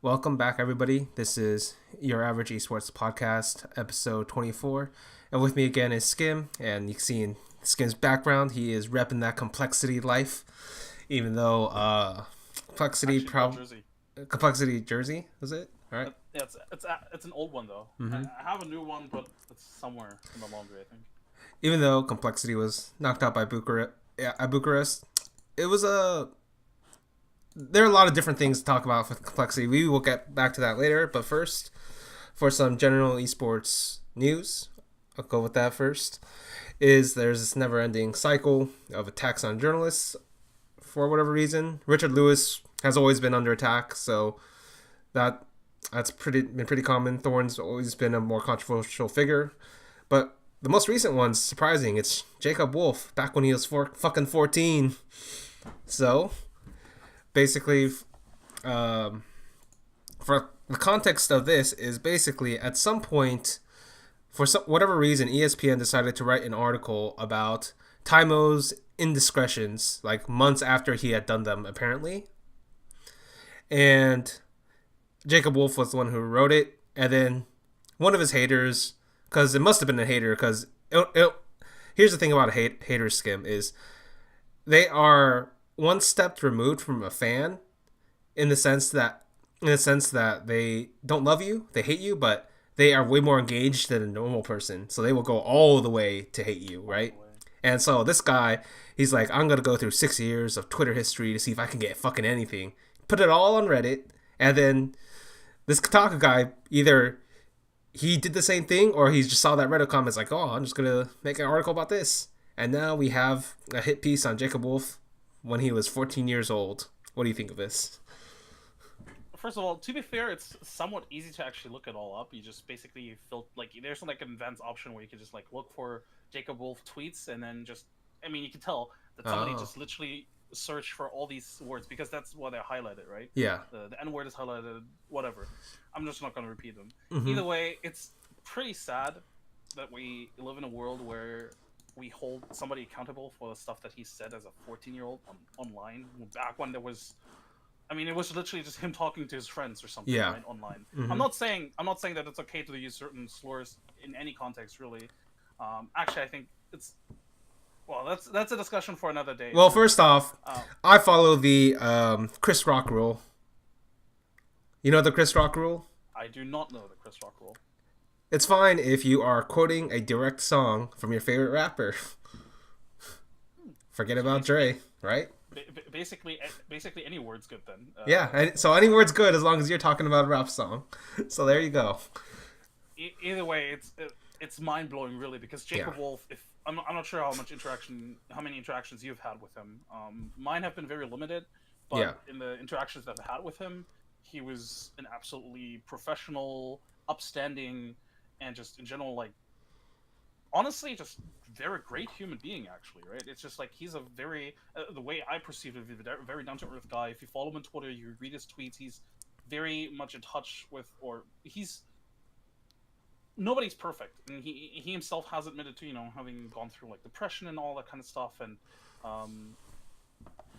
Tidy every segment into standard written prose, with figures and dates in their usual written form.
Welcome back, everybody. This is your average esports podcast, episode 24. And with me again is Skim. And you can see in Skim's background, he is repping that complexity life. Even though complexity, Actually, no jersey. complexity jersey, was it? All right. Yeah, it's an old one though. Mm-hmm. I have a new one, but it's somewhere in the laundry, I think. Even though complexity was knocked out by Bucharest, it was there are a lot of different things to talk about with complexity. We will get back to that later, but first, for some general esports news, I'll go with that first. There's this never-ending cycle of attacks on journalists for whatever reason. Richard Lewis has always been under attack, so that's been pretty common. Thorne's always been a more controversial figure, but the most recent one's surprising. It's Jacob Wolf back when he was fucking 14. So basically, for the context of this is basically at some point, for whatever reason, ESPN decided to write an article about Timo's indiscretions, like months after he had done them, apparently. And Jacob Wolf was the one who wrote it, and then one of his haters, because it must have been a hater, because here's the thing about a hater Skim is they are one step removed from a fan in the sense that they don't love you, they hate you, but they are way more engaged than a normal person. So they will go all the way to hate you, right? And so this guy, he's like, I'm gonna go through 6 years of Twitter history to see if I can get fucking anything. Put it all on Reddit, and then this Kotaku guy, either he did the same thing or he just saw that Reddit comments like, oh, I'm just gonna make an article about this. And now we have a hit piece on Jacob Wolf when he was 14 years old. What do you think of this? First of all, to be fair, it's somewhat easy to actually look it all up. You just basically there's like an advanced option where you can just like look for Jacob Wolf tweets and then just, I mean, you can tell that somebody just literally searched for all these words because that's what they're highlighted, right? Yeah. The N word is highlighted, whatever. I'm just not going to repeat them. Mm-hmm. Either way, it's pretty sad that we live in a world where we hold somebody accountable for the stuff that he said as a 14-year-old online. Back when there was, I mean, it was literally just him talking to his friends or something, right, online. Mm-hmm. I'm not saying that it's okay to use certain slurs in any context, really. Actually, I think it's, well, that's a discussion for another day. Well, first off, I follow the Chris Rock rule. You know the Chris Rock rule? I do not know the Chris Rock rule. It's fine if you are quoting a direct song from your favorite rapper. Forget about Dre, right? Basically, any word's good then. Yeah, so any word's good as long as you're talking about a rap song. So there you go. Either way, it's mind blowing, really, because Jacob Wolf. If I'm not sure how many interactions you've had with him. Mine have been very limited, but in the interactions that I've had with him, he was an absolutely professional, upstanding, and just in general, like, honestly, just very great human being, actually, right? It's just like he's a very, the way I perceive it, a very down-to-earth guy. If you follow him on Twitter, you read his tweets, he's very much in touch with, or nobody's perfect, and he himself has admitted to, having gone through like depression and all that kind of stuff, and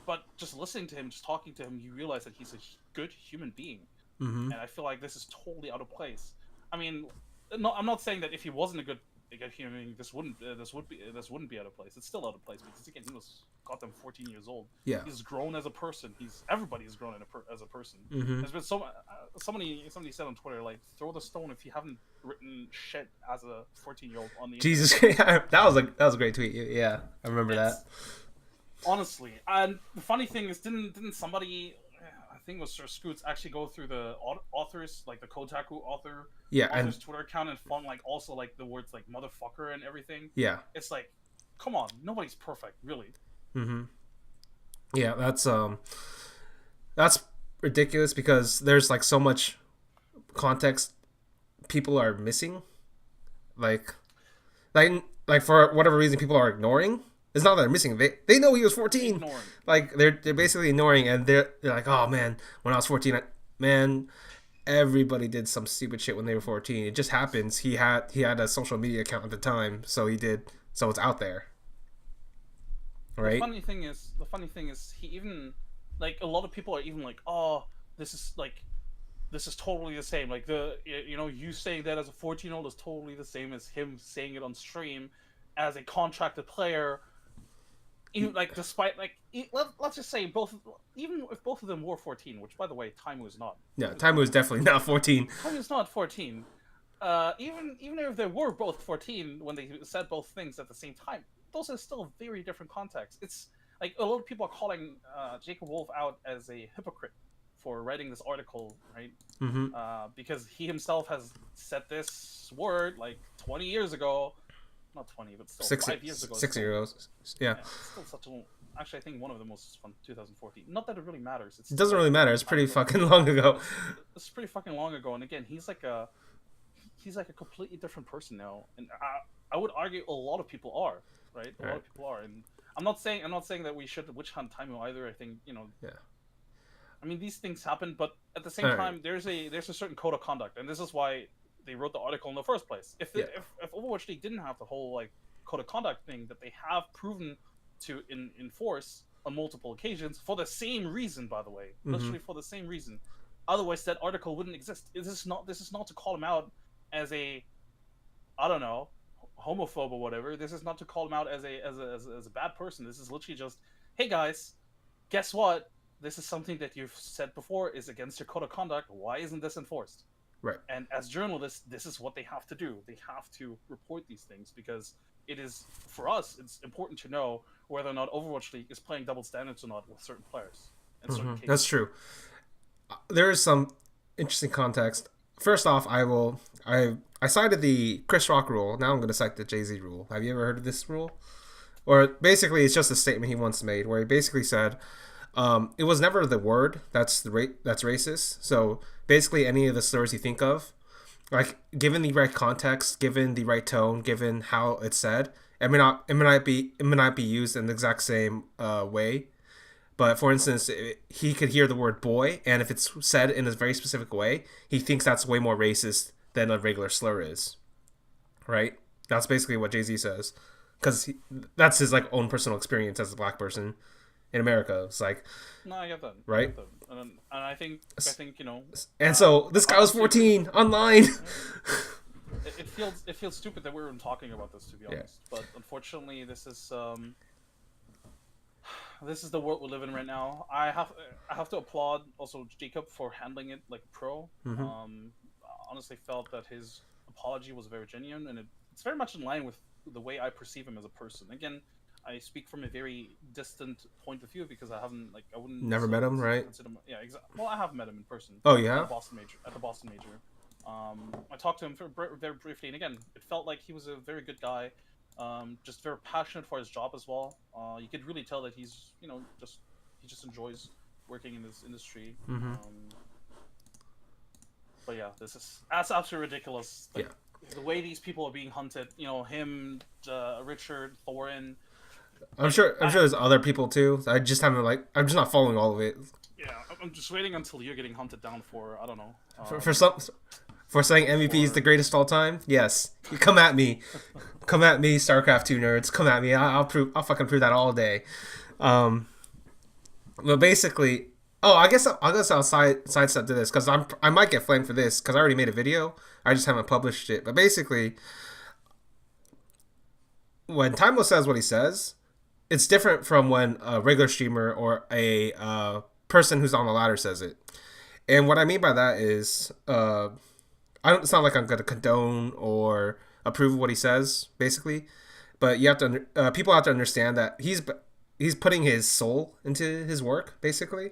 but just listening to him, just talking to him, you realize that he's a good human being. Mm-hmm. And I feel like this is totally out of place. I mean, no, I'm not saying that if he wasn't a good human being, this wouldn't be out of place. It's still out of place because again, he was goddamn 14 years old. Yeah, he's grown as a person. Everybody has grown as a person. Mm-hmm. There's been somebody said on Twitter, like, throw the stone if you haven't written shit as a 14-year-old on the Jesus. internet. that was a great tweet. Yeah, I remember that. Honestly, and the funny thing is, didn't somebody, I think it was Sir Scoots, actually go through the authors, like the Kotaku author's Twitter account and find like also like the words like motherfucker and everything. Yeah, it's like, come on, nobody's perfect, really. Mm-hmm. Yeah, that's ridiculous because there's like so much context people are missing, like for whatever reason people are ignoring. It's not that they're missing. They know he was 14. Ignoring. Like they're basically ignoring, and they're like, oh man, when I was 14, man, everybody did some stupid shit when they were 14. It just happens. He had a social media account at the time, so he did. So it's out there. Right. The funny thing is, he even, like, a lot of people are even like, oh, this is like, this is totally the same. Like you saying that as a 14-year-old is totally the same as him saying it on stream as a contracted player. Even like despite like let's just say both, even if both of them were 14, which by the way Taimu is not. Yeah, Taimu is definitely not 14. Taimu is not 14. Even if they were both 14 when they said both things at the same time, those are still very different contexts. It's like a lot of people are calling Jacob Wolf out as a hypocrite for writing this article, right? Mm-hmm. Because he himself has said this word like 20 years ago. Not 20, but still 5 years ago. 6 years. Yeah. It's still such a... Actually, I think one of them was from 2014. Not that it really matters. It doesn't really matter. It's pretty fucking long ago. It's pretty fucking long ago. And again, he's like a completely different person now. And I would argue a lot of people are, right? A lot of people are. And I'm not saying that we should witch hunt Taimu either. I think, Yeah. I mean, these things happen, but at the same time, there's a certain code of conduct, and this is why they wrote the article in the first place. If Overwatch League didn't have the whole like code of conduct thing that they have proven to enforce on multiple occasions for the same reason, by the way, literally for the same reason, otherwise that article wouldn't exist. This is not to call him out as a, I don't know, homophobe or whatever. This is not to call him out as a bad person. This is literally just, hey guys, guess what? This is something that you've said before is against your code of conduct. Why isn't this enforced? Right. And as journalists, this is what they have to do. They have to report these things because it is, for us, it's important to know whether or not Overwatch League is playing double standards or not with certain players. In certain cases. That's true. There is some interesting context. First off, I cited the Chris Rock rule. Now I'm going to cite the Jay-Z rule. Have you ever heard of this rule? Or basically, it's just a statement he once made where he basically said, it was never the word that's racist. So basically, any of the slurs you think of, like given the right context, given the right tone, given how it's said, it may not be used in the exact same way. But for instance, he could hear the word boy, and if it's said in a very specific way, he thinks that's way more racist than a regular slur is. Right? That's basically what Jay-Z says, because that's his like own personal experience as a black person in America. It's like, no, I get that, right? I get that. And I think And so this guy was 14 online. It feels stupid that we're even talking about this, to be honest. Yeah. But unfortunately, this is the world we live in right now. I have to applaud also Jacob for handling it like a pro. Mm-hmm. I honestly felt that his apology was very genuine, and it's very much in line with the way I perceive him as a person. Again, I speak from a very distant point of view because I wouldn't never met him, right? Yeah, exactly. Well, I have met him in person. Oh, yeah. At the Boston Major. I talked to him very briefly, and again, it felt like he was a very good guy. Just very passionate for his job as well. You could really tell that he's, he just enjoys working in this industry. Mm-hmm. But yeah, that's absolutely ridiculous. Like, yeah. The way these people are being hunted, him, Richard, Thorin. I'm sure there's other people too. I just haven't I'm just not following all of it. Yeah, I'm just waiting until you're getting hunted down for, I don't know. For saying MVP is the greatest of all time. Yes, you come at me, StarCraft 2 nerds. Come at me. I'll fucking prove that all day. But basically, I guess I'll sidestep to this because I might get flamed for this because I already made a video. I just haven't published it. But basically, when Timo says what he says, it's different from when a regular streamer or a person who's on the ladder says it. And what I mean by that is, it's not like I'm going to condone or approve of what he says, basically. But you have to, people have to understand that he's putting his soul into his work, basically.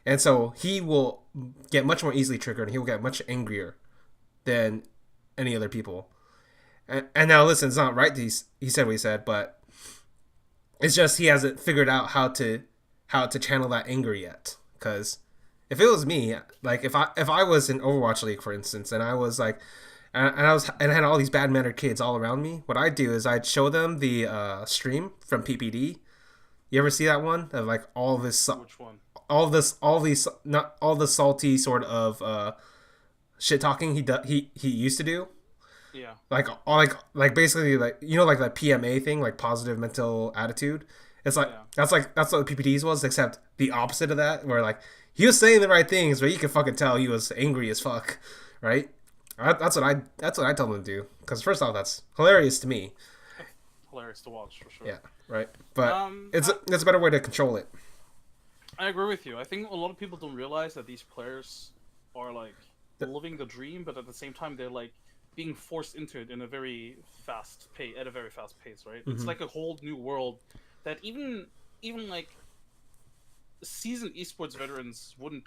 And so he will get much more easily triggered, and he will get much angrier than any other people. And now, listen, it's not right that he said what he said, but it's just he hasn't figured out how to channel that anger yet. Because if it was me, like if I was in Overwatch League, for instance, and I was like, and I had all these bad mannered kids all around me, what I'd do is I'd show them the stream from PPD. You ever see that one of like all this? Which one? All the salty sort of shit talking he used to do. Yeah. Like basically like like that PMA thing, like positive mental attitude. It's like that's what PPDs was, except the opposite of that, where like he was saying the right things, but you can fucking tell he was angry as fuck, right? That's what I told him to do. Because first off, that's hilarious to me. Hilarious to watch for sure. Yeah, right. But it's I, a better way to control it. I agree with you. I think a lot of people don't realize that these players are like living the dream, but at the same time they're like being forced into it in a very fast pace, at a very fast pace, right? It's like a whole new world that even like seasoned esports veterans wouldn't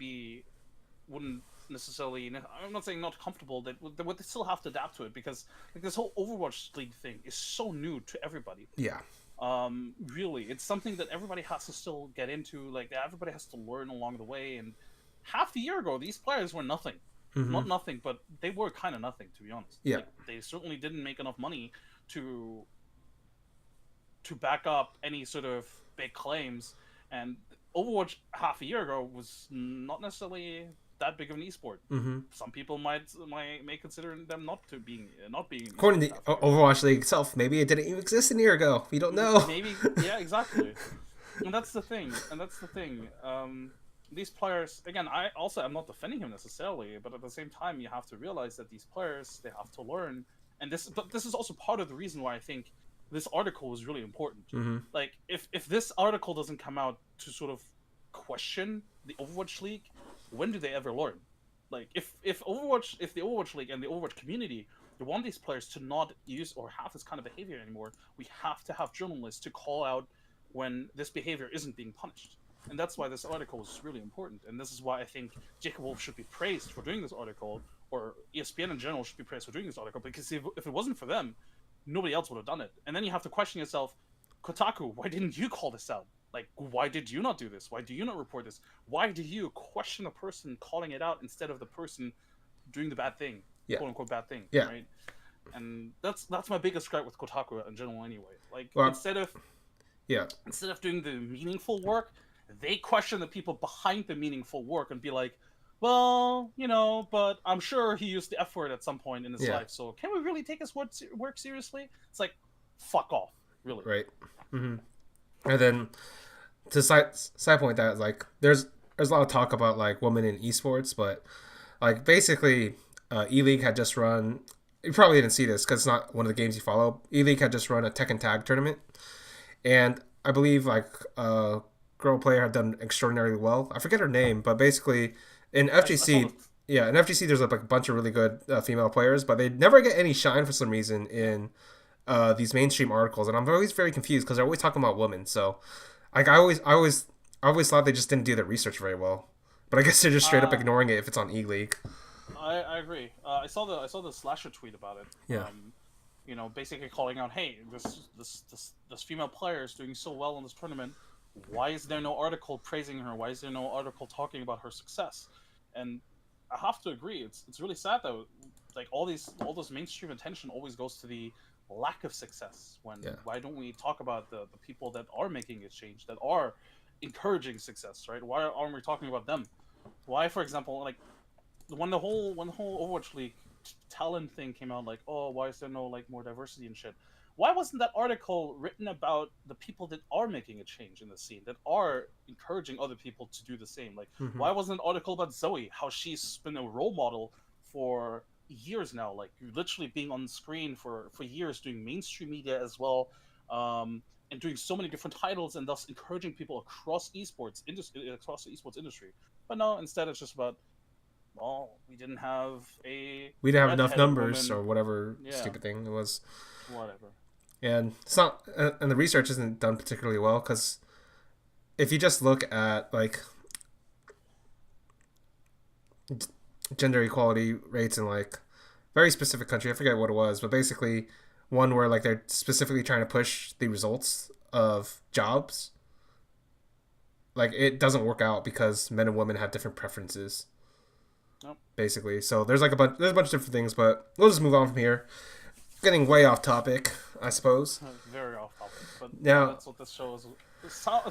necessarily. I'm not saying not comfortable. They would still have to adapt to it because like this whole Overwatch League thing is so new to everybody. Yeah. Really, it's something that everybody has to still get into. Like everybody has to learn along the way. And half a year ago, these players were nothing. Not nothing, but they were kind of nothing, to be honest. Yeah. Like, they certainly didn't make enough money to back up any sort of big claims. And Overwatch half a year ago was not necessarily that big of an esport. Some people may consider them not being. According to the Overwatch League itself, maybe it didn't even exist a year ago. We don't know. Maybe, yeah, exactly. And that's the thing. These players, again, I'm not defending him necessarily, but at the same time, you have to realize that these players, they have to learn, and this is also part of the reason why I think this article was really important. Like, if this article doesn't come out to sort of question the Overwatch League, when do they ever learn? Like, if the Overwatch League and the Overwatch community, they want these players to not use or have this kind of behavior anymore, we have to have journalists to call out when this behavior isn't being punished. And that's why this article is really important. And this is why I think Jacob Wolf should be praised for doing this article, or ESPN in general should be praised for doing this article, because if it wasn't for them, nobody else would have done it. And then you have to question yourself, Kotaku, why didn't you call this out? Like, why did you not do this? Why do you not report this? Why do you question the person calling it out instead of the person doing the bad thing, quote unquote bad thing, right? And that's my biggest gripe with Kotaku in general, anyway. Like, instead of doing the meaningful work, they question the people behind the meaningful work and be like, well, but I'm sure he used the F word at some point in his life, so can we really take his work seriously? It's like, fuck off, really. Right. And then to side point that, like, there's a lot of talk about like women in esports, but like basically E-League had just run, you probably didn't see this because it's not one of the games you follow, E-League had just run a Tekken Tag tournament, and I believe like girl player had done extraordinarily well. I forget her name, but basically in FGC, in FGC there's like a bunch of really good female players, but they never get any shine for some reason in these mainstream articles, and I'm always very confused because they're always talking about women. So, like, I always thought they just didn't do their research very well, but I guess they're just straight up ignoring it if it's on E-League. I agree. I saw the Slasher tweet about it. Yeah. Basically calling out, hey, this female player is doing so well in this tournament. Why is there no article praising her? Why is there no article talking about her success? And I have to agree, it's really sad though. Like all this mainstream attention always goes to the lack of success. Why don't we talk about the people that are making a change, that are encouraging success, right? Why aren't we talking about them? Why, for example, like when the whole Overwatch League talent thing came out, like, oh, why is there no like more diversity and shit? Why wasn't that article written about the people that are making a change in the scene, that are encouraging other people to do the same? Like, why wasn't an article about Zoe, how she's been a role model for years now, like literally being on screen for years, doing mainstream media as well, and doing so many different titles, and thus encouraging people across the esports industry. But no, instead it's just about, well, we didn't have enough numbers woman, or whatever stupid thing it was. Whatever. And it's not, and the research isn't done particularly well, because if you just look at like gender equality rates in like very specific country, I forget what it was, but basically one where like they're specifically trying to push the results of jobs, like it doesn't work out because men and women have different preferences. Nope. Basically, so there's a bunch of different things, but we'll just move on from here. Getting way off topic, I suppose. Very off topic, but now that's what this show is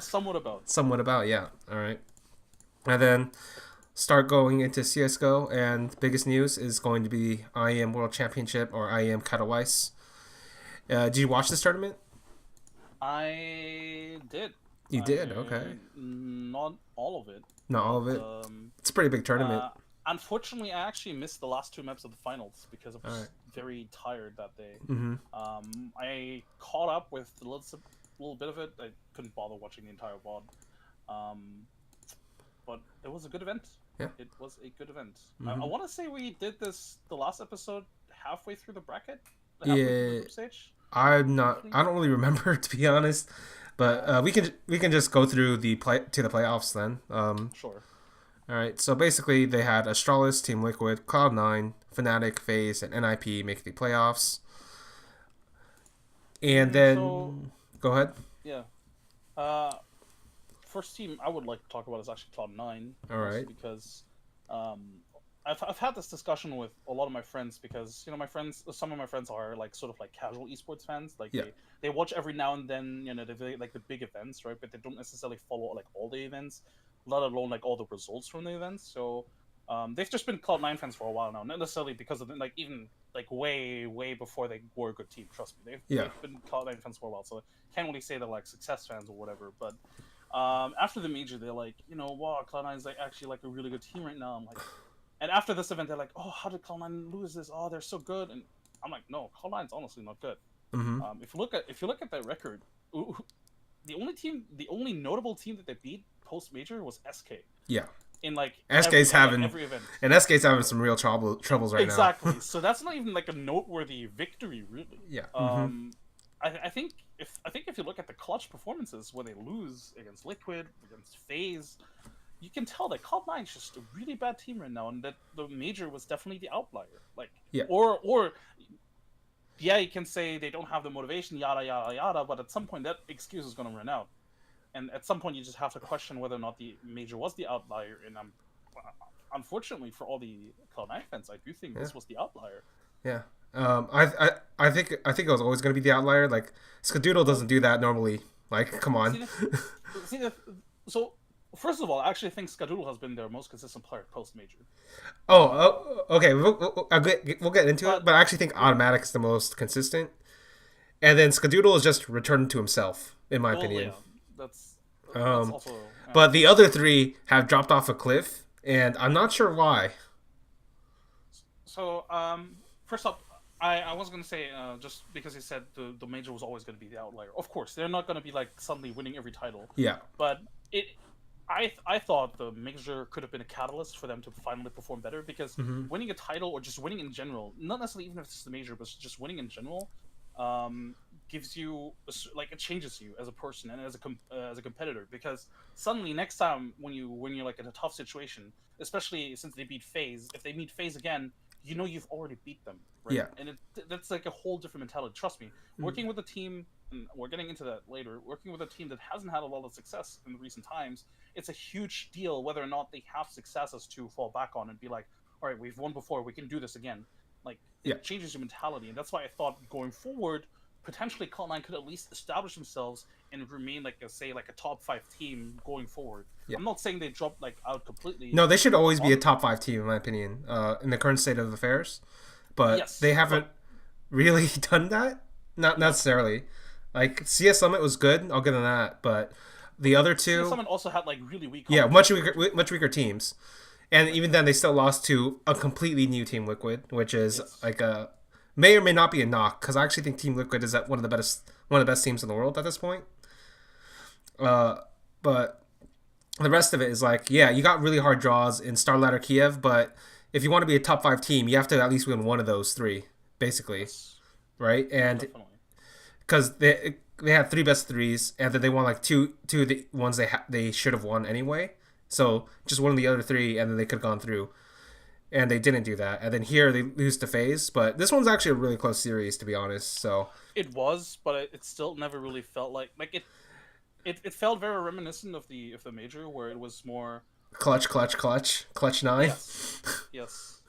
somewhat about. Somewhat about, yeah. All right, and then start going into CS:GO, and biggest news is going to be IEM World Championship, or IEM Katowice. Did you watch this tournament? I did. You did? Okay. Not all of it, Not all but of it. It's a pretty big tournament. unfortunately, I actually missed the last two maps of the finals because I All was right. very tired that day. Mm-hmm. I caught up with a little bit of it. I couldn't bother watching the entire VOD. But it was a good event. Yeah. It was a good event. Mm-hmm. I want to say we did the last episode halfway through the bracket, Yeah. halfway through the group stage. I don't really remember, to be honest. But we can just go through the playoffs then. Sure. All right. So basically, they had Astralis, Team Liquid, Cloud9, Fnatic, FaZe, and NIP make the playoffs. And then go ahead. Yeah. First team I would like to talk about is actually Cloud9. All right. Because I've had this discussion with a lot of my friends because some of my friends are like sort of like casual esports fans. Like they watch every now and then, they like the big events, right? But they don't necessarily follow like all the events, let alone like all the results from the events. So they've just been Cloud9 fans for a while now, not necessarily because of like even like way before they were a good team. Trust me, they've been Cloud9 fans for a while, so I can't really say they're like success fans or whatever. But after the major, they're like, wow, Cloud9 is like actually like a really good team right now. I'm like, and after this event, they're like, oh, how did Cloud9 lose this? Oh, they're so good. And I'm like, no, Cloud9's honestly not good. Mm-hmm. If you look at their record, the only notable team that they beat post major was SK. Yeah. In like SK's having every event. And SK's having some real troubles right now. Exactly. So that's not even like a noteworthy victory, really. Yeah. I think if you look at the clutch performances where they lose against Liquid, against FaZe, you can tell that Cloud9 is just a really bad team right now, and that the major was definitely the outlier. Like, or you can say they don't have the motivation, yada yada yada, but at some point that excuse is going to run out, and at some point you just have to question whether or not the major was the outlier. And unfortunately for all the Cloud9 fans, I do think this was the outlier. Yeah. I think it was always going to be the outlier. Like Skadoodle doesn't do that normally. Like, come on. So first of all, I actually think Skadoodle has been their most consistent player post major. Okay. We'll get into it, but I actually think Automatic is the most consistent, and then Skadoodle is just returned to himself, in my opinion. Yeah, that's also. But the other three have dropped off a cliff, and I'm not sure why. So, first up, I was going to say, just because you said the major was always going to be the outlier. Of course, they're not going to be like suddenly winning every title. Yeah. But I thought the major could have been a catalyst for them to finally perform better, because winning a title or just winning in general, not necessarily even if it's the major, but just winning in general, gives you like it changes you as a person and as a competitor, because suddenly next time when you're like in a tough situation, especially since they beat FaZe, if they meet FaZe again, you've already beat them, right? Yeah. And that's like a whole different mentality. Trust me, working with a team, and we're getting into that later, working with a team that hasn't had a lot of success in recent times, it's a huge deal whether or not they have successes to fall back on and be like, all right, we've won before, we can do this again. Like, it changes your mentality, and that's why I thought going forward, potentially Cloud9 could at least establish themselves and remain like a top 5 team going forward. Yeah. I'm not saying they dropped like out completely. No, they should always be a top 5 team in my opinion, in the current state of affairs. But they haven't really done that. Not necessarily. Like CS Summit was good, I'll give them that, but the other two, CS Summit also had like really weak. Yeah, much weaker teams. And even then they still lost to a completely new Team Liquid, which is like a may or may not be a knock, because I actually think Team Liquid is one of the best teams in the world at this point. But the rest of it is like, you got really hard draws in Star Ladder Kiev, but if you want to be a top 5 team, you have to at least win one of those 3, basically, right? And because they had 3 best 3s, and then they won like two of the ones they should have won anyway. So just one of the other 3, and then they could have gone through. And they didn't do that. And then here they lose to FaZe. But this one's actually a really close series, to be honest. So it was, but it still never really felt like it felt very reminiscent of the major, where it was more clutch 9. Yes,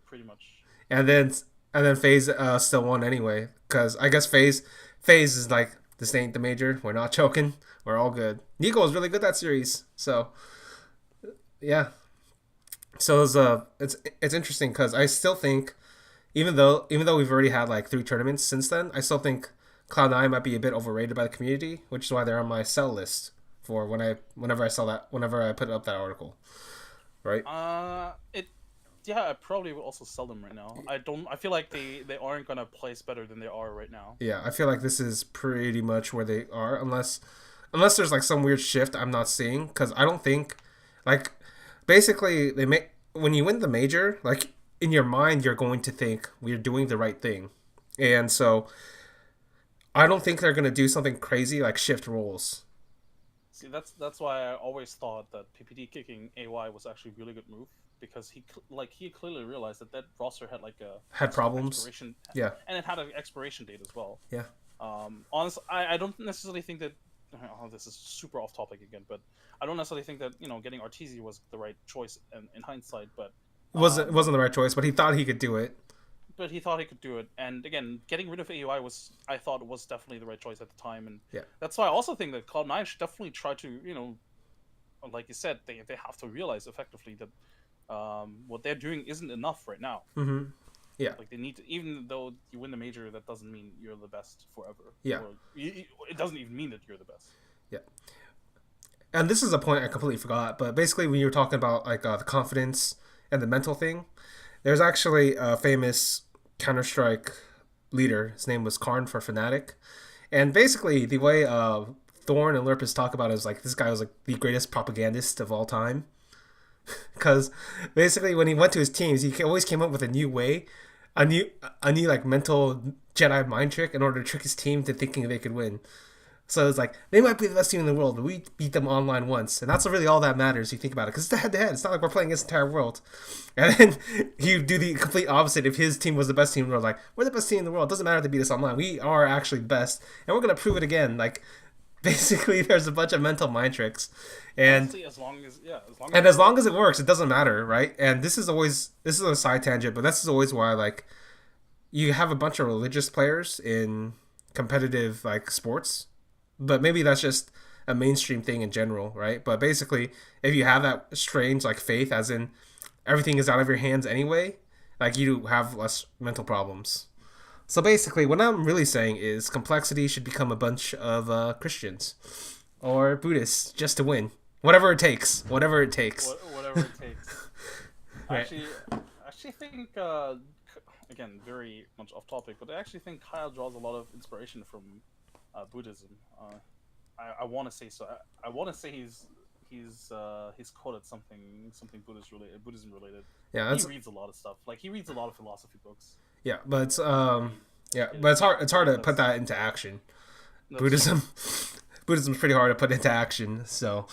pretty much. And then FaZe still won anyway, because I guess FaZe is like, this ain't the major. We're not choking. We're all good. Nico was really good that series. So yeah. So it's interesting, because I still think, even though we've already had like 3 tournaments since then, I still think Cloud9 might be a bit overrated by the community, which is why they're on my sell list for whenever I put up that article, right? Yeah, I probably would also sell them right now. I feel like they aren't gonna place better than they are right now. Yeah, I feel like this is pretty much where they are, unless there's like some weird shift I'm not seeing. Because I don't think, like, basically they make when you win the major, like in your mind you're going to think we're doing the right thing, and so I don't think they're gonna do something crazy like shift roles. See, that's why I always thought that PPD kicking AY was actually a really good move, because he clearly realized that roster had like a Had problems. expiration, Yeah. and it had an expiration date as well. Yeah. Honestly, I don't necessarily think that. Oh, this is super off topic again, but I don't necessarily think that getting Arteezy was the right choice in hindsight. But Wasn't the right choice, but he thought he could do it. but he thought he could do it, and again, getting rid of AUI I thought was definitely the right choice at the time, and Yeah. that's why I also think that Cloud9 should definitely try to, like you said, they have to realize effectively that what they're doing isn't enough right now. Mm-hmm. Yeah. Like they need to, even though you win the major, that doesn't mean you're the best forever. Yeah. Or it doesn't even mean that you're the best. Yeah. And this is a point I completely forgot, but basically when you were talking about like the confidence and the mental thing, there's actually a famous Counter-Strike leader. His name was Karn for Fnatic. And basically the way Thorn and Lurpus talk about it is like this guy was like the greatest propagandist of all time. Because basically when he went to his teams, he always came up with a new way, a new like mental Jedi mind trick in order to trick his team to thinking they could win. So it's like they might be the best team in the world, but we beat them online once, and that's really all that matters. You think about it, because it's head to head. It's not like we're playing against the entire world. And then you do the complete opposite. If his team was the best team in the world, like we're the best team in the world. It doesn't matter if they beat us online. We are actually the best, and we're gonna prove it again. Like basically, there's a bunch of mental mind tricks, and honestly, as long as it works, it doesn't matter, right? And this is a side tangent, but this is always why like you have a bunch of religious players in competitive like sports. But maybe that's just a mainstream thing in general, right? But basically, if you have that strange like faith, as in everything is out of your hands anyway, like you have less mental problems. So basically, what I'm really saying is complexity should become a bunch of Christians or Buddhists just to win, whatever it takes. Whatever it takes. Right. I actually think again, very much off topic, but I actually think Kyle draws a lot of inspiration from Buddhism. I want to say so. I want to say he's quoted something Buddhism related. Yeah, he reads a lot of stuff. Like he reads a lot of philosophy books. Yeah, but it's hard. It's hard to put that into action. Buddhism's pretty hard to put into action. So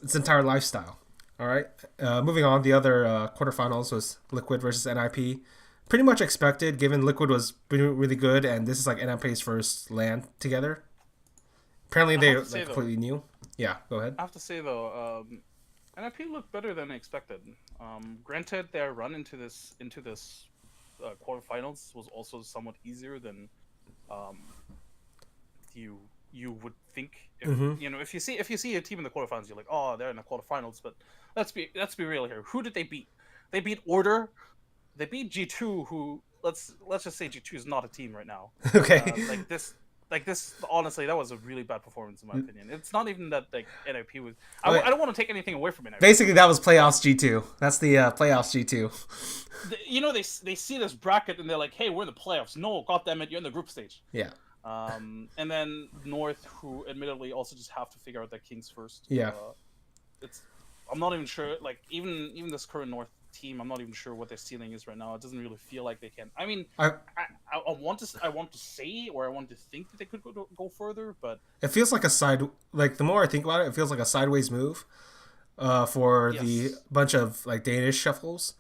it's entire lifestyle. All right. Moving on. The other quarterfinals was Liquid versus NIP. Pretty much expected, given Liquid was really good, and this is like NIP's first LAN together. Apparently, they're like completely new. Yeah, go ahead. I have to say though, NIP looked better than expected. Granted, their run into this quarterfinals was also somewhat easier than you would think. If you see a team in the quarterfinals, you're like, oh, they're in the quarterfinals. But let's be real here. Who did they beat? They beat Order. They beat G2, who let's just say G2 is not a team right now. Okay. Like this. Honestly, that was a really bad performance in my opinion. It's not even that like NIP was. I don't want to take anything away from NIP. Basically, that was playoffs G2. That's the playoffs G2. They see this bracket and they're like, hey, we're in the playoffs. No, goddammit, you're in the group stage. Yeah. And then North, who admittedly also just have to figure out their Kings first. Yeah. I'm not even sure. Like even this current North team, I'm not even sure what their ceiling is right now. It doesn't really feel like they can. I mean, I want to say, or I want to think that they could go further, but it feels like the more I think about it, it feels like a sideways move for the bunch of like Danish shuffles.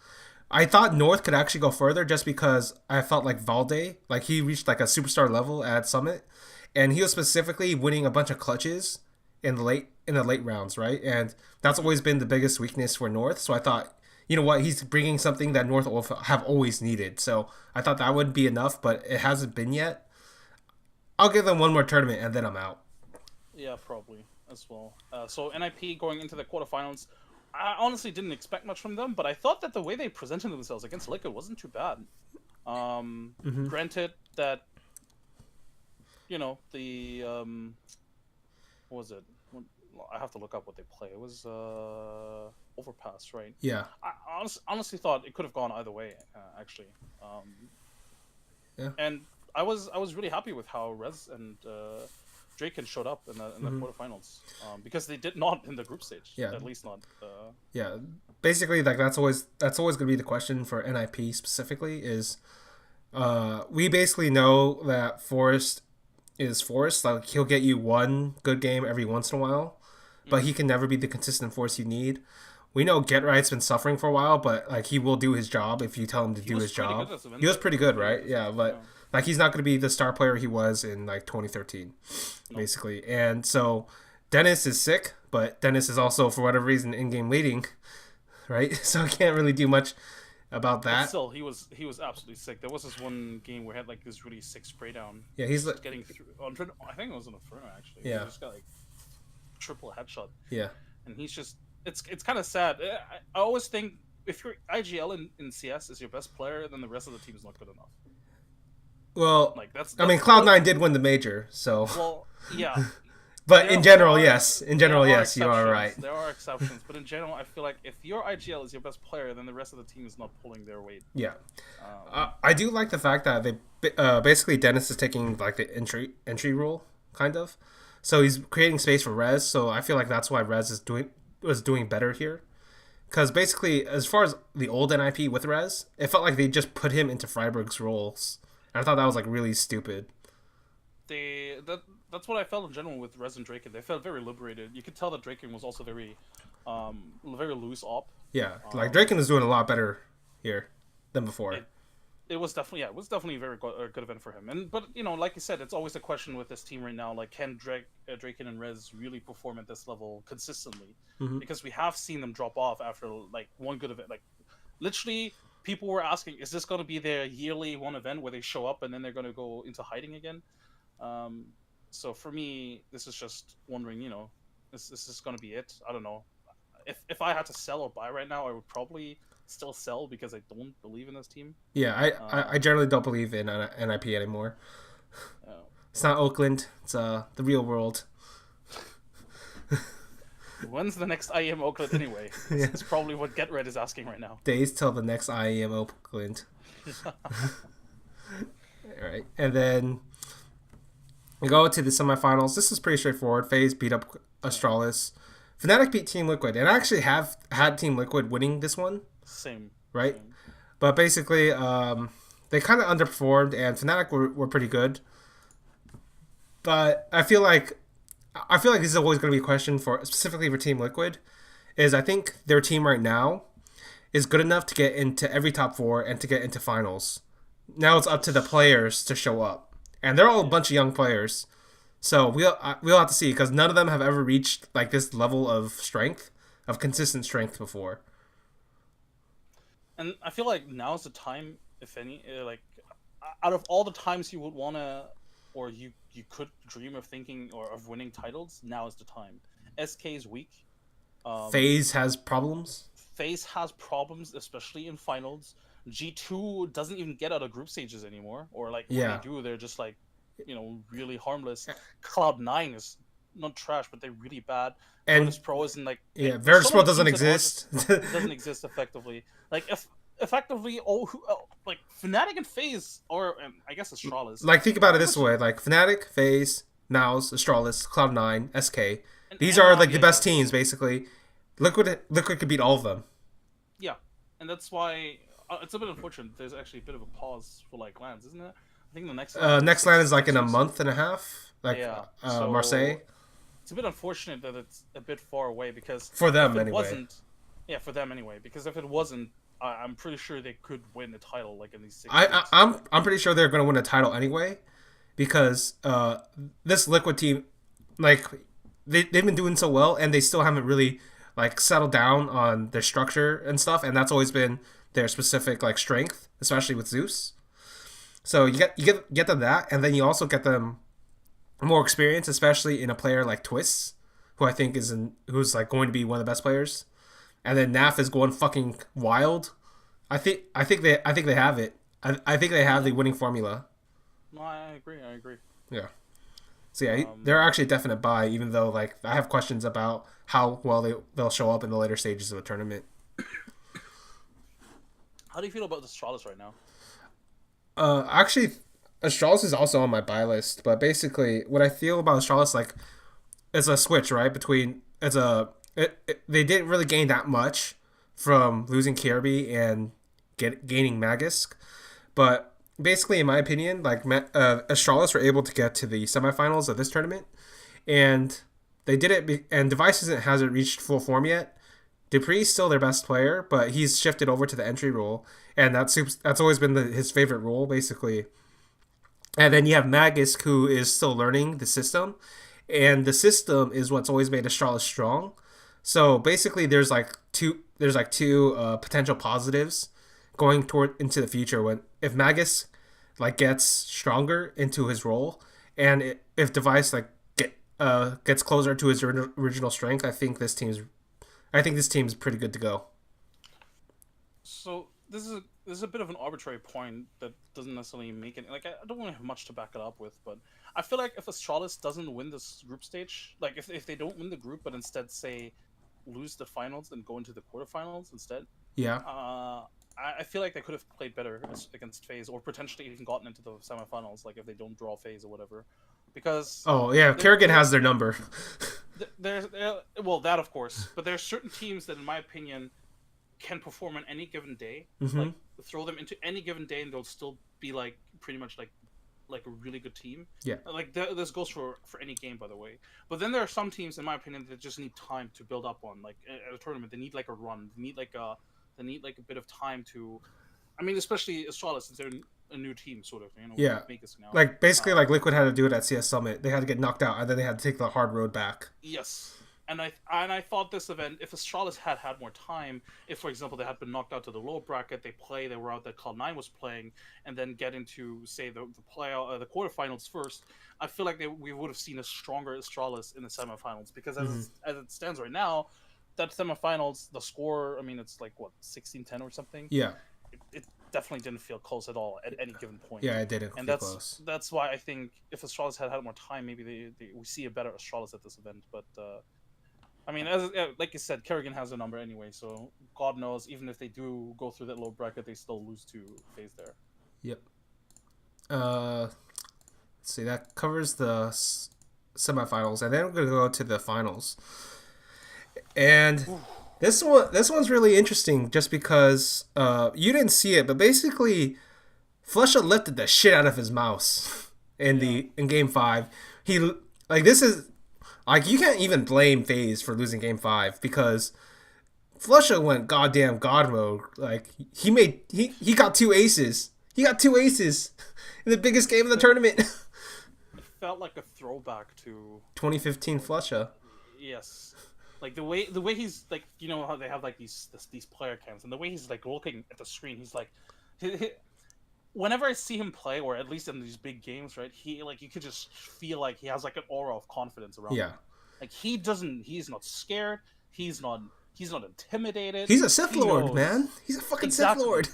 I thought North could actually go further just because I felt like Valde, like he reached like a superstar level at Summit, and he was specifically winning a bunch of clutches in the late rounds, right? And that's always been the biggest weakness for North. So I thought, you know what, he's bringing something that North have always needed. So I thought that would be enough, but it hasn't been yet. I'll give them one more tournament and then I'm out. Yeah, probably as well. So NIP going into the quarterfinals, I honestly didn't expect much from them, but I thought that the way they presented themselves against Liquid wasn't too bad. Granted that, the what was it? I have to look up what they play. It was Overpass, right? Yeah. I honestly thought it could have gone either way, actually. Yeah. And I was really happy with how Rez and Draken showed up in the quarterfinals, because they did not in the group stage. Yeah. At least not. Yeah. Basically, like that's always going to be the question for NIP specifically. Is we basically know that Forest is Forest. Like he'll get you one good game every once in a while, but he can never be the consistent force you need. We know Get Right's been suffering for a while, but like he will do his job if you tell him to do his job. He was pretty good, right? Yeah, but like he's not going to be the star player he was in like 2013, basically. And so Dennis is sick, but Dennis is also for whatever reason in-game leading, right? So I can't really do much about that. But still, he was absolutely sick. There was this one game where he had like this really sick spray down. Yeah, he's like getting through. I think it was an Inferno actually. Yeah, he just got like triple headshot. Yeah, and he's just it's kind of sad. I always think if your IGL in CS is your best player, then the rest of the team is not good enough. Well, like that's I mean, Cloud9 did win the major, so. Well, yeah. But in general, yes. In general, yes, you are right. There are exceptions, but in general, I feel like if your IGL is your best player, then the rest of the team is not pulling their weight. Yeah, I do like the fact that they basically Dennis is taking like the entry rule, kind of. So he's creating space for Rez. So I feel like that's why Rez was doing better here, because basically, as far as the old NIP with Rez, it felt like they just put him into Freiburg's roles, and I thought that was like really stupid. That's what I felt in general with Rez and Draken. They felt very liberated. You could tell that Draken was also very loose op. Yeah, like Draken is doing a lot better here than before. It was definitely a very good event for him. But you know, like you said, it's always a question with this team right now. Like, can Draken and Rez really perform at this level consistently? Mm-hmm. Because we have seen them drop off after like one good event. Like, literally, people were asking, is this going to be their yearly one event where they show up and then they're going to go into hiding again? So for me, this is just wondering, you know, is this going to be it? I don't know. If I had to sell or buy right now, I would probably still sell because I don't believe in this team. Yeah, I generally don't believe in NIP anymore. It's not Oakland. It's the real world. When's the next IEM Oakland anyway? Yeah. It's probably what Get Red is asking right now. Days till the next IEM Oakland. All right, and then we go to the semifinals. This is pretty straightforward. FaZe beat up Astralis. Fnatic beat Team Liquid, and I actually have had Team Liquid winning this one. Same. Right? Same. But basically, they kind of underperformed, and Fnatic were pretty good. But I feel like this is always going to be a question specifically for Team Liquid. Is I think their team right now is good enough to get into every top 4 and to get into finals. Now it's up to the players to show up. And they're all a bunch of young players. So we'll have to see, because none of them have ever reached like this level of strength, of consistent strength before. And I feel like now's the time, if any, like out of all the times you would want to, or you could dream of thinking or of winning titles, now is the time. SK is weak. FaZe has problems. FaZe has problems, especially in finals. G2 doesn't even get out of group stages anymore, or like when they do, they're just like, you know, really harmless. Cloud9 is not trash, but they're really bad. And Virtus Pro isn't like Virtus Pro doesn't exist. Doesn't exist effectively. Like effectively, like Fnatic and FaZe, or I guess Astralis. Like think about it this way: like Fnatic, FaZe, Mouse, Astralis, Cloud9, SK. These are like the best teams, basically. Liquid could beat all of them. Yeah, and that's why. It's a bit unfortunate. There's actually a bit of a pause for like LANs, isn't it? I think the next LAN is like in a month and a half. Like so Marseille. It's a bit unfortunate that it's a bit far away, because for them anyway. For them anyway. Because if it wasn't, I'm pretty sure they could win the title like in these 6 I'm pretty sure they're going to win a title anyway, because this Liquid team, like they've been doing so well, and they still haven't really like settled down on their structure and stuff, and that's always been their specific like strength, especially with Zeus. So you get them that, and then you also get them more experience, especially in a player like Twist, who I think who's like going to be one of the best players. And then NAF is going fucking wild. I think they have it. I think they have the winning formula. No, I agree. Yeah. So yeah, they're actually a definite buy, even though like I have questions about how well they'll show up in the later stages of a tournament. How do you feel about the Astralis right now? Actually, Astralis is also on my buy list, but basically, what I feel about Astralis, like, it's a switch, right? Between they didn't really gain that much from losing Kirby and gaining Magisk, but basically, in my opinion, like Astralis were able to get to the semifinals of this tournament, and they did it. And Device hasn't reached full form yet. Dupree's still their best player, but he's shifted over to the entry role, and that's always been his favorite role, basically. And then you have Magisk, who is still learning the system, and the system is what's always made Astralis strong. So basically, there's like two potential positives going toward into the future when if Magisk like gets stronger into his role, and if Device like gets closer to his original strength, I think this team's pretty good to go. So this is a bit of an arbitrary point that doesn't necessarily make it. Like I don't really have much to back it up with, but I feel like if Astralis doesn't win this group stage, like if they don't win the group, but instead say lose the finals and go into the quarterfinals instead, Yeah. I feel like they could have played better against FaZe, or potentially even gotten into the semifinals, like if they don't draw FaZe or whatever. Because Kerrigan has their number. There's well, that of course, but there are certain teams that, in my opinion, can perform on any given day. Mm-hmm. Like throw them into any given day, and they'll still be like pretty much like a really good team. Yeah. Like this goes for any game, by the way. But then there are some teams, in my opinion, that just need time to build up on. Like at a tournament, they need like a run. They need like a bit of time to. I mean, especially Astralis, since they're a new team, sort of. Yeah. Like basically, like Liquid had to do it at CS Summit. They had to get knocked out, and then they had to take the hard road back. Yes. And I thought this event, if Astralis had more time, if for example they had been knocked out to the lower bracket, they were out that Cloud9 was playing, and then get into say the quarterfinals first, I feel like we would have seen a stronger Astralis in the semifinals, because as it stands right now, that semifinals, the score, I mean, it's like what 16-10 or something. Yeah. It definitely didn't feel close at all at any given point. Yeah, it didn't. And that's why I think if Astralis had more time, maybe we see a better Astralis at this event, but. I mean, like you said, Kerrigan has a number anyway, so God knows, even if they do go through that low bracket, they still lose to FaZe there. Yep. Let's see, that covers the semifinals, and then we're going to go to the finals. And this one's really interesting just because you didn't see it, but basically Flusha lifted the shit out of his mouse in Game 5. This is... Like, you can't even blame FaZe for losing Game 5 because Flusha went goddamn god mode. Like, he got 2 aces. He got 2 aces in the biggest game of the tournament. It felt like a throwback to 2015 Flusha. Yes. Like the way he's like, you know how they have like these player cams, and the way he's like looking at the screen, he's like whenever I see him play, or at least in these big games, right, he like you could just feel like he has like an aura of confidence around him. Like he's not scared, he's not intimidated. He's a Sith Lord, man. He's a fucking Sith Lord.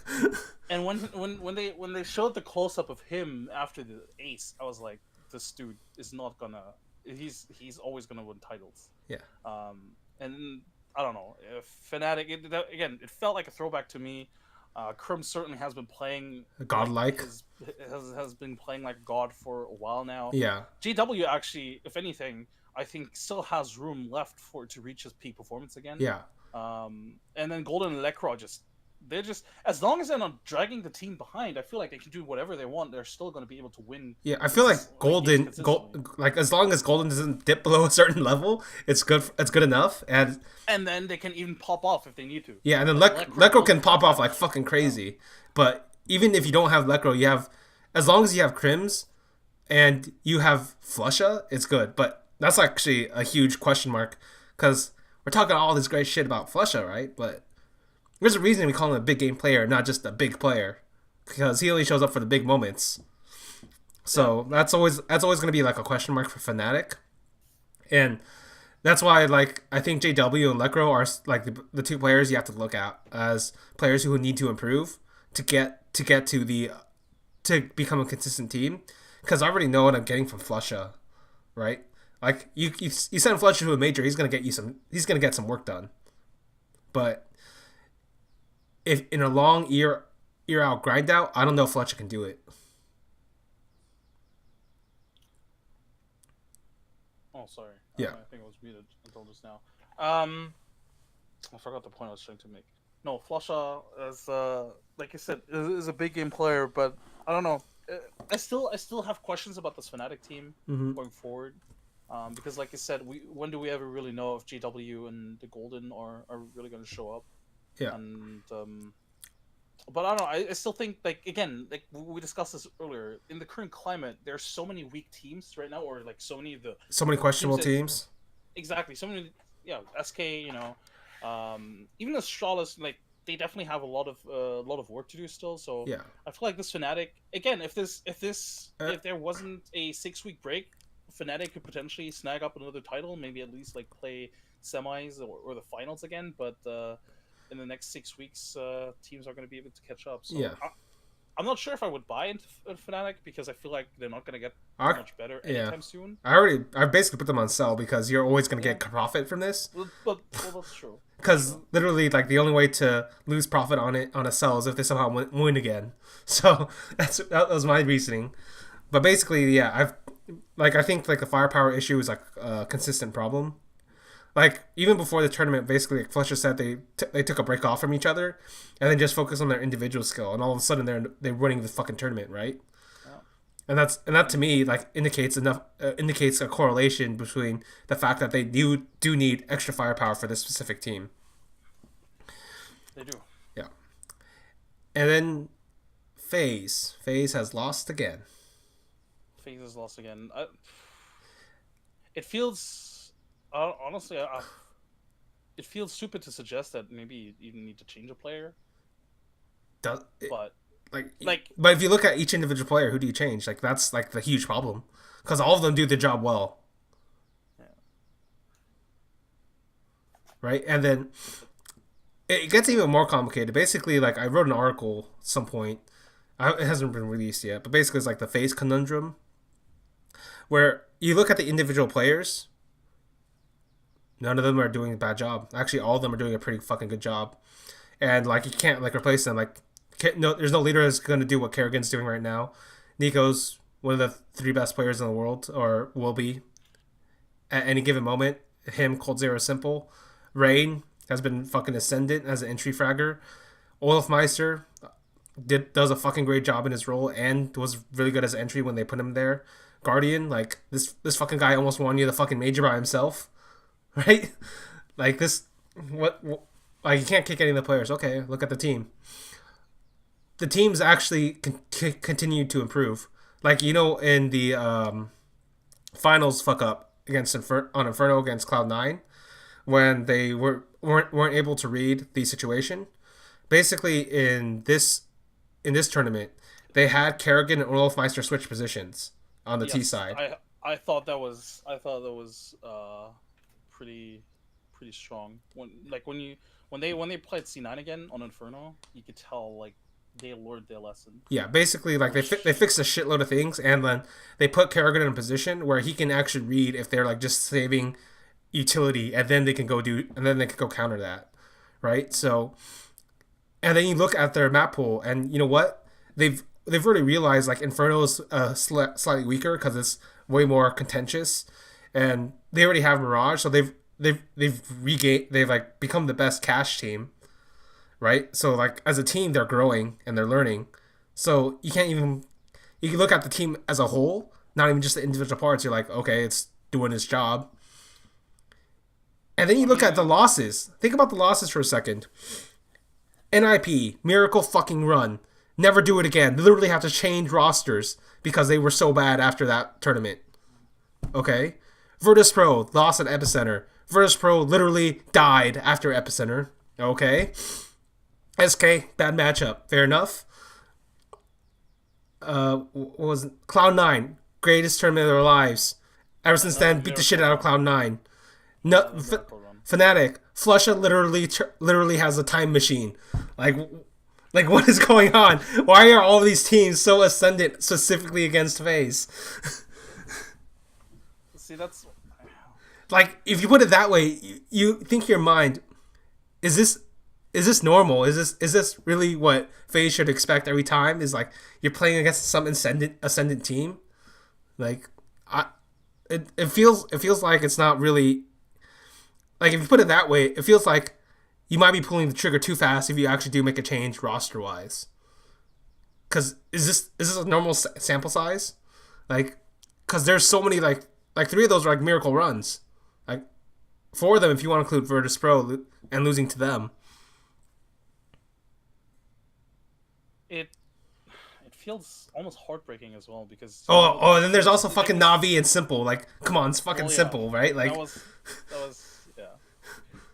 And when they showed the close up of him after the ace, I was like, this dude is not gonna he's always gonna win titles. Yeah. And I don't know, Fnatic, it felt like a throwback to me. Crim certainly has been playing godlike. Has been playing like God for a while now. Yeah. GW actually, if anything, I think still has room left to reach his peak performance again. Yeah. And then Golden and Lekra they're just, as long as they're not dragging the team behind, I feel like they can do whatever they want. They're still going to be able to win. Yeah, I feel like Golden, as long as Golden doesn't dip below a certain level, it's good. It's good enough, and then they can even pop off if they need to. Yeah, and then Lekro can pop off like fucking crazy. But even if you don't have Lekro, you have, as long as you have Crims, and you have Flusha, it's good. But that's actually a huge question mark, because we're talking all this great shit about Flusha, right? But there's a reason we call him a big game player, not just a big player, because he only shows up for the big moments. So that's always going to be like a question mark for Fnatic, and that's why I think JW and Lekro are like the 2 players you have to look at as players who need to improve to become a consistent team. Because I already know what I'm getting from Flusha. right? Like you send Fletcher to a major, he's gonna get some work done. But if in a long year out grind out, I don't know if Fletcher can do it. Oh, sorry. Yeah. I think I was muted until just now. I forgot the point I was trying to make. No, Flusha, as like I said, is a big game player, but I don't know. I still have questions about this Fnatic team going forward. Because, like I said, when do we ever really know if JW and the Golden are really going to show up? Yeah. And but I don't know. I still think, like, again, like we discussed this earlier, in the current climate, there's so many weak teams right now, or like so many questionable teams. Exactly. So many, yeah. SK, even Astralis, like they definitely have a lot of work to do still. So yeah, I feel like this Fnatic, again, if there wasn't a 6-week break, Fnatic could potentially snag up another title, maybe at least like play semis or the finals again. But in the next 6 weeks, teams are going to be able to catch up. So yeah. I'm not sure if I would buy into Fnatic because I feel like they're not going to get much better anytime soon. I basically put them on sell because you're always going to get profit from this. Well, that's true. Because literally, like, the only way to lose profit on a sell is if they somehow win again. So that was my reasoning. But basically, yeah, I think like the firepower issue is like a consistent problem. Like even before the tournament, basically, like Fletcher said, they took a break off from each other, and then just focused on their individual skill, and all of a sudden they're winning the fucking tournament, right? Yeah. And that to me like indicates a correlation between the fact that they do need extra firepower for this specific team. They do. Yeah. And then FaZe has lost again. FaZe has lost again. It feels. Honestly, it feels stupid to suggest that maybe you even need to change a player. But if you look at each individual player, who do you change? Like that's like the huge problem because all of them do the job well. Yeah. Right, and then it gets even more complicated. Basically, like I wrote an article at some point. It hasn't been released yet, but basically it's like the FaZe conundrum, where you look at the individual players. None of them are doing a bad job. Actually, all of them are doing a pretty fucking good job. And, like, you can't, like, replace them. Like, there's no leader that's going to do what Kerrigan's doing right now. Nico's one of the 3 best players in the world, or will be, at any given moment. Him, Cold Zero Simple. Rain has been fucking ascendant as an entry fragger. Olafmeister does a fucking great job in his role and was really good as an entry when they put him there. Guardian, like, this fucking guy almost won you the fucking major by himself. Right? Like this, like you can't kick any of the players. Okay, look at the team. The teams actually continue to improve. Like, in the finals fuck up against on Inferno against Cloud9 when they weren't able to read the situation. Basically, in this tournament, they had Kerrigan and Olafmeister switch positions on the T side. I thought that was pretty strong. When they played C9 again on Inferno, you could tell like they learned their lesson. Yeah, basically like they fixed a shitload of things, and then they put Kerrigan in a position where he can actually read if they're like just saving utility, and then they can go counter that, right? So, and then you look at their map pool, and you know what? They've already realized like Inferno is slightly weaker because it's way more contentious. And they already have Mirage, so they've like become the best cash team, right? So like as a team, they're growing and they're learning. So you can look at the team as a whole, not even just the individual parts. You're like, okay, it's doing its job. And then you look at the losses. Think about the losses for a second. NIP, miracle fucking run. Never do it again. They literally have to change rosters because they were so bad after that tournament. Okay. Virtus Pro lost at Epicenter. Virtus Pro literally died after Epicenter. Okay. SK, bad matchup. Fair enough. What was it? Cloud9, greatest tournament of their lives. Ever since then, beat the shit out of Cloud9. No, Fnatic, Flusha literally has a time machine. Like what is going on? Why are all these teams so ascendant specifically against FaZe? See, that's like if you put it that way, you think in your mind, is this normal? Is this really what FaZe should expect every time? Is like you're playing against some ascendant team? Like it feels like it's not really like if you put it that way, it feels like you might be pulling the trigger too fast if you actually do make a change roster wise. Because is this a normal sample size? Like, because there's so many like 3 of those are like miracle runs. Like 4 of them if you want to include Virtus Pro and losing to them. It feels almost heartbreaking as well because and then there's also fucking Navi and Simple. Like, come on, it's fucking Simple, right? Like that was yeah.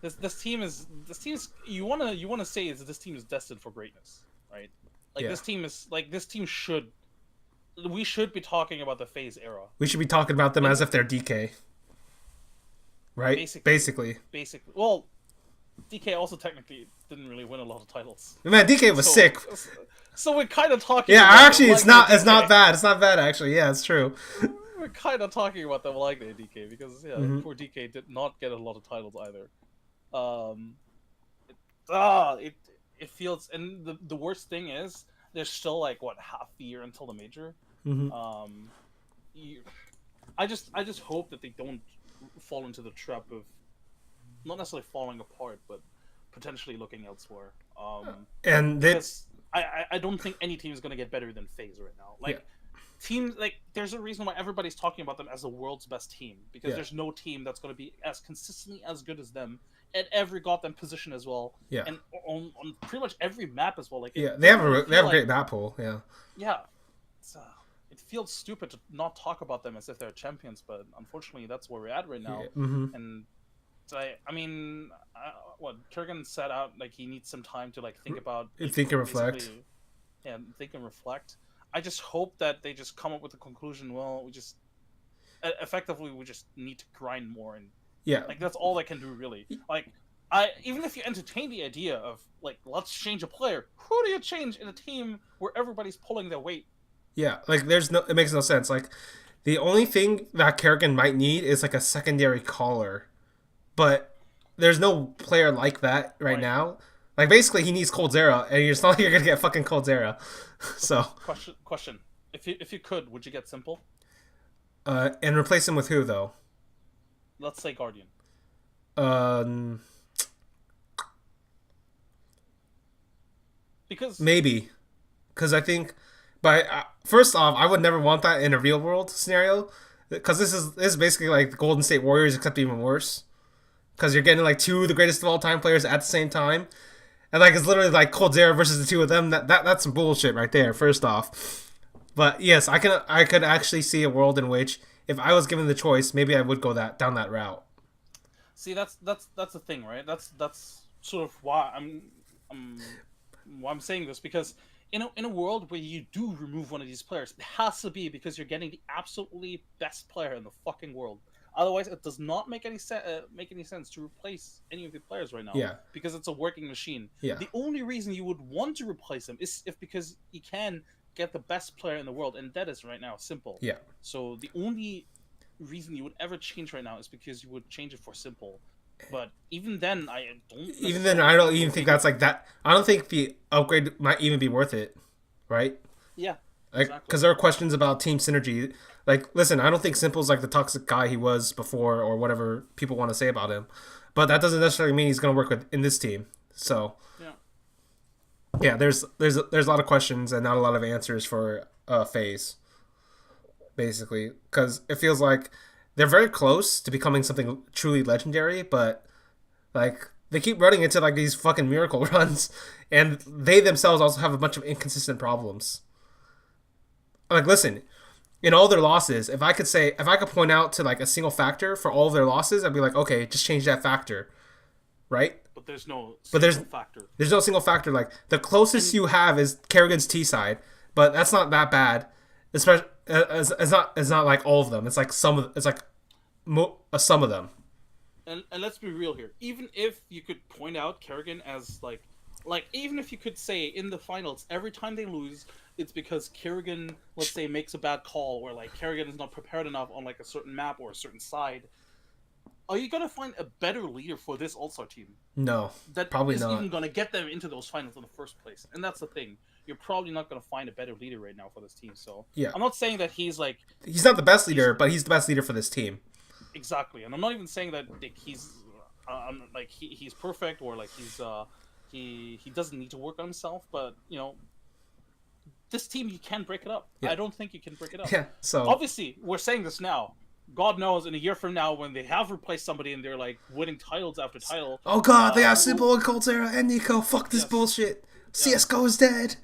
This team is you wanna say is this team is destined for greatness, right? Like this team should we should be talking about the FaZe era. We should be talking about them as if they're DK. Right? Basically. Well, DK also technically didn't really win a lot of titles. Man, DK was sick. So we're kind of talking. Yeah, actually, it's not bad. It's not bad actually. Yeah, it's true. We're kind of talking about them like they DK because poor DK did not get a lot of titles either. It feels, and the worst thing is there's still like what half the year until the major. I just hope that they don't fall into the trap of not necessarily falling apart, but potentially looking elsewhere. And because I don't think any team is going to get better than FaZe right now. Like teams, like there's a reason why everybody's talking about them as the world's best team because there's no team that's going to be as consistently as good as them at every goddamn position as well. Yeah, and on pretty much every map as well. Like they have a great map pool. Yeah. It's, it feels stupid to not talk about them as if they're champions, but unfortunately that's where we're at right now. And I mean, what Kurgan set out, like he needs some time to like think about, think and reflect. Yeah, think and reflect. I just hope that they just come up with a conclusion. Well, we just need to grind more, and like that's all they can do really. Like, even if you entertain the idea of like let's change a player, who do you change in a team where everybody's pulling their weight? Yeah, like it makes no sense. Like the only thing that Kerrigan might need is like a secondary caller. But there's no player like that right now. Like basically, he needs Coldzera, and it's not like you're gonna get fucking Coldzera. So question: if you could, would you get Simple? And replace him with who though? Let's say Guardian. Because I think, but first off, I would never want that in a real world scenario, because this is basically like the Golden State Warriors except even worse. Because you're getting like 2 of the greatest of all time players at the same time, and like it's literally like Coldzera versus the 2 of them. That's some bullshit right there. First off, but yes, I could actually see a world in which if I was given the choice, maybe I would go down that route. See, that's the thing, right? That's sort of why I'm saying this, because in a world where you do remove one of these players, it has to be because you're getting the absolutely best player in the fucking world. Otherwise, it does not make any sense to replace any of the players right now. Yeah. Because it's a working machine. Yeah. The only reason you would want to replace him is if because you can get the best player in the world, and that is right now Simple. Yeah. So the only reason you would ever change right now is because you would change it for Simple. But even then, I don't even think that's like that. I don't think the upgrade might even be worth it, right? Yeah. Like, because there are questions about team synergy. Like, listen, I don't think Simple's like the toxic guy he was before, or whatever people want to say about him. But that doesn't necessarily mean he's going to work in this team. So, yeah, there's a lot of questions and not a lot of answers for FaZe, basically, because it feels like they're very close to becoming something truly legendary, but like they keep running into like these fucking miracle runs, and they themselves also have a bunch of inconsistent problems. Like, listen, in all their losses, if I could point out to like a single factor for all of their losses, I'd be like, okay, just change that factor, right? But there's no factor. There's no single factor. Like, the closest you have is Kerrigan's T side, but that's not that bad. Especially, it's not like all of them. It's like some of them. And let's be real here. Even if you could point out Kerrigan as like like, even if you could say in the finals, every time they lose, it's because Kerrigan, let's say, makes a bad call, or like Kerrigan is not prepared enough on like a certain map or a certain side. Are you gonna find a better leader for this All-Star team? No, That probably is not. even gonna get them into those finals in the first place. And that's the thing. You're probably not gonna find a better leader right now for this team. So Yeah, I'm not saying that he's like he's not the best leader, but he's the best leader for this team. exactly, and I'm not even saying that like, he's like he's perfect or like he doesn't need to work on himself. But you know, this team you can break it up. Yeah. I don't think you can break it up. Yeah. So obviously we're saying this now. God knows, in a year from now, when they have replaced somebody and they're like winning titles after title. Oh God, they got Simple and Coltera and Nico. Fuck this bullshit. CS:GO is dead.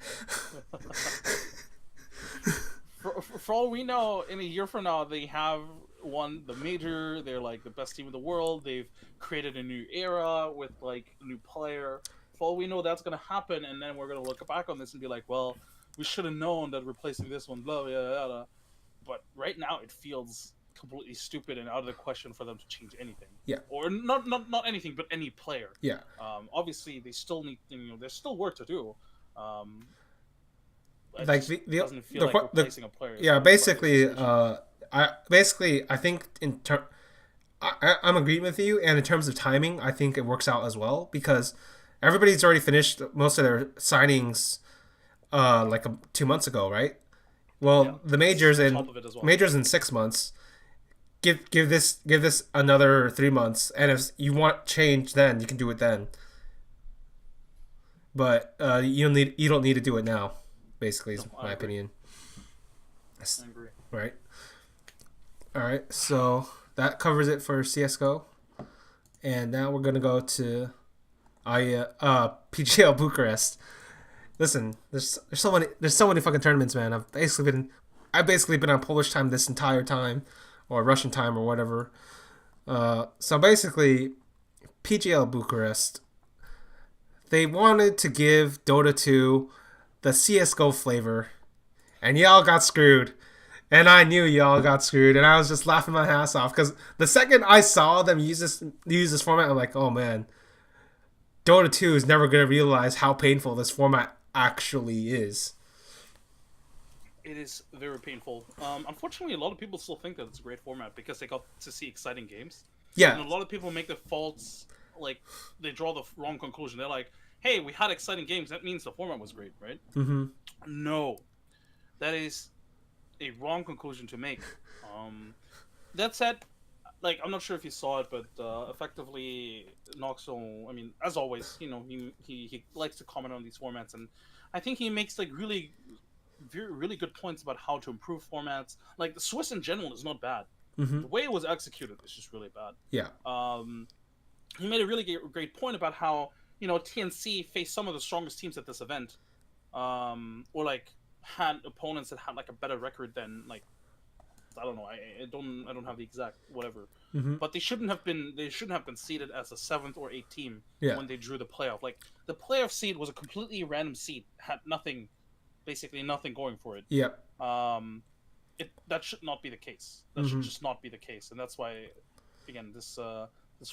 For all we know, in a year from now, they have won the major. They're like the best team in the world. They've created a new era with like a new player. For all we know, that's gonna happen, and then we're gonna look back on this and be like, well, we should have known that replacing this one, blah blah blah blah. But right now, it feels completely stupid and out of the question for them to change anything. Yeah. Or not anything, but any player. Yeah. Obviously, they still need. There's still work to do. Like doesn't feel like replacing a player. Yeah, basically, I think I'm agreeing with you, and in terms of timing, I think it works out as well because everybody's already finished most of their signings, like 2 months ago, right? Well, the majors in 6 months. Give this another 3 months, and if you want change, then you can do it then. But you don't need to do it now. Basically, is my opinion. I agree. Right. All right. So that covers it for CS:GO, and now we're gonna go to PGL Bucharest. Listen, there's so many fucking tournaments, man. I've basically been on Polish time this entire time, or Russian time, or whatever. So basically, PGL Bucharest, they wanted to give Dota 2 the CS:GO flavor, and y'all got screwed. And I knew y'all got screwed, and I was just laughing my ass off because the second I saw them use this format, I'm like, oh man, Dota 2 is never gonna realize how painful this format actually is. It is very painful. Unfortunately, a lot of people still think that it's a great format because they got to see exciting games. Yeah. And a lot of people make the faults, like, they draw the wrong conclusion. They're like, hey, we had exciting games. That means the format was great, right? Mm-hmm. No. That is a wrong conclusion to make. That said, like, I'm not sure if you saw it, but effectively, Noxo, I mean, as always, he likes to comment on these formats, and I think he makes, like, really good points about how to improve formats. Like, the Swiss in general is not bad. Mm-hmm. The way it was executed is just really bad. Yeah. He made a really great point about how, TNC faced some of the strongest teams at this event, or like had opponents that had like a better record than, like, I don't know. I don't have the exact whatever. Mm-hmm. But they shouldn't have been seeded as a 7th or 8th team when they drew the playoff. Like, the playoff seed was a completely random seed, had basically nothing going for it. Yep. That should not be the case. That should just not be the case, and that's why, again, this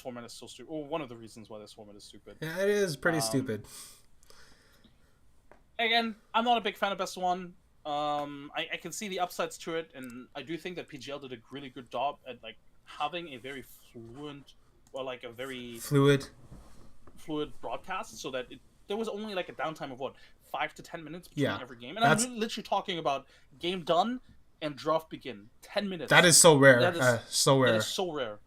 format is so stupid. Or one of the reasons why this format is stupid. Yeah, it is pretty stupid. Again, I'm not a big fan of Best One. I can see the upsides to it, and I do think that PGL did a really good job at, like, having a very fluent, or like a very fluid broadcast, so that there was only like a downtime of 5 to 10 minutes between every game, and I'm literally talking about game done and draft begin. 10 minutes. That is so rare. That is so rare. That is so rare.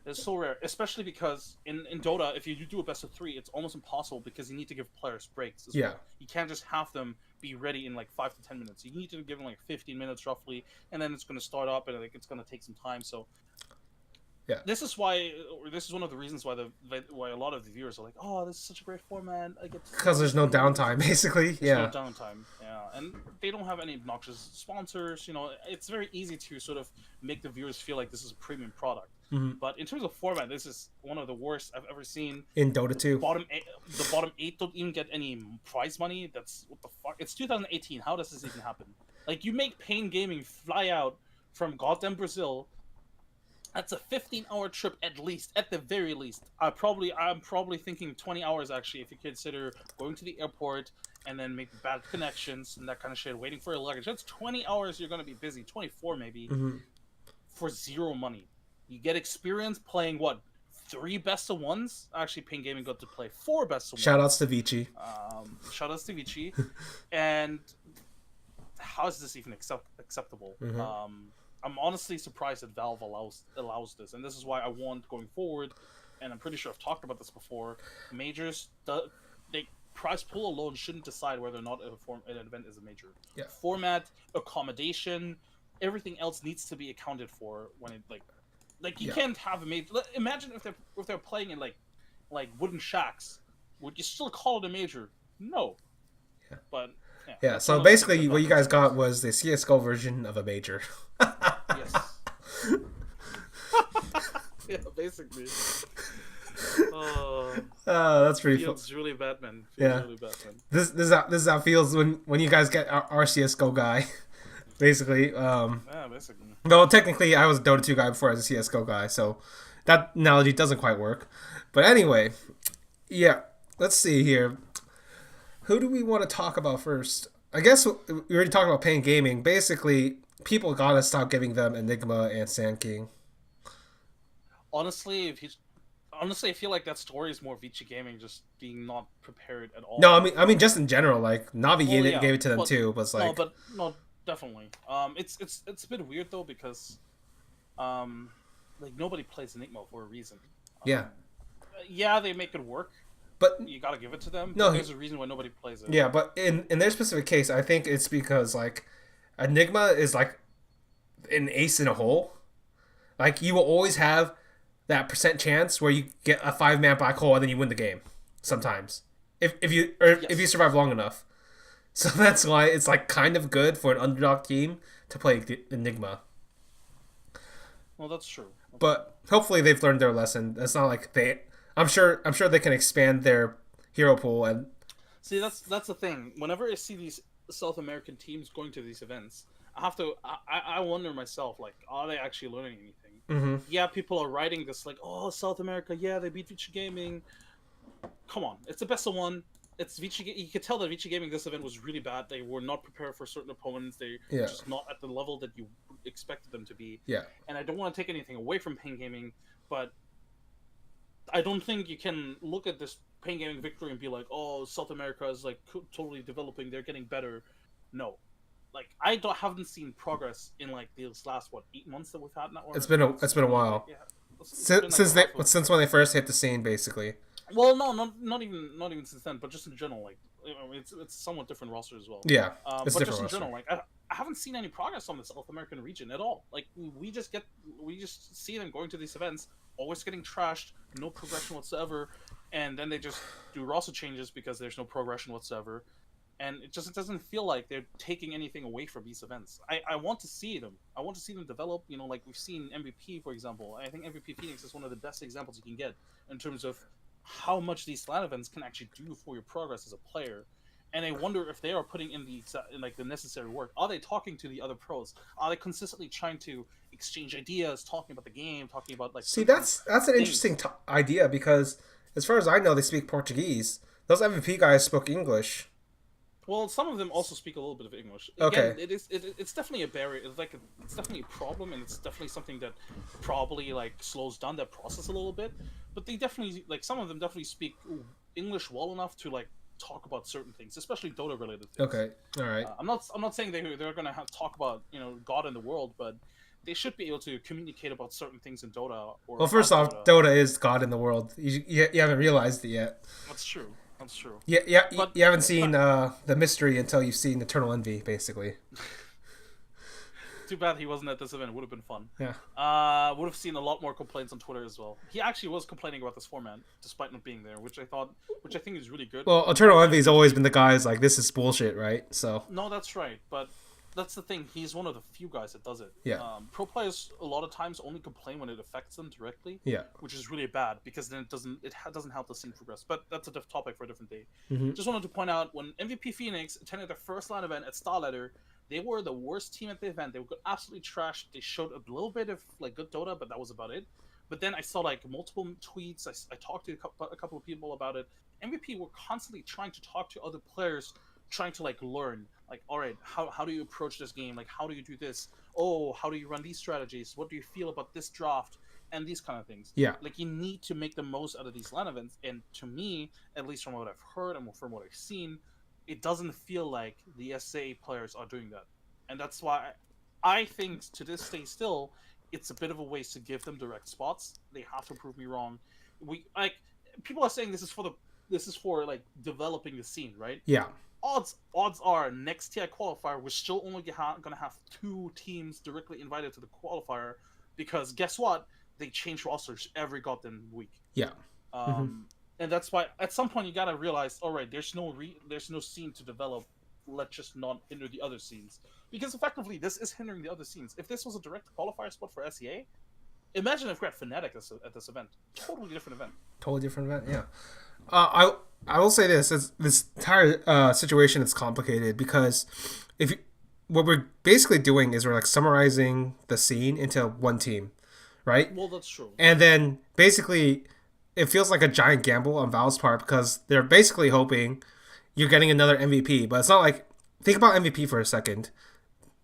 It's so rare, especially because in Dota, if you do a best of 3, it's almost impossible because you need to give players breaks as well. You can't just have them be ready in like 5 to 10 minutes. You need to give them like 15 minutes roughly, and then it's going to start up, and like it's going to take some time. So this is one of the reasons why a lot of the viewers are like, oh, this is such a great format. Because there's no downtime, basically. There's no downtime. Yeah, and they don't have any obnoxious sponsors. It's very easy to sort of make the viewers feel like this is a premium product. Mm-hmm. But in terms of format, this is one of the worst I've ever seen. In Dota 2. The bottom 8 don't even get any prize money. That's what the fuck. It's 2018. How does this even happen? Like, you make Pain Gaming fly out from goddamn Brazil, That's a 15-hour trip at least, at the very least. I'm probably thinking 20 hours actually, if you consider going to the airport and then make bad connections and that kind of shit, waiting for your luggage. That's 20 hours you're gonna be busy, 24 maybe, for zero money. You get experience playing what? 3 best of ones. Actually, Pain Gaming got to play 4 best of ones. Shoutouts to Vici. Shoutouts to Vici. And how is this even acceptable? I'm honestly surprised that Valve allows this, and this is why I want going forward. And I'm pretty sure I've talked about this before. Majors, they prize pool alone shouldn't decide whether or not an event is a major. Yeah. Format, accommodation, everything else needs to be accounted for when it like you can't have a major. Imagine if they're playing in like wooden shacks, would you still call it a major? No. Yeah. But yeah. So basically, what you guys got was the CS:GO version of a major. Yes. Yeah, basically. That's pretty fun. Feels really bad, man. Really bad, man. This is how it feels when you guys get our CS:GO guy. Basically. Basically. Well, technically, I was a Dota 2 guy before I was a CS:GO guy, so that analogy doesn't quite work. But anyway, yeah. Let's see here. Who do we want to talk about first? I guess we already talked about Pain Gaming. Basically, people gotta stop giving them Enigma and Sand King. Honestly, I feel like that story is more Vici Gaming just being not prepared at all. No, I mean just in general, like Navi gave it to them too, but like no, definitely. It's a bit weird though because, like nobody plays Enigma for a reason. Yeah, they make it work. But you gotta give it to them. No, there's a reason why nobody plays it. Yeah, but in their specific case, I think it's because like Enigma is like an ace in a hole. Like you will always have that percent chance where you get a 5-man black hole and then you win the game. Sometimes, if you survive long enough. So that's why it's like kind of good for an underdog team to play Enigma. Well, that's true. But hopefully they've learned their lesson. It's not like I'm sure they can expand their hero pool and see that's the thing. Whenever I see these South American teams going to these events, I wonder myself, like, are they actually learning anything? Yeah, people are writing this like, oh, South America, yeah, they beat Vici Gaming. Come on, it's the best of one. It's Vici. You could tell that Vici Gaming this event was really bad. They were not prepared for certain opponents. They were just not at the level that you expected them to be. Yeah. And I don't want to take anything away from Pain Gaming, but I don't think you can look at this Pain Gaming victory and be like, oh, South America is like totally developing. They're getting better. No. Like haven't seen progress in like these last 8 months that we've had now. It's been a while. Yeah. Since when they first hit the scene, basically. Well, no, not even since then, but just in general, like it's somewhat different roster as well. Yeah, it's but just in general, like I haven't seen any progress on the South American region at all. Like we just see them going to these events, always getting trashed, no progression whatsoever, and then they just do roster changes because there's no progression whatsoever. And it doesn't feel like they're taking anything away from these events. I want to see them. I want to see them develop. You know, like we've seen MVP, for example. I think MVP Phoenix is one of the best examples you can get in terms of how much these LAN events can actually do for your progress as a player. And I wonder if they are putting in the necessary work. Are they talking to the other pros? Are they consistently trying to exchange ideas, talking about the game, talking about like? See, that's an interesting idea because, as far as I know, they speak Portuguese. Those MVP guys spoke English. Well, some of them also speak a little bit of English. Okay. Again, it's definitely a barrier. It's definitely a problem, and it's definitely something that probably like slows down that process a little bit. But they definitely some of them definitely speak English well enough to like talk about certain things, especially Dota related things. Okay. All right. I'm not saying they're gonna talk about God in the world, but they should be able to communicate about certain things in Dota. Well, first off, Dota is God in the world. You haven't realized it yet. That's true. That's true. Yeah, but, you haven't seen the mystery until you've seen Eternal Envy, basically. Too bad he wasn't at this event. It would have been fun. Yeah. Would have seen a lot more complaints on Twitter as well. He actually was complaining about this format, despite not being there, which I think is really good. Well, Eternal Envy's always been the guys like, this is bullshit, right? So. No, that's right, but that's the thing. He's one of the few guys that does it. Yeah. Pro players a lot of times only complain when it affects them directly. Yeah. Which is really bad because then it doesn't help the scene progress. But that's a topic for a different day. Mm-hmm. Just wanted to point out when MVP Phoenix attended their first LAN event at Starladder, They were the worst team at the event. They were absolutely trashed. They showed a little bit of like good Dota, but that was about it. But then I saw like multiple tweets. I talked to a couple of people about it. MVP were constantly trying to talk to other players, trying to like learn. Like, all right, how do you approach this game? Like, how do you do this? Oh, how do you run these strategies? What do you feel about this draft? And these kind of things. Yeah. Like, you need to make the most out of these LAN events. And to me, at least from what I've heard and from what I've seen, it doesn't feel like the SA players are doing that. And that's why I think to this day still, it's a bit of a waste to give them direct spots. They have to prove me wrong. We like people are saying this is for like developing the scene, right? Yeah. Odds are next tier qualifier we're still only gonna have 2 teams directly invited to the qualifier, because guess what? They change rosters every goddamn week. Yeah. And that's why at some point you gotta realize, all right, there's no scene to develop. Let's just not hinder the other scenes, because effectively this is hindering the other scenes. If this was a direct qualifier spot for SEA, imagine if we had Fnatic at this event. Totally different event. Totally different event. Yeah. I will say this: this entire situation is complicated because what we're basically doing is we're like summarizing the scene into one team, right? Well, that's true. And then basically, it feels like a giant gamble on Valve's part because they're basically hoping you're getting another MVP, but it's not like, think about MVP for a second.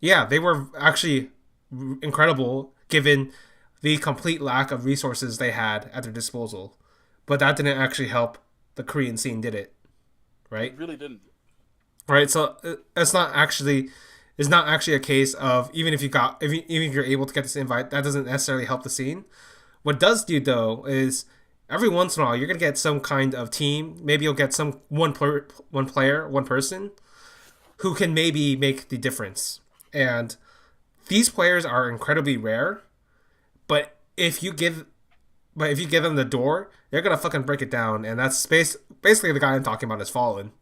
Yeah, they were actually incredible given the complete lack of resources they had at their disposal, but that didn't actually help the Korean scene, did it? Right? It really didn't. Right. So it's not actually a case of even if you're able to get this invite, that doesn't necessarily help the scene. What does do though is every once in a while you're gonna get some kind of team. Maybe you'll get some one person who can maybe make the difference. And these players are incredibly rare, but if you give them the door, they're gonna fucking break it down, and that's basically the guy I'm talking about is Fallen,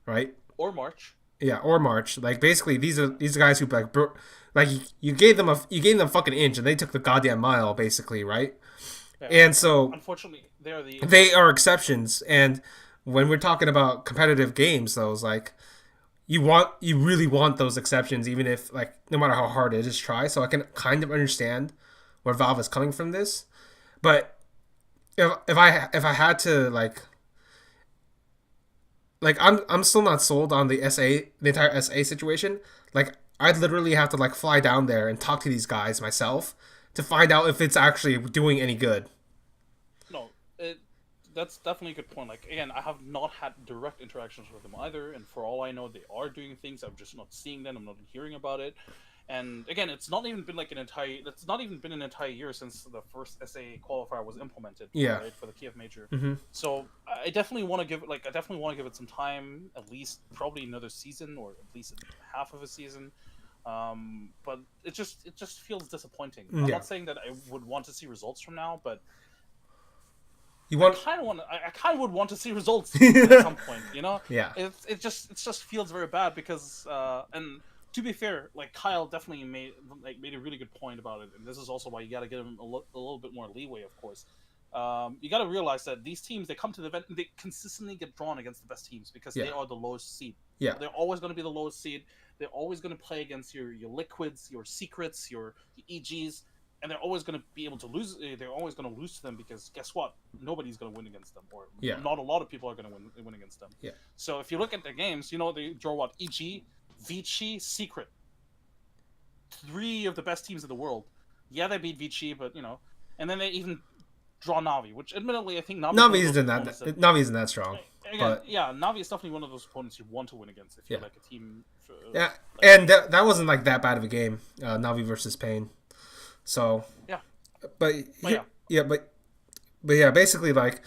right? Or March. Yeah, or March. Like basically, these are guys who like you gave them a fucking inch, and they took the goddamn mile, basically, right? Yeah. And so unfortunately, they are exceptions. And when we're talking about competitive games, though, it's like you really want those exceptions, even if like no matter how hard it is to try. So I can kind of understand where Valve is coming from this. But if I had to like I'm still not sold on the entire SA situation. Like I'd literally have to like fly down there and talk to these guys myself to find out if it's actually doing any good. No, that's definitely a good point. Like again, I have not had direct interactions with them either, and for all I know, they are doing things. I'm just not seeing them. I'm not hearing about it. And again, it's not even been an entire year since the first SA qualifier was implemented. Yeah. Right, for the Kiev major. Mm-hmm. So I definitely want to give it some time, at least probably another season or at least half of a season. But it just feels disappointing. I'm not saying that I would want to see results from now, but I kind of would want to see results at some point. You know? Yeah. It just feels very bad because and. To be fair, like Kyle definitely made a really good point about it, and this is also why you got to give him a little bit more leeway. Of course, you got to realize that these teams, they come to the event and they consistently get drawn against the best teams because they are the lowest seed. Yeah, they're always going to be the lowest seed. They're always going to play against your liquids, your secrets, your EGs, and they're always going to be able to lose. They're always going to lose to them because guess what? Nobody's going to win against them, or not a lot of people are going to win against them. Yeah. So if you look at their games, you know they draw what EG. Vici, Secret. 3 of the best teams in the world. Yeah, they beat Vici, but you know, and then they even draw Navi, which admittedly I think Navi isn't that strong. Again, but yeah, Navi is definitely one of those opponents you want to win against if you're like a team. Yeah, and that wasn't like that bad of a game, Navi versus Pain. So yeah, but basically like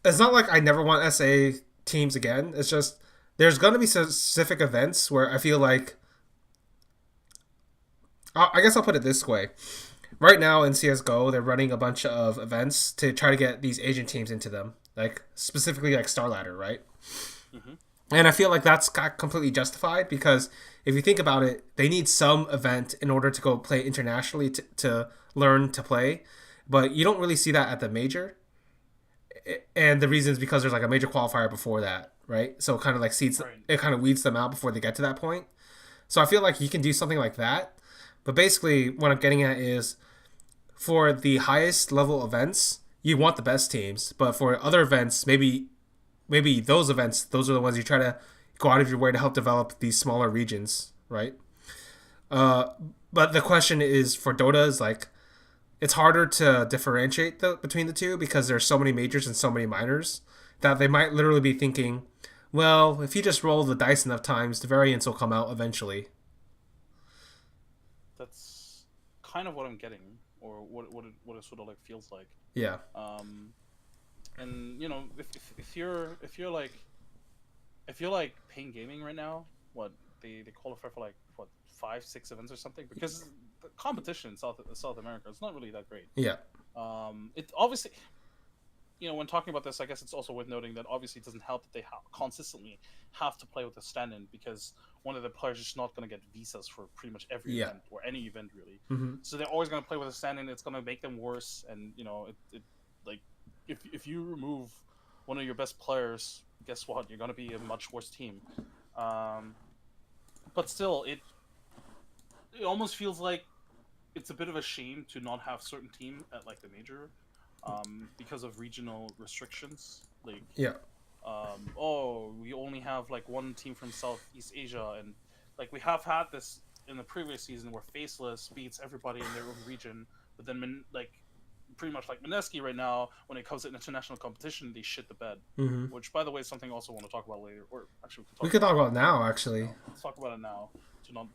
it's not like I never want SA teams again. It's just there's going to be specific events where I feel like... I guess I'll put it this way. Right now in CSGO, they're running a bunch of events to try to get these Asian teams into them. Like, specifically like Star Ladder, right? Mm-hmm. And I feel like that's completely justified because if you think about it, they need some event in order to go play internationally to learn to play. But you don't really see that at the major. And the reason is because there's like a major qualifier before that. Right, so it kind of like it kind of weeds them out before they get to that point. So I feel like he can do something like that. But basically, what I'm getting at is for the highest level events, you want the best teams. But for other events, maybe those events, those are the ones you try to go out of your way to help develop these smaller regions, right? Uh, but the question is for Dota is like it's harder to differentiate between the two because there's so many majors and so many minors that they might literally be thinking, well, if you just roll the dice enough times, the variants will come out eventually. That's kind of what I'm getting, or what it sort of like feels like. Yeah. And you know, if you're like paying gaming right now, what they qualify for like what 5-6 events or something, because the competition in South America is not really that great. Yeah. It obviously, you know, when talking about this, I guess it's also worth noting that obviously it doesn't help that they consistently have to play with a stand-in, because one of the players is not going to get visas for pretty much every event or any event really. Mm-hmm. So they're always going to play with a stand-in. It's going to make them worse, and you know, it like if you remove one of your best players, guess what? You're going to be a much worse team. But still, it almost feels like it's a bit of a shame to not have certain team at like the major, because of regional restrictions. Like, oh, we only have like one team from Southeast Asia, and like we have had this in the previous season where Faceless beats everybody in their own region, but then like pretty much like Mineski right now, when it comes to international competition, they shit the bed. Mm-hmm. Which, by the way, is something I also want to talk about later. Or actually, we could talk about it now. Actually, let's talk about it now.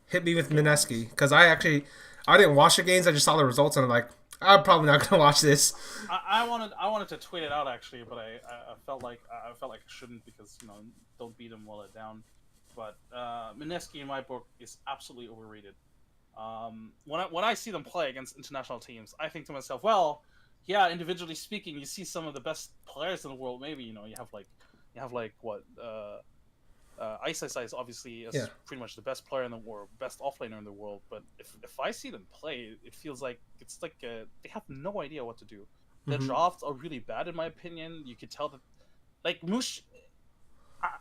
Hit me with Mineski, because I didn't watch the games. I just saw the results, and I'm like, I'm probably not gonna watch this. I wanted to tweet it out actually, but I felt like I shouldn't, because you know, don't beat him while they're down. But Mineski in my book is absolutely overrated. When I see them play against international teams, I think to myself, well, yeah, individually speaking, you see some of the best players in the world. Maybe, you know, you have like what Ice is obviously is pretty much the best player in the world, best offlaner in the world. But if I see them play, it feels like it's like they have no idea what to do. The drafts are really bad, in my opinion. You could tell that, like Mush.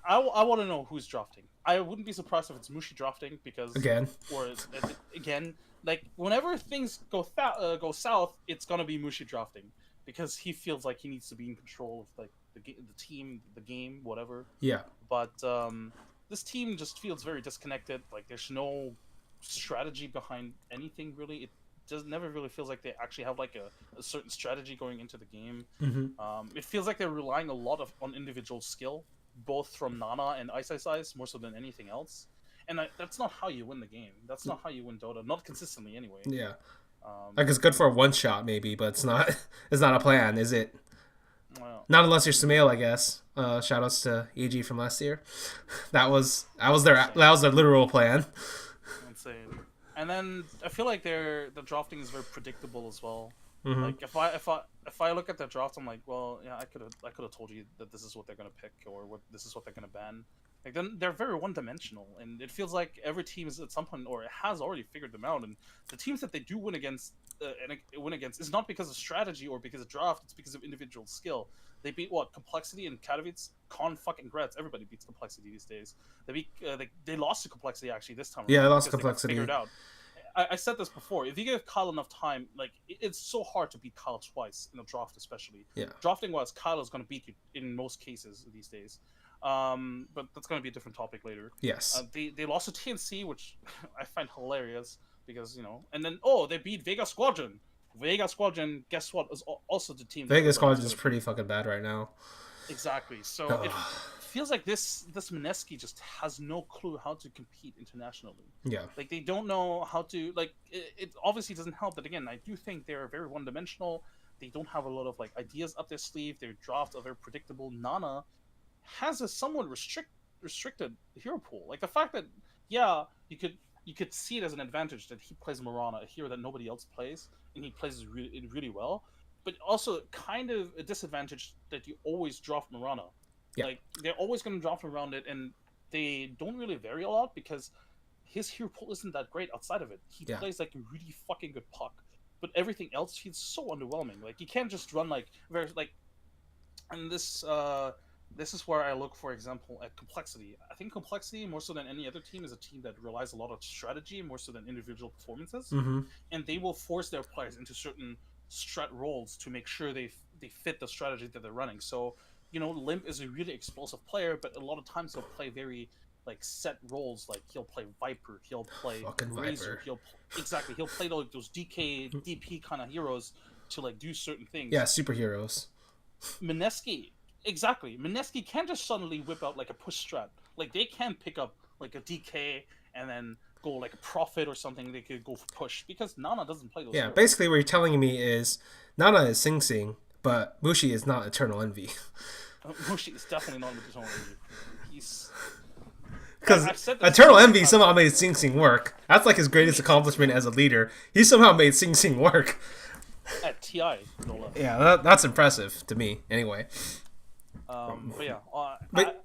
I want to know who's drafting. I wouldn't be surprised if it's Mushi drafting, because again, like whenever things go south, it's gonna be Mushi drafting, because he feels like he needs to be in control of like the team, the game, whatever. Yeah. But this team just feels very disconnected. Like there's no strategy behind anything really. It never really feels like they actually have like a certain strategy going into the game. It feels like they're relying a lot on individual skill, both from Nana and Ice, more so than anything else. And that's not how you win the game. That's not how you win Dota. Not consistently, anyway. Yeah. Like it's good for a one shot, maybe, but it's not. It's not a plan, is it? Well, not unless you're Sumail, I guess. Shoutouts to EG from last year. That was their literal plan. Insane. And then I feel like the drafting is very predictable as well. Like if I look at the draft, I'm like, well, yeah, I could have told you that this is what they're gonna pick, or this is what they're gonna ban. Like then they're very one-dimensional, and it feels like every team is at some point, or has already figured them out. And the teams that they do win against is not because of strategy or because of draft; it's because of individual skill. They beat Complexity and Katowice. Con fucking Gretz. Everybody beats Complexity these days. They beat they lost to Complexity actually this time. Yeah, they lost Complexity. They got figured out. I said this before. If you give Kyle enough time, like it's so hard to beat Kyle twice in a draft, especially. Yeah. Drafting wise, Kyle is going to beat you in most cases these days. But that's going to be a different topic later. Yes. They lost to TNC, which I find hilarious, because you know, and then they beat Vega Squadron. Vega Squadron, guess what? Is also the team. Vega Squadron is pretty fucking bad right now. Exactly. So it feels like this Mineski just has no clue how to compete internationally. Yeah. Like they don't know how to it obviously doesn't help that, again, I do think they're very one-dimensional. They don't have a lot of like ideas up their sleeve. Their draft are very predictable. Nana has a somewhat restricted hero pool. Like the fact that you could see it as an advantage that he plays Mirana, a hero that nobody else plays, and he plays it really well. But also kind of a disadvantage that you always draft Mirana. Yeah. Like they're always going to draft around it, and they don't really vary a lot because his hero pool isn't that great outside of it. He plays like a really fucking good puck, but everything else feels so underwhelming. Like you can't just run like very like, and this this is where I look, for example, at Complexity. I think Complexity, more so than any other team, is a team that relies a lot on strategy more so than individual performances, Mm-hmm. and they will force their players into certain strat roles to make sure they fit the strategy that they're running. So, Limp is a really explosive player, but a lot of times he'll play very like set roles. Like he'll play Viper, he'll play Fucking Razor, Viper. he'll play like those DK DP kind of heroes to like do certain things. Yeah, superheroes. Mineski, exactly. Mineski can't just suddenly whip out like a push strat. Like they can pick up like a DK and then go like a Prophet or something. They could go for push because Nana doesn't play those. Yeah, heroes. basically what you're telling me is Nana is Sing Sing, but Mushi is not Eternal Envy. Mushi is definitely not with Eternal Envy. He's because Eternal Envy somehow made Sing Sing work. That's like his greatest accomplishment as a leader. He somehow made Sing Sing work. At TI, no less. Yeah, that's impressive to me, anyway. But yeah,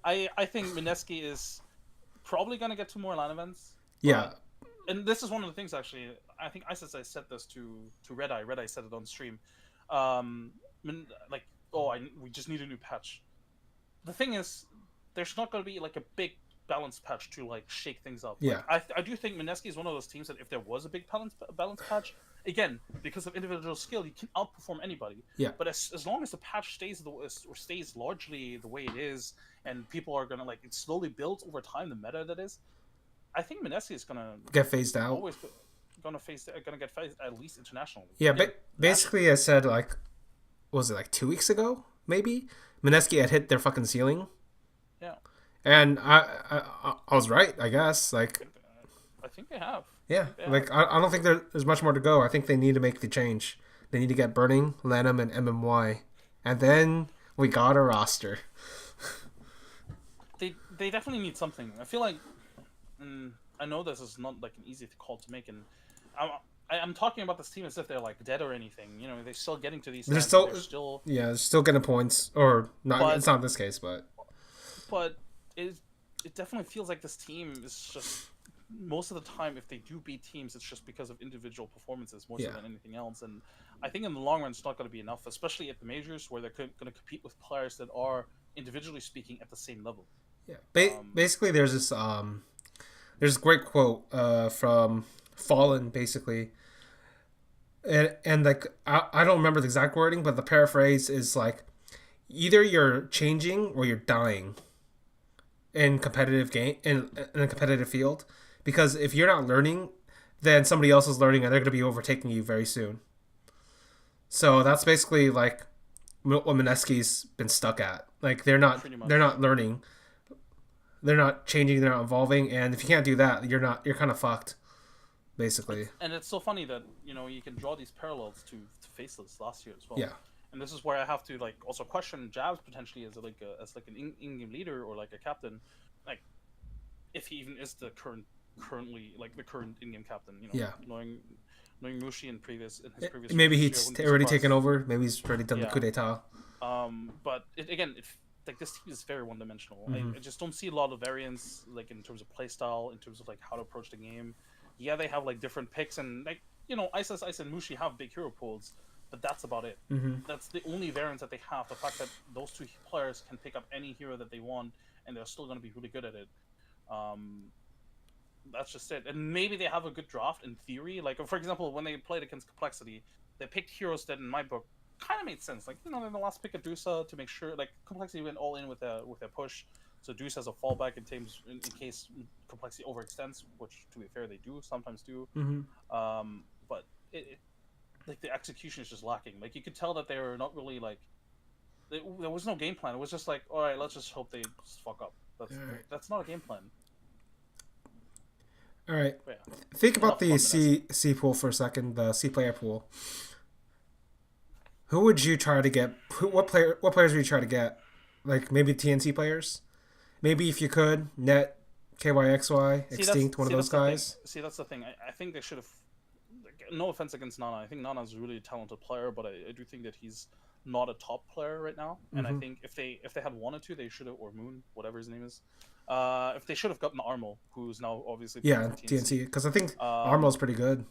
I think Mineski is probably gonna get 2 more LAN events. Yeah, and this is one of the things actually. I think I said this to Red Eye. Red Eye said it on stream. We just need a new patch. The thing is, there's not gonna be like a big balance patch to like shake things up. Yeah, I do think Mineski is one of those teams that if there was a big balance patch, again because of individual skill, you can outperform anybody. Yeah. But as long as the patch stays largely the way it is, and people are gonna like it slowly builds over time the meta that is, I think Mineski is gonna get phased out. Always gonna get phased at least internationally. Yeah, basically I said like, was it like 2 weeks ago? Maybe Mineski had hit their fucking ceiling. Yeah. And I was right, I guess. Like, I think they have. Yeah, I don't think there's much more to go. I think they need to make the change. They need to get Burning, Lanham, and MMY, and then we got a roster. They definitely need something. I feel like, I know this is not like an easy call to make, and I'm talking about this team as if they're like dead or anything. They're still getting to these. They're still they're still getting points, or not. But, it's not this case, but it definitely feels like this team is just most of the time, if they do beat teams, it's just because of individual performances more so than anything else. And I think in the long run, it's not going to be enough, especially at the majors where they're going to compete with players that are individually speaking at the same level. Yeah, basically, there's this there's a great quote from Fallen, basically, and like I don't remember the exact wording, but the paraphrase is like, either you're changing or you're dying in competitive game in a competitive field, because if you're not learning, then somebody else is learning and they're going to be overtaking you very soon. So that's basically like what Mineski's been stuck at. Like they're not learning, they're not changing, they're not evolving, and if you can't do that, you're kind of fucked, basically. And it's so funny that you can draw these parallels to Faceless last year as well. Yeah. And this is where I have to like also question Jabs potentially as an in-game leader or like a captain, like if he even is the currently like the current in-game captain. Knowing Mushi in his previous. Maybe he's already taken over. Maybe he's already done the coup d'état. But like this team is very one-dimensional. Mm-hmm. I just don't see a lot of variance like in terms of playstyle, in terms of like how to approach the game. Yeah, they have like different picks and like Ice and Mushi have big hero pools. But that's about it. Mm-hmm. That's the only variance that they have. The fact that those two players can pick up any hero that they want, and they're still going to be really good at it. That's just it. And maybe they have a good draft in theory. Like, for example, when they played against Complexity, they picked heroes that, in my book, kind of made sense. Like, in the last pick of Dusa to make sure, like, Complexity went all in with their push. So Dusa has a fallback in case Complexity overextends, which, to be fair, they sometimes do. Mm-hmm. But like the execution is just lacking. Like you could tell that they were not really like. There was no game plan. It was just like, all right, let's just hope they just fuck up. That's not a game plan. All right. Yeah. Think about the C pool for a second. The C player pool. Who would you try to get? What players would you try to get? Like maybe TNC players. Maybe if you could, Net, KYXY, Extinct, one of those guys. See, that's the thing. I think they should have. No offense against Nana. I think Nana's a really talented player, but I do think that he's not a top player right now. And I think if they had wanted to, they should have, or Moon, whatever his name is, if they should have gotten Armo, who's now obviously TNC, because I think Armo's pretty good.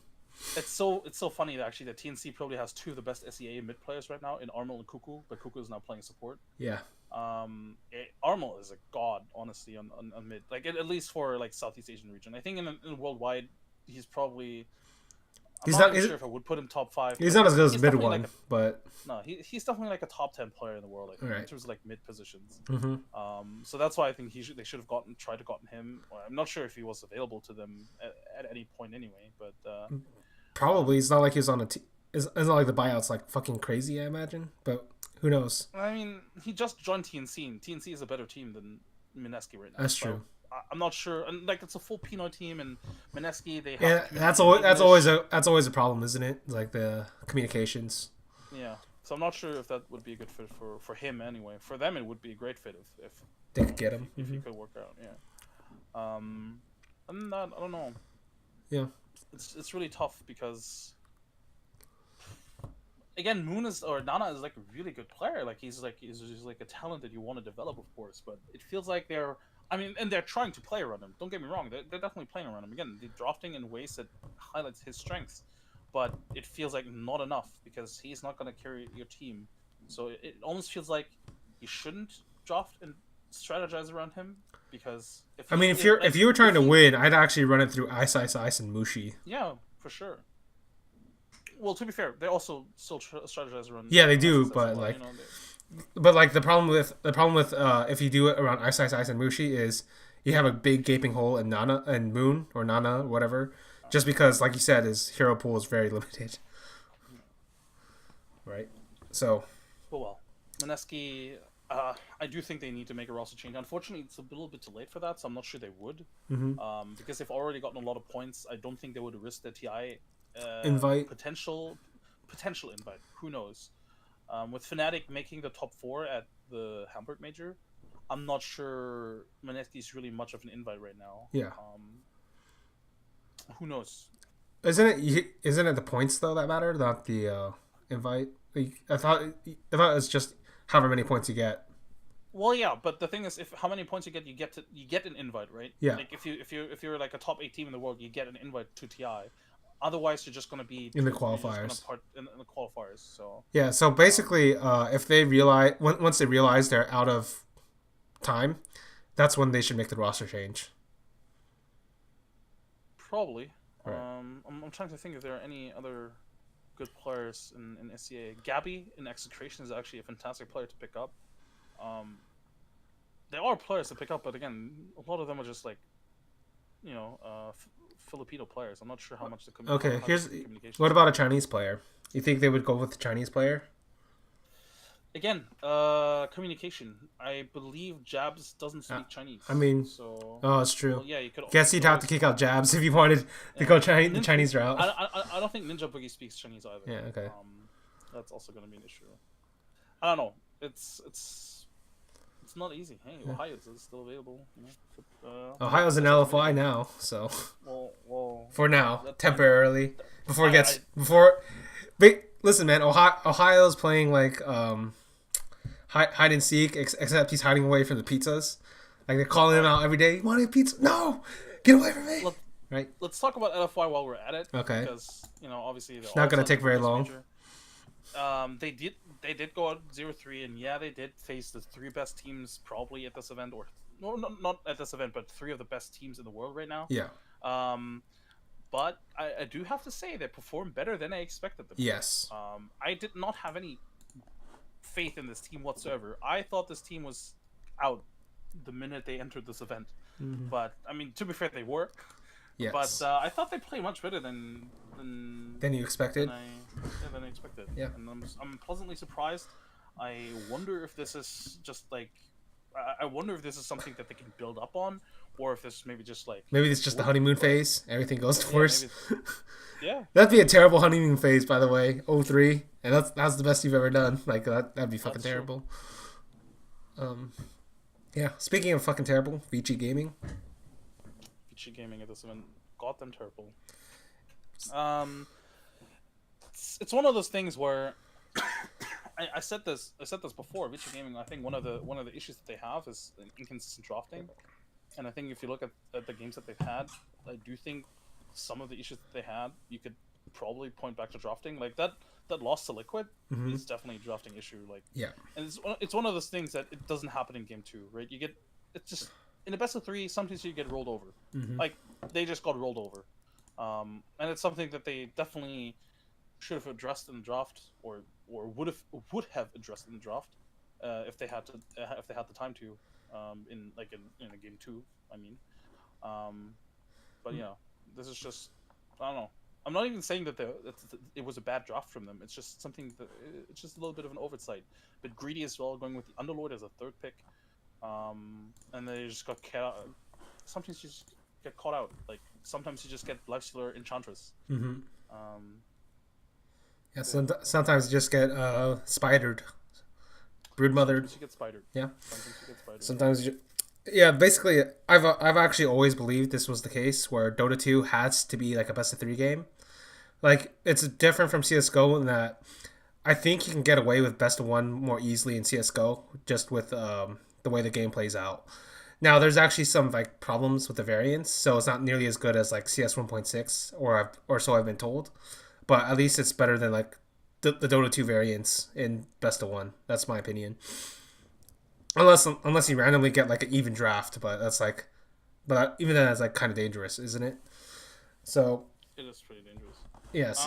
It's so funny that actually that TNC probably has two of the best SEA mid players right now in Armo and Cuckoo, but Cuckoo is now playing support. Yeah. Armel is a god, honestly, on mid. Like at least for like Southeast Asian region. I think in worldwide, he's probably. I'm He's not not. even sure if I would put him top 5. He's But not as good as he's mid definitely one, like a but no. He's definitely like a top 10 player in the world. I think in right. terms of like mid positions. Mm-hmm. So that's why I think they should have tried to gotten him. I'm not sure if he was available to them at any point anyway. But Probably it's not like he was on a. It's not like the buyout's like fucking crazy. I imagine, but who knows? I mean, he just joined TNC, and TNC is a better team than Mineski right now. That's true. I'm not sure, and like it's a full Pinoy team, and Mineski they have that's always a problem, isn't it? Like the communications. Yeah, so I'm not sure if that would be a good fit for him anyway. For them, it would be a great fit if they could get him if he could work out. Yeah. And that, I don't know. Yeah. It's really tough because again, Nana is like a really good player. Like he's like a talent that you want to develop, of course. But it feels like they're trying to play around him. Don't get me wrong, they're definitely playing around him. Again, they're drafting in ways that highlights his strengths, but it feels like not enough because he's not going to carry your team. So it almost feels like you shouldn't draft and strategize around him because if you were trying to win, I'd actually run it through Ice and Mushi. Yeah, for sure. Well, to be fair, they also still strategize around. Yeah, they do, but like, but like the problem with if you do it around Ice and Mushi is you have a big gaping hole in Nana and Moon or Nana or whatever, just because like you said, his hero pool is very limited. Right. So. Well, Mineski, I do think they need to make a roster change. Unfortunately, it's a little bit too late for that, so I'm not sure they would. Mm-hmm. Because they've already gotten a lot of points. I don't think they would risk the TI invite potential invite. Who knows? With Fnatic making the top 4 at the Hamburg Major, I'm not sure Mineski's really much of an invite right now. Yeah. Who knows? Isn't it the points though that matter, not the invite? I thought it's just however many points you get. Well, yeah, but the thing is, if how many points you get an invite, right? Yeah. Like if you're like a top 8 team in the world, you get an invite to TI. Otherwise, you're just going to be in the qualifiers. In the qualifiers. So yeah. So basically, if they once they realize they're out of time, that's when they should make the roster change. Probably. Right. I'm trying to think if there are any other good players in SCA. Gabby in Execration is actually a fantastic player to pick up. There are players to pick up, but again, a lot of them are just like, Filipino players. I'm not sure how much the communication. Okay, what about a Chinese player? You think they would go with the Chinese player? Again, communication. I believe Jabs doesn't speak Chinese. I mean, so it's true. Well, yeah, you could. Guess you'd have to kick out Jabs if you wanted to go the Chinese route. I don't think Ninja Boogie speaks Chinese either. Yeah. Okay. That's also going to be an issue. I don't know. It's not easy. Hey, Ohio's is still available. Ohio's an LFY now, so. Well. For now, temporarily, before it gets listen, man. Ohio's playing like hide and seek, except he's hiding away from the pizzas. Like they're calling him out every day. You want a pizza? No, get away from me. Right. Let's talk about LFY while we're at it. Okay. Because obviously it's not gonna take very long. They did go out 0-3, and yeah, they did face the 3 best teams probably at this event, or no, not at this event, but 3 of the best teams in the world right now. Yeah. But I do have to say they performed better than I expected them. Yes. I did not have any faith in this team whatsoever. I thought this team was out the minute they entered this event. Mm-hmm. But I mean, to be fair, they were. Yes. But I thought they played much better than you expected. Than I expected. Yeah. And I'm pleasantly surprised. I wonder if this is just like. I wonder if this is something that they can build up on, or if this maybe just like. Maybe it's just the honeymoon phase. Everything goes to worse. Yeah. That'd be a terrible honeymoon phase, by the way. 0-3, and that's the best you've ever done. Like that'd be fucking terrible. True. Yeah. Speaking of fucking terrible, Vici Gaming. Vici Gaming at this event, got them terrible. It's one of those things where. I said this before. Vici Gaming, I think one of the issues that they have is inconsistent drafting, and I think if you look at the games that they've had, I do think some of the issues that they had you could probably point back to drafting. Like that that lost to Liquid is definitely a drafting issue. Like, Yeah. and it's one of those things that it doesn't happen in game 2, right? It's just in the best of 3, sometimes you get rolled over. Like they just got rolled over, and it's something that they definitely should have addressed in the draft, or would have addressed in the draft, if they had the time to, in a game 2. I mean, but this is just, I don't know. I'm not even saying that it was a bad draft from them. It's just something that it's just a little bit of an oversight. But greedy as well, going with the Underlord as a 3rd pick, and they just got caught. Sometimes you just get caught out. Like sometimes you just get Lifestealer Enchantress. Yeah, sometimes you just get spidered, broodmothered. Sometimes you get spidered. Yeah. Sometimes you get spidered. Sometimes yeah, basically, I've actually always believed this was the case where Dota 2 has to be like a best of 3 game. Like it's different from CS:GO in that I think you can get away with best of 1 more easily in CS:GO just with the way the game plays out. Now there's actually some like problems with the variants, so it's not nearly as good as like CS 1.6 or so I've been told. But at least it's better than like the Dota 2 variants in best of 1. That's my opinion. Unless you randomly get like an even draft, but even then that's like kind of dangerous, isn't it? So it is pretty dangerous. Yes.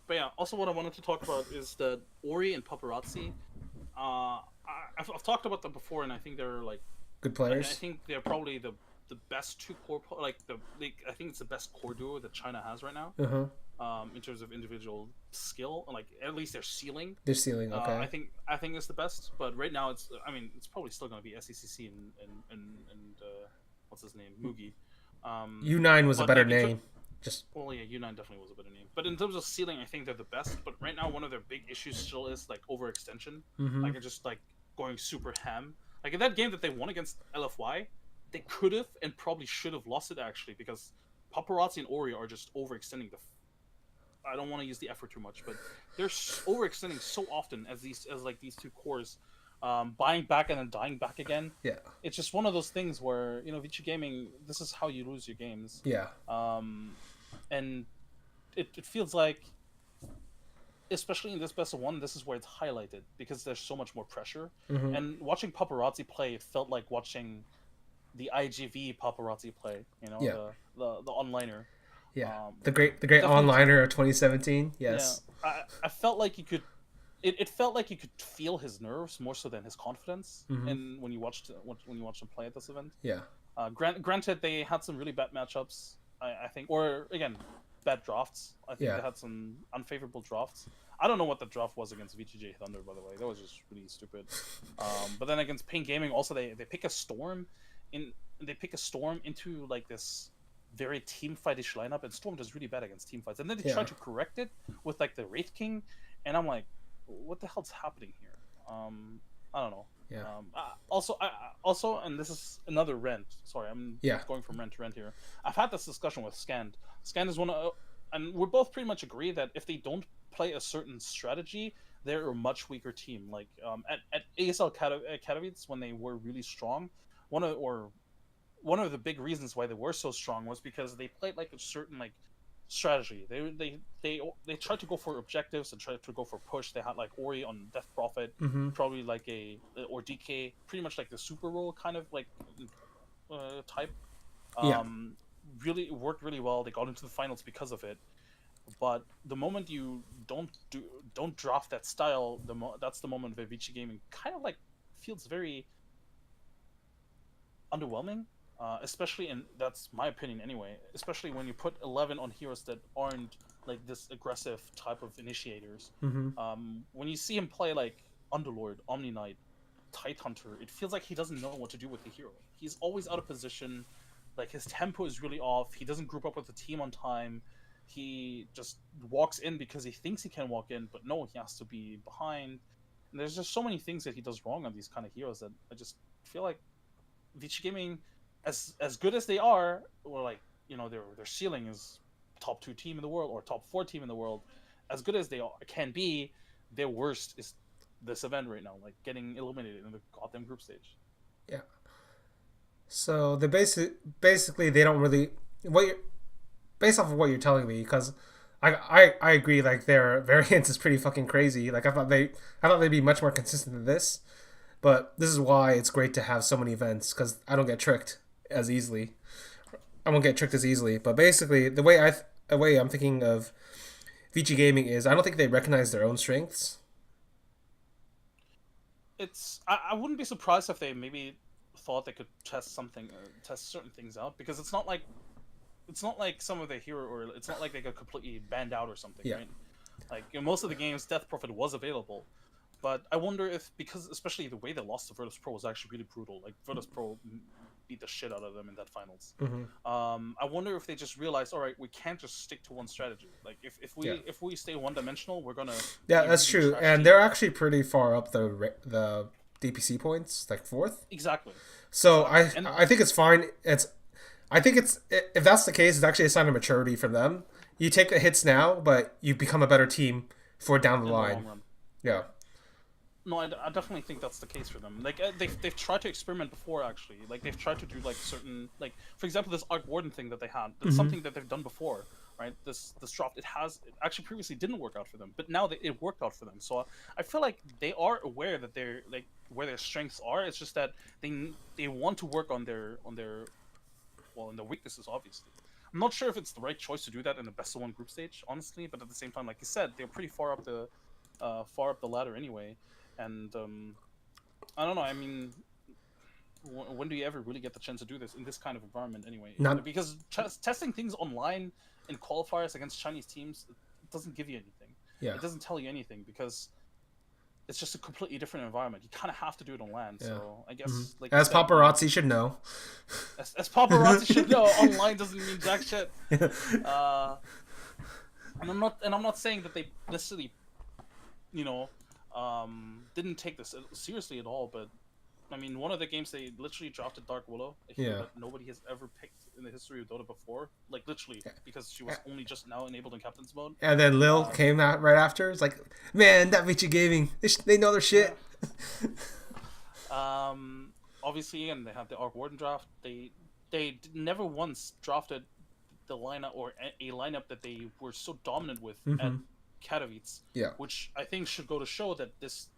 But yeah, also what I wanted to talk about is that Ori and Paparazzi. I've talked about them before, and I think they're like good players. I think they're probably the best 2 core, I think it's the best core duo that China has right now. In terms of individual skill, like at least their ceiling. Their ceiling, okay. I think it's the best, but right now it's probably still going to be SECC and what's his name, Mugi. U9 was a better name. U9 definitely was a better name. But in terms of ceiling, I think they're the best. But right now, one of their big issues still is like overextension. Like it's just like going super ham. Like in that game that they won against LFY, they could have and probably should have lost it actually, because Paparazzi and Ori are just overextending I don't want to use the effort too much, but they're overextending so often as these 2 cores, buying back and then dying back again. Yeah, it's just one of those things where VG Gaming, this is how you lose your games. Yeah, and it feels like, especially in this best of 1, this is where it's highlighted because there's so much more pressure. And watching Paparazzi play felt like watching the IGV Paparazzi play. The onliner. Yeah, the great onliner of 2017. Yes, yeah, I felt like you could. It felt like you could feel his nerves more so than his confidence. And when you watched him play at this event. Yeah. Granted, they had some really bad matchups. I think, or again, bad drafts. I think they had some unfavorable drafts. I don't know what the draft was against VGJ Thunder, by the way. That was just really stupid. But then against Pain Gaming, also they pick a Storm into like this very team fightish lineup, and Storm does really bad against team fights, and then they try to correct it with like the Wraith King, and I'm like, what the hell's happening here? I don't know. Yeah. Also, and this is another rant. Sorry, I'm going from rant to rant here. I've had this discussion with Scand. Scand is and we both pretty much agree that if they don't play a certain strategy, they're a much weaker team. Like at ASL Katowice, when they were really strong, one of the big reasons why they were so strong was because they played like a certain like strategy. They tried to go for objectives and tried to go for push. They had like Ori on Death Prophet, probably like or DK, pretty much like the super role kind of like type. Really worked really well. They got into the finals because of it. But the moment you don't draft that style, that's the moment where Vici Gaming kind of like feels very underwhelming. Especially, and that's my opinion anyway, especially when you put 11 on heroes that aren't like this aggressive type of initiators. When you see him play like Underlord, Omni Knight, Tidehunter, it feels like he doesn't know what to do with the hero. He's always out of position, like his tempo is really off, he doesn't group up with the team on time, he just walks in because he thinks he can walk in, but no, he has to be behind. And there's just so many things that he does wrong on these kind of heroes that I just feel like Vici Gaming, as good as they are, or like their ceiling is top 2 team in the world or top 4 team in the world, as good as they can be, their worst is this event right now, like getting eliminated in the goddamn group stage. Yeah. So they basically they don't really based off of what you're telling me, because I agree. Like their variance is pretty fucking crazy. Like I thought they'd be much more consistent than this. But this is why it's great to have so many events because I don't get tricked as easily. I won't get tricked as easily. But basically, the way I'm thinking of VG Gaming is I don't think they recognize their own strengths. I wouldn't be surprised if they maybe thought they could test certain things out, because it's not like some of the hero, or it's not like they got completely banned out or something, Yeah. right? Like in most of the games, Death Prophet was available, but I wonder if, because especially the way they lost to Virtus Pro was actually really brutal. Like Virtus Pro beat the shit out of them in that finals. I wonder if they just realized, all right, we can't just stick to one strategy. Like if we stay one dimensional, we're gonna Yeah, be that's really true. trash And team. they're actually pretty far up the DPC points, like fourth. Exactly. So And I think it's fine. I think it's if that's the case, it's actually a sign of maturity from them. You take the hits now, but you become a better team for down the in the line. long run. Yeah. No, I definitely think that's the case for them. Like they've tried to experiment before, actually. Like they've tried to do like certain, like for example this Arc Warden thing that they had. That's something that they've done before, right? This draft, it actually previously didn't work out for them, but now it worked out for them. So I feel like they are aware that they're like where their strengths are. It's just that they want to work on their well, on their weaknesses, obviously. I'm not sure if it's the right choice to do that in the best of one group stage, honestly. But at the same time, like you said, they're pretty far up the ladder anyway. And I don't know. I mean, when do you ever really get the chance to do this in this kind of environment anyway? Because testing things online in qualifiers against Chinese teams, it doesn't give you anything. Yeah. It doesn't tell you anything, because it's just a completely different environment. You kind of have to do it on land. Yeah. So I guess like as paparazzi should know. As paparazzi should know, online doesn't mean jack shit. And I'm not saying that they necessarily, you know, didn't take this seriously at all, but I mean, one of the games they literally drafted Dark Willow, a hero that nobody has ever picked in the history of Dota before, like literally, because she was only just now enabled in Captain's mode. And then Lil came out right after. It's like, man, that VG Gaming, they know their shit. Yeah. Obviously, and they have the Arc Warden draft. They never once drafted the lineup or a lineup that they were so dominant with at Katowice, which I think should go to show that this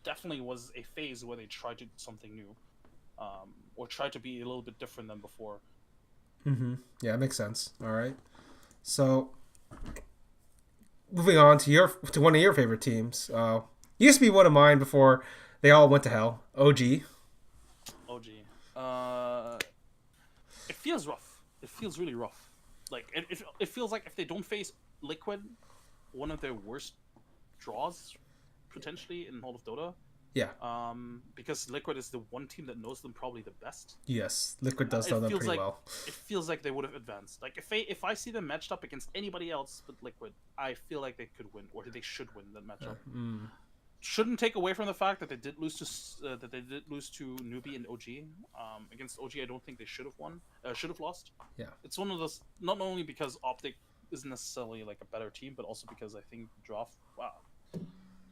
definitely was a phase where they tried to do something new, or tried to be a little bit different than before. Yeah, it makes sense. All right, so moving on to one of your favorite teams. Used to be one of mine before they all went to hell. OG. It feels rough. It feels really rough. Like it feels like if they don't face Liquid, one of their worst draws potentially in all of Dota. Yeah. Because Liquid is the one team that knows them probably the best. Yes, Liquid does know them pretty well. It feels like they would have advanced. Like if I see them matched up against anybody else but Liquid, I feel like they could win, or they should win that matchup. Shouldn't take away from the fact that they did lose to Newbie and OG. Against OG, I don't think they should have lost. Yeah. It's one of those, not only because Optic isn't necessarily like a better team, but also because I think draft. Wow.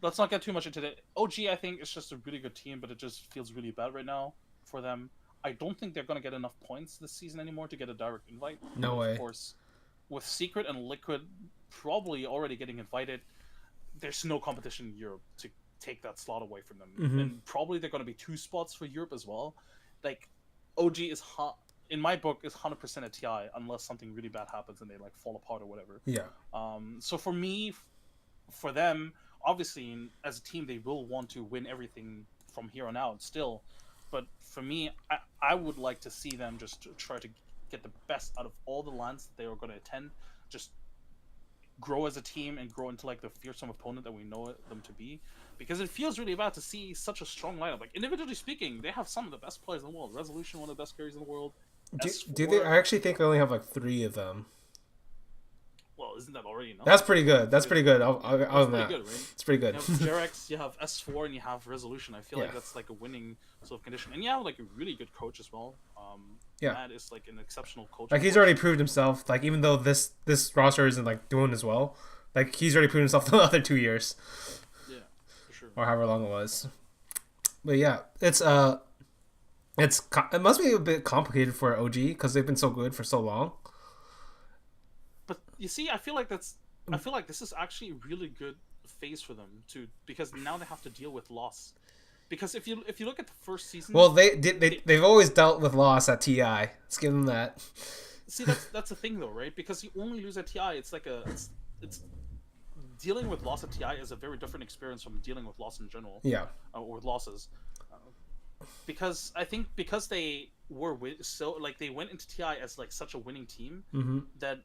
Let's not get too much into that. OG, I think, is just a really good team, but it just feels really bad right now for them. I don't think they're going to get enough points this season anymore to get a direct invite. No way. Of course, with Secret and Liquid probably already getting invited, there's no competition in Europe to take that slot away from them. And probably they're going to be 2 spots for Europe as well. Like, OG is in my book is 100% a TI unless something really bad happens and they like fall apart or whatever. Yeah. So for me, for them, obviously as a team they will want to win everything from here on out still, but for me, I would like to see them just try to get the best out of all the lands they are going to attend, just grow as a team and grow into like the fearsome opponent that we know them to be, because it feels really bad to see such a strong lineup. Like individually speaking, they have some of the best players in the world. Resolution, one of the best carries in the world. Do they? I actually think they only have like 3 of them. Well, isn't that already enough? That's pretty good. That's pretty good. I'll admit good, right? It's pretty good. You have Jerex, you have S4, and you have Resolution. I feel like that's like a winning sort of condition. And you have like a really good coach as well. Matt is like an exceptional coach. Like he's already proved himself. Like even though this roster isn't like doing as well, like he's already proved himself the other 2 years. Yeah, for sure. Or however long it was. But yeah, it must be a bit complicated for OG because they've been so good for so long. But you see, I feel like that's I feel like this is actually a really good phase for them too, because now they have to deal with loss. Because if you look at the first season, well, they've always dealt with loss at TI. Let's give them that. See, that's the thing though, right? Because you only lose at TI. It's like it's dealing with loss at TI is a very different experience from dealing with loss in general. Yeah. Or with losses, because I think because they were so like they went into TI as like such a winning team that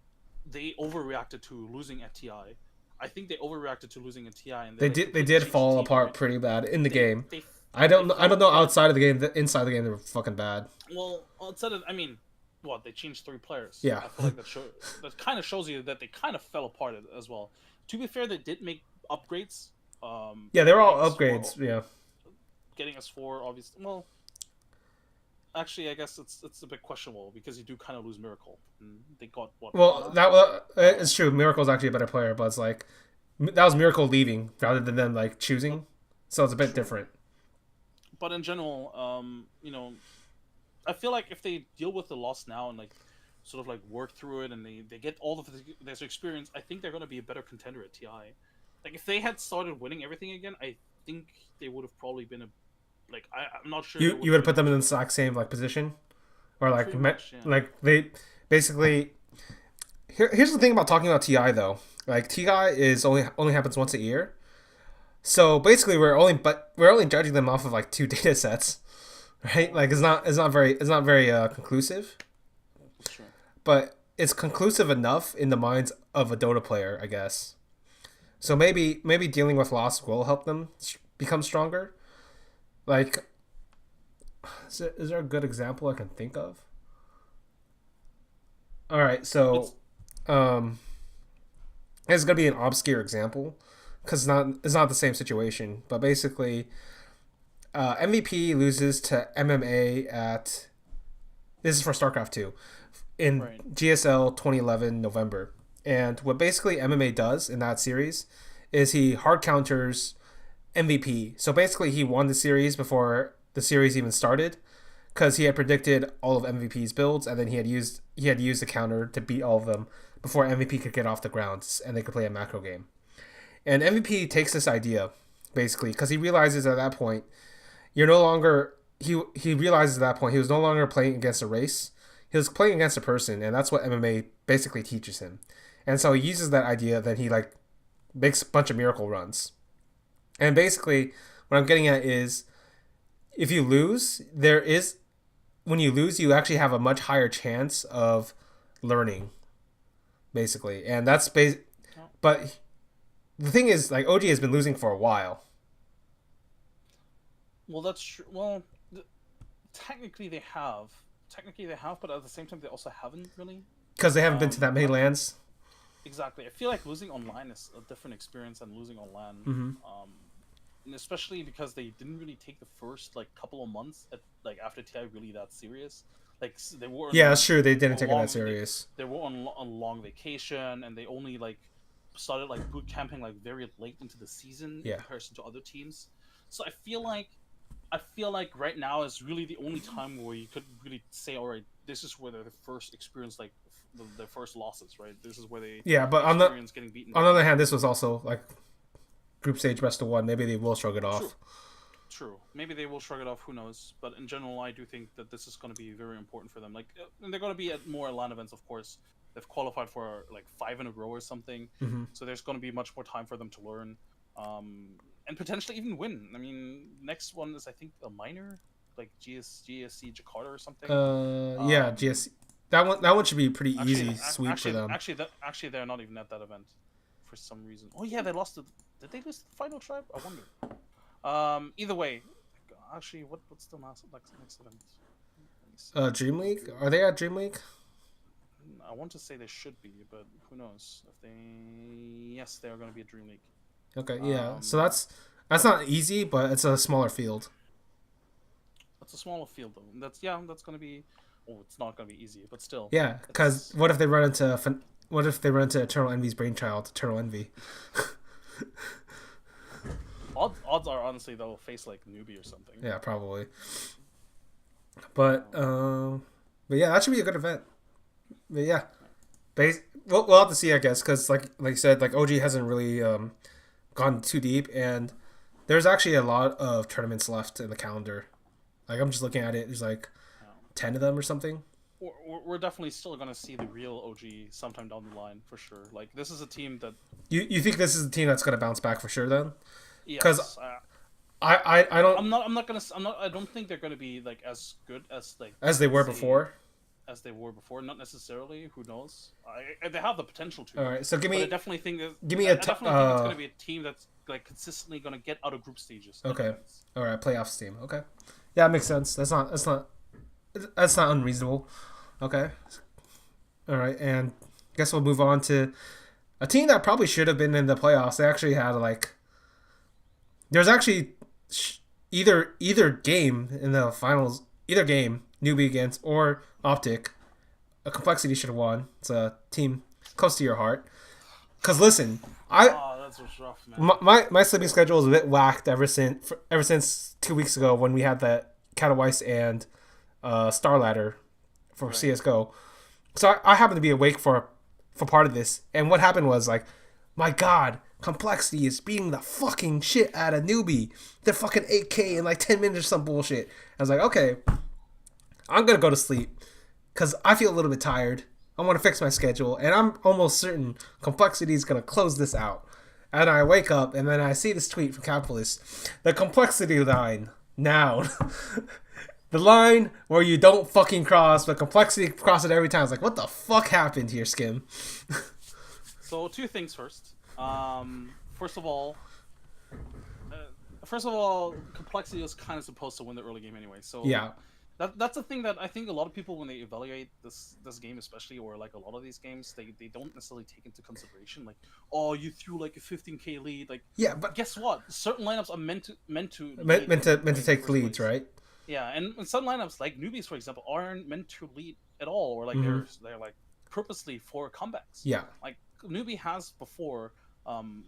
they overreacted to losing at TI. I think they overreacted to losing at TI, and they did fall apart right? pretty bad in the game. I don't know outside of the game. Inside the game, they were fucking bad. Well, outside of, I mean, what, they changed 3 players. Yeah, I feel like that kind of shows you that they kind of fell apart as well. To be fair, they did make upgrades. Yeah, they were all upgrades. Yeah, getting us 4, obviously. Well, actually, I guess it's a bit questionable because you do kind of lose Miracle. And they got what? Well, it's true. Miracle's actually a better player, but it's like that was Miracle leaving rather than them like choosing, so it's a bit different. But in general, I feel like if they deal with the loss now and like sort of like work through it and they get all of this experience, I think they're going to be a better contender at TI. Like if they had started winning everything again, I think they would have probably been I'm not sure. You would have put them in the exact same like position, or like much, yeah. Like they basically. Here's the thing about talking about TI though. Like TI is only happens once a year, so basically we're only judging them off of like 2 data sets, right? Like it's not very conclusive. Sure. But it's conclusive enough in the minds of a Dota player, I guess. So maybe dealing with loss will help them become stronger. Like, is there a good example I can think of? All right, so it's gonna be an obscure example because it's not the same situation. But basically, MVP loses to MMA at this is for StarCraft 2 in GSL 2011 November. And what basically MMA does in that series is he hard counters MVP. So basically he won the series before the series even started because he had predicted all of MVP's builds and then he had used the counter to beat all of them before MVP could get off the ground and they could play a macro game. And MVP takes this idea basically because he realizes at that point he realizes at that point he was no longer playing against a race. He was playing against a person, and that's what MMA basically teaches him. And so he uses that idea, then he like makes a bunch of miracle runs. And basically, what I'm getting at is, if you lose, when you lose, you actually have a much higher chance of learning, basically. And that's but the thing is, like OG has been losing for a while. Well, that's true. Well, technically they have, but at the same time they also haven't really. Because they haven't been to that many lands. Exactly. I feel like losing on LAN is a different experience than losing on LAN. And especially because they didn't really take the first like couple of months after TI really that serious. Like they were. Yeah, that's true. They didn't take it that serious. They were on long vacation, and they only like started like boot camping like very late into the season in comparison to other teams. So I feel like right now is really the only time where you could really say, all right, this is where they first experience like the first losses, right? This is where they but on the getting beaten. On the other hand, this was also like group stage best of 1. Maybe they will shrug it off. True. Maybe they will shrug it off. Who knows? But in general, I do think that this is going to be very important for them. Like, and they're going to be at more LAN events, of course. They've qualified for like 5 in a row or something, so there's going to be much more time for them to learn. And potentially even win. I mean, next one is I think a minor, like GSC Jakarta or something. Yeah, GSC. That one should be a pretty easy sweep for them. Actually, they're not even at that event for some reason. Oh yeah, they lost. Did they lose the final tribe? I wonder. Either way, actually, what's the next event? Dream League. Are they at Dream League? I want to say they should be, but who knows? Yes, they are going to be at Dream League. Okay, yeah. So that's not easy, but it's a smaller field. It's a smaller field, though. That's going to be. Oh, it's not going to be easy, but still. Yeah, because what if they run into Eternal Envy's brainchild, Eternal Envy? Odds are honestly they'll face like newbie or something. Yeah, probably. But yeah, that should be a good event. But yeah, we'll have to see, I guess, because like you said, like OG hasn't really gone too deep, and there's actually a lot of tournaments left in the calendar. Like I'm just looking at it, there's like 10 of them or something. We're definitely still gonna see the real OG sometime down the line for sure. Like this is a team that you think this is a team that's gonna bounce back for sure then? Because yes, I don't I don't think they're gonna be like as good as like as they were before. As they were before, not necessarily. Who knows? They have the potential to. All right, so give me. I definitely think that. Give me a. I definitely think it's going to be a team that's like consistently going to get out of group stages. Okay. All right, playoffs team. Okay. Yeah, it makes sense. That's not unreasonable. Okay. All right, and I guess we'll move on to a team that probably should have been in the playoffs. They actually had like. There's actually either game in the finals. Either game, Newbie against or Optic, a Complexity should have won. It's a team close to your heart. Cause listen, that's what's rough, man. My sleeping schedule is a bit whacked ever since 2 weeks ago when we had that Katowice and Star Ladder for right. CS:GO. So I happened to be awake for part of this, and what happened was like, my God, Complexity is beating the fucking shit out of Newbie. They're fucking 8K in like 10 minutes or some bullshit. I was like, okay, I'm gonna go to sleep because I feel a little bit tired. I want to fix my schedule, and I'm almost certain Complexity is gonna close this out. And I wake up, and then I see this tweet from Capitalist: the Complexity line now. The line where you don't fucking cross, but Complexity cross it every time. It's like, what the fuck happened here, Skim? So two things first. First of all, Complexity was kind of supposed to win the early game anyway. So yeah, that's the thing that I think a lot of people, when they evaluate this game especially, or like a lot of these games, they don't necessarily take into consideration like, oh, you threw like a 15K lead. Like, yeah, but guess what? Certain lineups are meant to take leads, right? Yeah, and some lineups like Newbies, for example, aren't meant to lead at all, or like they're like purposely for comebacks. Yeah, like Newbie has before.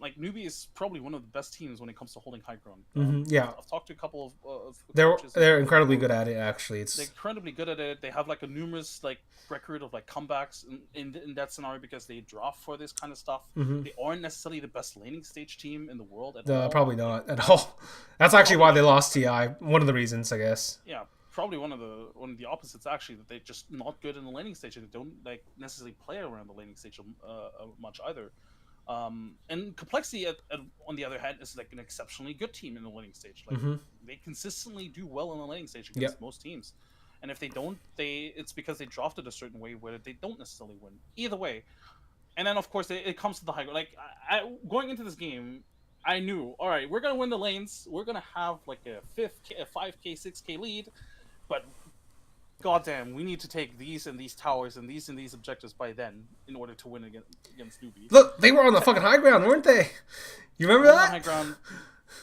Like Newbie is probably one of the best teams when it comes to holding high ground. Yeah, I've talked to a couple of they're incredibly good at it. Actually, they're incredibly good at it. They have like a numerous like record of like comebacks in that scenario because they draft for this kind of stuff. They aren't necessarily the best laning stage team in the world at all. Probably not at all. That's actually why they lost TI. One of the reasons, I guess. Yeah, probably one of the opposites actually, that they're just not good in the laning stage and they don't like necessarily play around the laning stage much either. And Complexity on the other hand is like an exceptionally good team in the laning stage. Like they consistently do well in the laning stage against most teams, and if they don't, it's because they drafted a certain way where they don't necessarily win. Either way, and then of course it comes to the high. Like going into this game, I knew, all right, we're gonna win the lanes. We're gonna have like a 5K, 6K lead, but goddamn, we need to take these and these towers and these objectives by then in order to win against Newbie. Look, they were on the fucking high ground, weren't they? You remember that?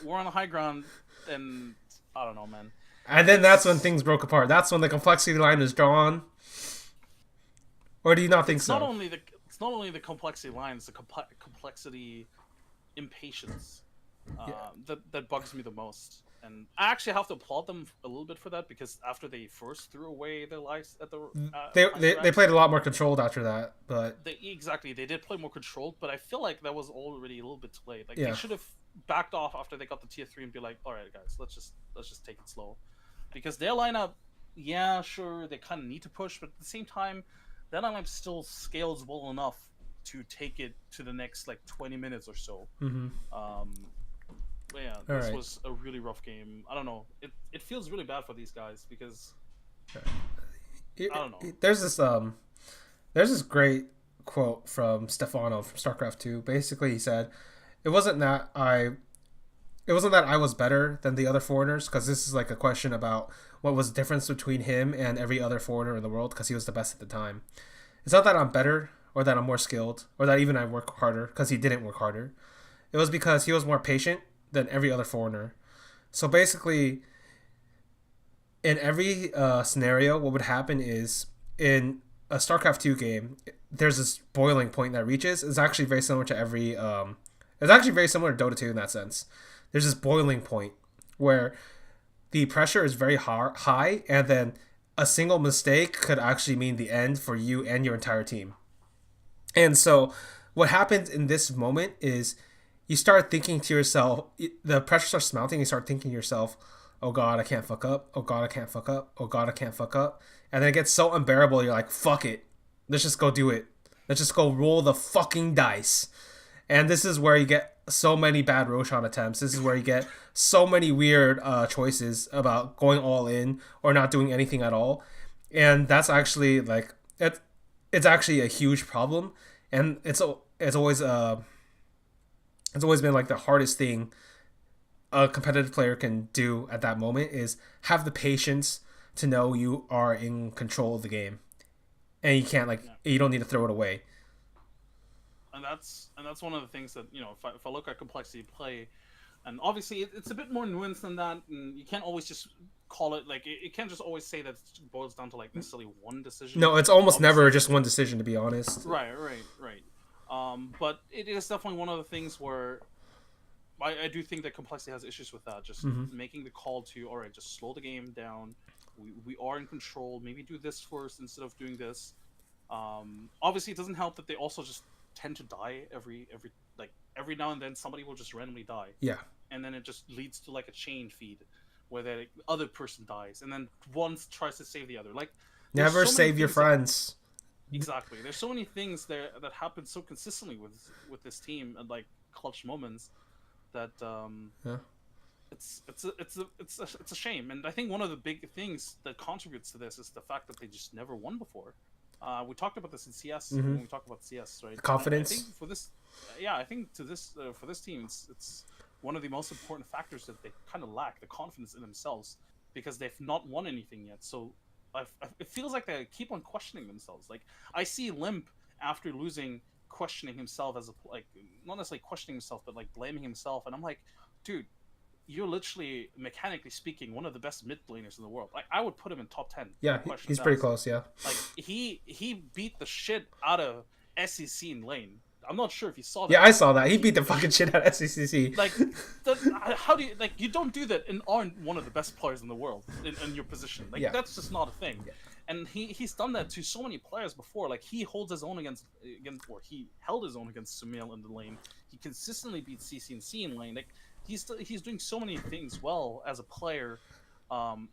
We're on the high ground, and I don't know, man. And then that's when things broke apart. That's when the Complexity line is drawn. Or do you not think so? It's not only the Complexity line; it's the Complexity impatience that bugs me the most. And I actually have to applaud them a little bit for that, because after they first threw away their lives at the they played a lot more controlled after that, but they did play more controlled, but I feel like that was already a little bit too late. Like they should have backed off after they got the tier 3 and be like, all right guys, let's just take it slow, because their lineup, yeah, sure, they kind of need to push, but at the same time, that lineup still scales well enough to take it to the next like 20 minutes or so. Yeah, this was a really rough game. I don't know. It feels really bad for these guys because I don't know. There's this great quote from Stefano from StarCraft 2. Basically, he said, "It wasn't that I was better than the other foreigners, because this is like a question about what was the difference between him and every other foreigner in the world, because he was the best at the time. It's not that I'm better or that I'm more skilled or that even I work harder, because he didn't work harder. It was because he was more patient than every other foreigner." So basically, in every scenario, what would happen is, in a StarCraft 2 game, there's this boiling point that reaches. It's actually very similar to it's actually very similar to Dota 2 in that sense. There's this boiling point where the pressure is very high, and then a single mistake could actually mean the end for you and your entire team. And so what happens in this moment is you start thinking to yourself, the pressure starts mounting, you start thinking to yourself, oh God, I can't fuck up. Oh God, I can't fuck up. Oh God, I can't fuck up. And then it gets so unbearable, you're like, fuck it. Let's just go do it. Let's just go roll the fucking dice. And this is where you get so many bad Roshan attempts. This is where you get so many weird choices about going all in or not doing anything at all. And that's actually like it's actually a huge problem. And it's always been like the hardest thing a competitive player can do at that moment is have the patience to know you are in control of the game, and you can't you don't need to throw it away. And that's one of the things that if I look at complexity play, and obviously it's a bit more nuanced than that, and you can't always just call it like it can't just always say that it boils down to like necessarily one decision. No, it's almost obviously, never just one decision, to be honest. right. But it is definitely one of the things where I do think that complexity has issues with that. Just making the call to, all right, just slow the game down. We are in control. Maybe do this first instead of doing this. Obviously, it doesn't help that they also just tend to die every now and then. Somebody will just randomly die. Yeah. And then it just leads to like a chain feed where the other person dies, and then one tries to save the other. Like never save your friends. Exactly. There's so many things there that happen so consistently with this team and like clutch moments that it's a shame. And I think one of the big things that contributes to this is the fact that they just never won before. We talked about this in CS when we talked about CS, right? Confidence. I think for this, I think to this for this team, it's one of the most important factors that they kind of lack, the confidence in themselves, because they've not won anything yet. So it feels like they keep on questioning themselves. Like I see Limp after losing, questioning himself as not necessarily questioning himself, but like blaming himself. And I'm like, dude, you're literally, mechanically speaking, one of the best mid laners in the world. Like I would put him in top 10. Yeah, he's pretty close. Yeah, like he beat the shit out of SEC in lane. I'm not sure if you saw that. Yeah, I saw that. He beat the fucking shit out of SEC. Like, how do you you don't do that and aren't one of the best players in the world in your position? Like that's just not a thing. Yeah. And he's done that to so many players before. Like he holds his own against or he held his own against Sumail in the lane. He consistently beats CC in lane. Like he's doing so many things well as a player. And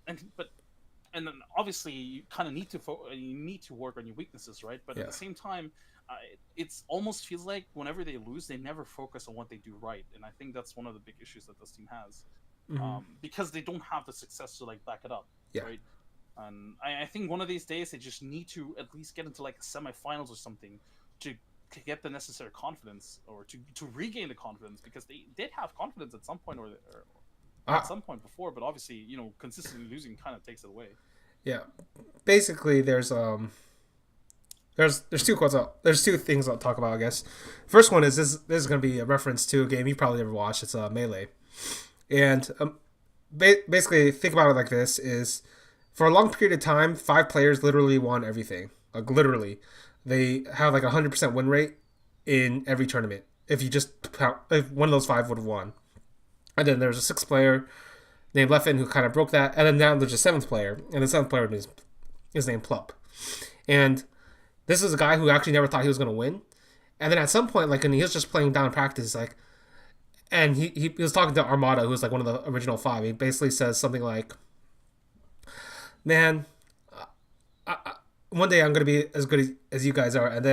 then obviously you kind of need to work on your weaknesses, right? But at the same time, it's almost feels like whenever they lose, they never focus on what they do right, and I think that's one of the big issues that this team has, because they don't have the success to like back it up, right? And I think one of these days they just need to at least get into like semifinals or something to get the necessary confidence, or to regain the confidence, because they did have confidence at some point or at some point before, but obviously consistently losing kind of takes it away. Yeah, basically there's two quotes. There's two things I'll talk about, I guess. First one is this is going to be a reference to a game you probably never watched. It's Melee. And basically, think about it like this: is for a long period of time, 5 players literally won everything. Like literally, they have like 100% win rate in every tournament. If one of those 5 would have won, and then there's a 6th player named Leffen who kind of broke that, and then now there's a 7th player, and the 7th player is named Plup, and this is a guy who actually never thought he was going to win. And then at some point, like, when he was just playing down in practice, like, and he was talking to Armada, who was like one of the original 5. He basically says something like, man, one day I'm going to be as good as you guys are, and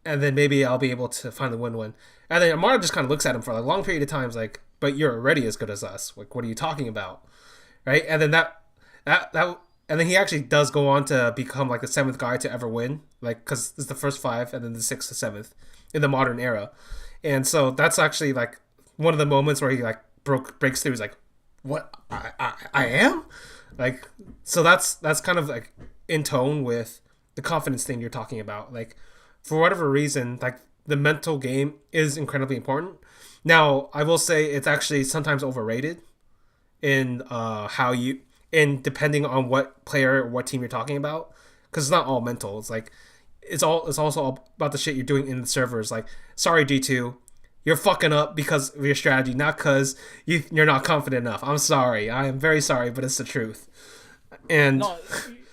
then maybe I'll be able to finally win one. And then Armada just kind of looks at him for like a long period of time, like, but you're already as good as us. Like, what are you talking about? Right? And then that and then he actually does go on to become like the 7th guy to ever win, like, because it's the first 5 and then the 6th to 7th in the modern era. And so that's actually like one of the moments where he like breaks through. He's like, what? I am? Like, so that's kind of like in tone with the confidence thing you're talking about. Like, for whatever reason, like the mental game is incredibly important. Now, I will say it's actually sometimes overrated in and depending on what player or what team you're talking about, because it's not all mental. It's like it's also all about the shit you're doing in the servers. Like, sorry G2, you're fucking up because of your strategy, not because you're not confident enough. I'm sorry, I am very sorry, but it's the truth. And no,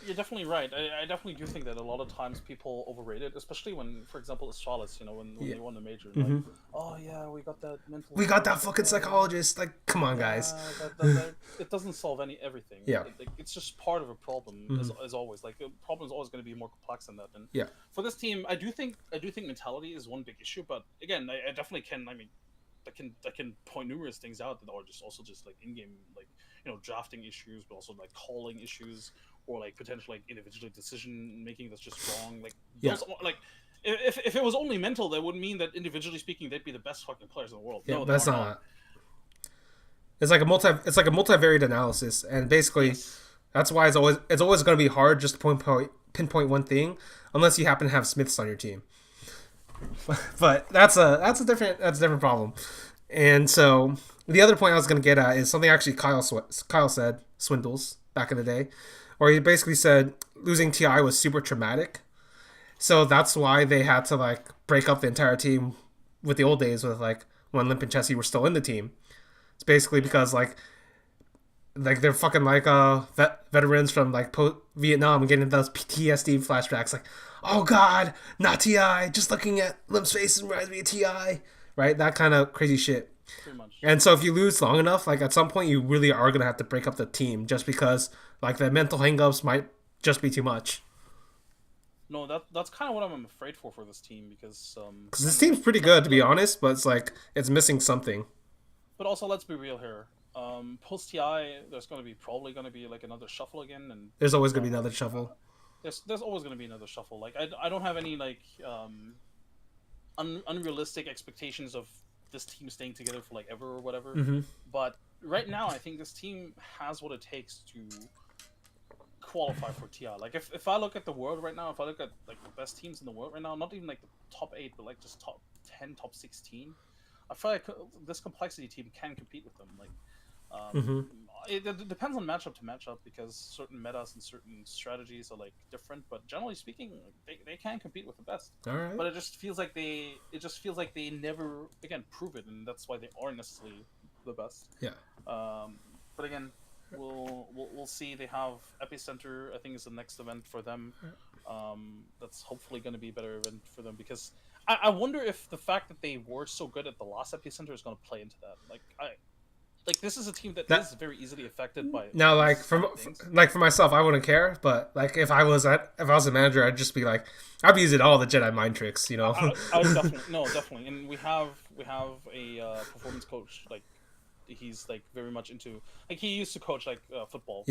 you're definitely right. I definitely do think that a lot of times people overrate it, especially when, for example, Astralis, when Yeah. they won the major, Mm-hmm. like, oh yeah, we got that mental. We got that Coach, fucking psychologist. Like, come on, guys. yeah, that it doesn't solve everything. Yeah. It's just part of a problem, Mm-hmm. as always. Like, the problem is always going to be more complex than that. And Yeah. for this team, I do think mentality is one big issue. But again, I definitely can. I mean, I can point numerous things out that are just like in-game, like, drafting issues, but also like calling issues, or like potential like individual decision making that's just wrong. Like, Yeah. those, like, if it was only mental, that would mean that individually speaking, they'd be the best fucking players in the world. Yeah, No, that's they are not. It's like a multivariate analysis, and basically, Yes. that's why it's always going to be hard just to pinpoint one thing, unless you happen to have Smiths on your team. But that's a different problem. And so the other point I was going to get at is something actually Kyle said, Swindles, back in the day, where he basically said losing TI was super traumatic. So that's why they had to like break up the entire team with the old days, with like when Limp and Chessie were still in the team. It's basically because like they're fucking like veterans from like Vietnam and getting those PTSD flashbacks, like, oh god, not TI, just looking at Limp's face reminds me of TI, right? That kind of crazy shit. Pretty much. And so if you lose long enough, like at some point you really are gonna have to break up the team, just because like the mental hangups might just be too much. No, that's kind of what I'm afraid for this team, because this team's pretty good, to be honest, but it's like it's missing something. But also, let's be real here. Post TI, there's probably going to be like another shuffle again, and there's always going to be another shuffle. There's always going to be another shuffle. Like, I don't have any like unrealistic expectations of this team staying together for like ever or whatever. Mm-hmm. But right now, I think this team has what it takes to qualify for TI. Like, if I look at the world right now, if I look at like the best teams in the world right now, not even like the top 8, but like just top 10, top 16, I feel like this complexity team can compete with them. Like, it depends on matchup to matchup, because certain metas and certain strategies are like different. But generally speaking, they can compete with the best. All right. But it just feels like they never again prove it, and that's why they aren't necessarily the best. Yeah. But again, we'll see. They have Epicenter. I think is the next event for them. That's hopefully going to be a better event for them, because I wonder if the fact that they were so good at the last Epicenter is going to play into that. Like this is a team that is very easily affected by. Now, like for myself, I wouldn't care, but like if I was a manager, I'd just be like, I'd be using all the Jedi mind tricks, I definitely, and we have a performance coach, like he's like very much into, like, he used to coach like football,